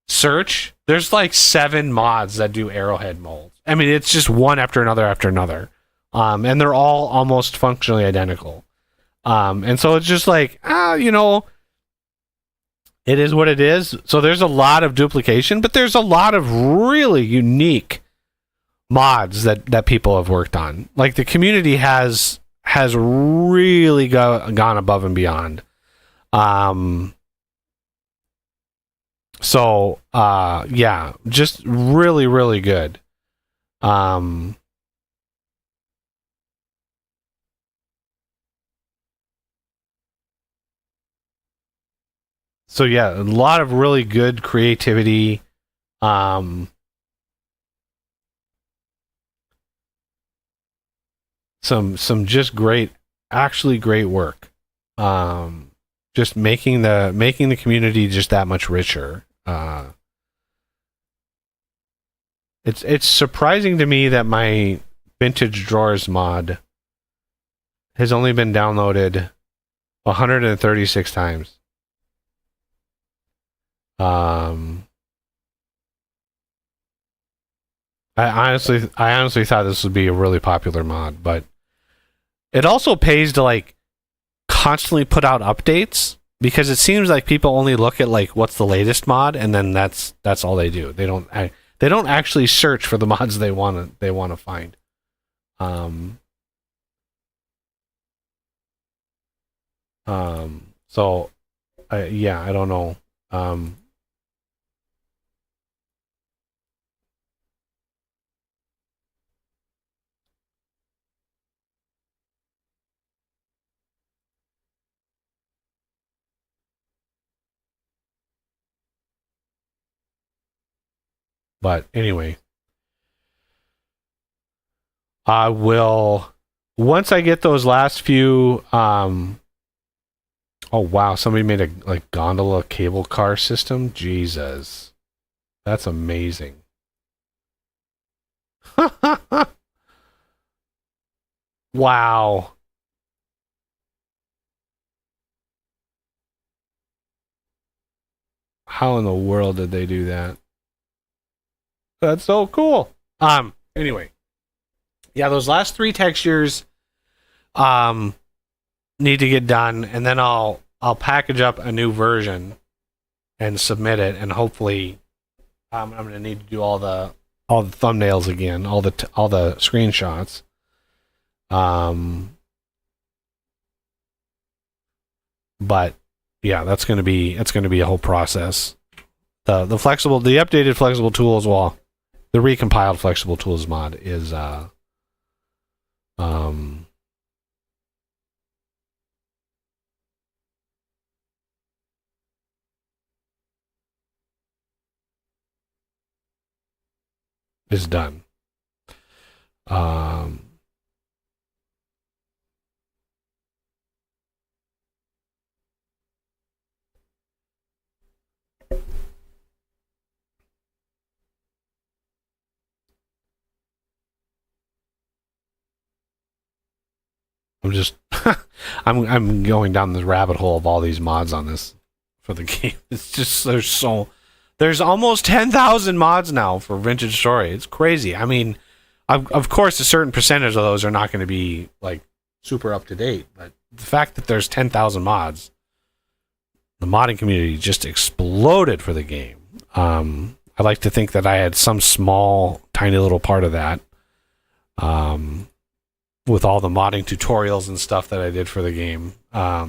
search, there's like 7 mods that do arrowhead molds. I mean, it's just one after another after another. And they're all almost functionally identical. And so it's just like, it is what it is. So there's a lot of duplication, but there's a lot of really unique mods that people have worked on. Like, the community has really gone above and beyond. Yeah, just really, really good. So yeah, a lot of really good creativity. Some just great, actually great work. Just making the community just that much richer. It's surprising to me that my vintage drawers mod has only been downloaded 136 times. I honestly thought this would be a really popular mod, but it also pays to like constantly put out updates, because it seems like people only look at like what's the latest mod, and then that's all they do. They don't actually search for the mods they want to find. So yeah, I don't know. But anyway, I will, once I get those last few. Oh wow! Somebody made a like gondola cable car system. Jesus, that's amazing. Wow. How in the world did they do that? That's so cool. Anyway. Yeah, those last 3 textures need to get done, and then I'll package up a new version and submit it, and hopefully I'm going to need to do all the thumbnails again, all the screenshots. But yeah, that's going to be a whole process. The updated flexible tools, well, the recompiled flexible tools mod is done. I'm just I'm going down the rabbit hole of all these mods on this for the game. It's just there's almost 10,000 mods now for Vintage Story. It's crazy. I mean, of course, a certain percentage of those are not going to be like super up to date, but the fact that there's 10,000 mods, the modding community just exploded for the game. I like to think that I had some small, tiny little part of that. With all the modding tutorials and stuff that I did for the game. But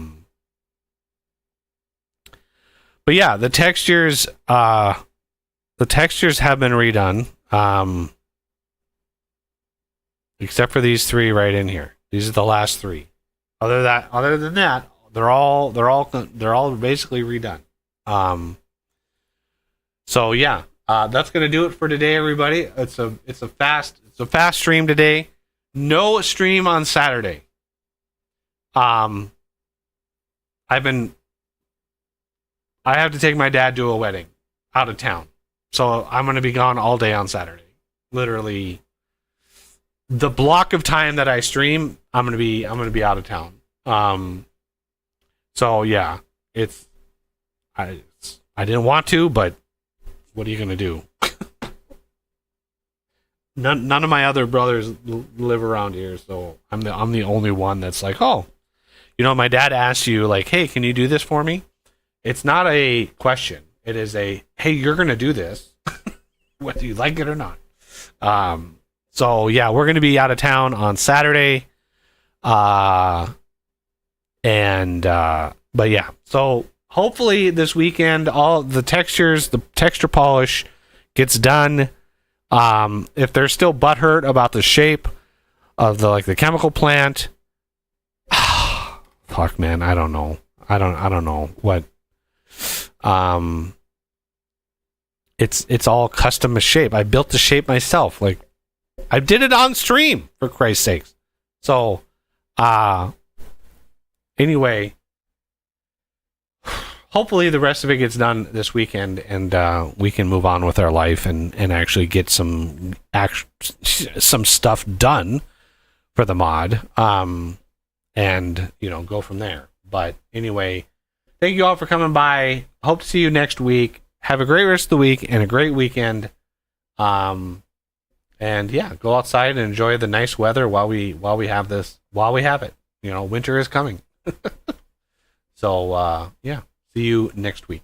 yeah, the textures have been redone. Except for these three right in here. These are the last three. Other than that, they're all basically redone. So yeah, that's gonna do it for today, everybody. It's a fast stream today. No stream on Saturday. I have to take my dad to a wedding out of town. So I'm going to be gone all day on Saturday. Literally the block of time that I stream, I'm going to be out of town. So yeah, I didn't want to, but what are you going to do? None of my other brothers live around here, so I'm the only one that's like, oh, my dad asked you like, hey, can you do this for me? It's not a question. It is a, hey, you're gonna do this, whether you like it or not. So yeah, we're gonna be out of town on Saturday, but yeah, so hopefully this weekend all the texture polish gets done. If they're still butthurt about the shape of the chemical plant, fuck man, I don't know. I don't know what. It's all custom shape. I built the shape myself. Like I did it on stream, for Christ's sakes. So, anyway, hopefully the rest of it gets done this weekend, and we can move on with our life and actually get some stuff done for the mod, and go from there. But anyway, thank you all for coming by. Hope to see you next week. Have a great rest of the week and a great weekend. And yeah, go outside and enjoy the nice weather while we have it. Winter is coming. So yeah. See you next week.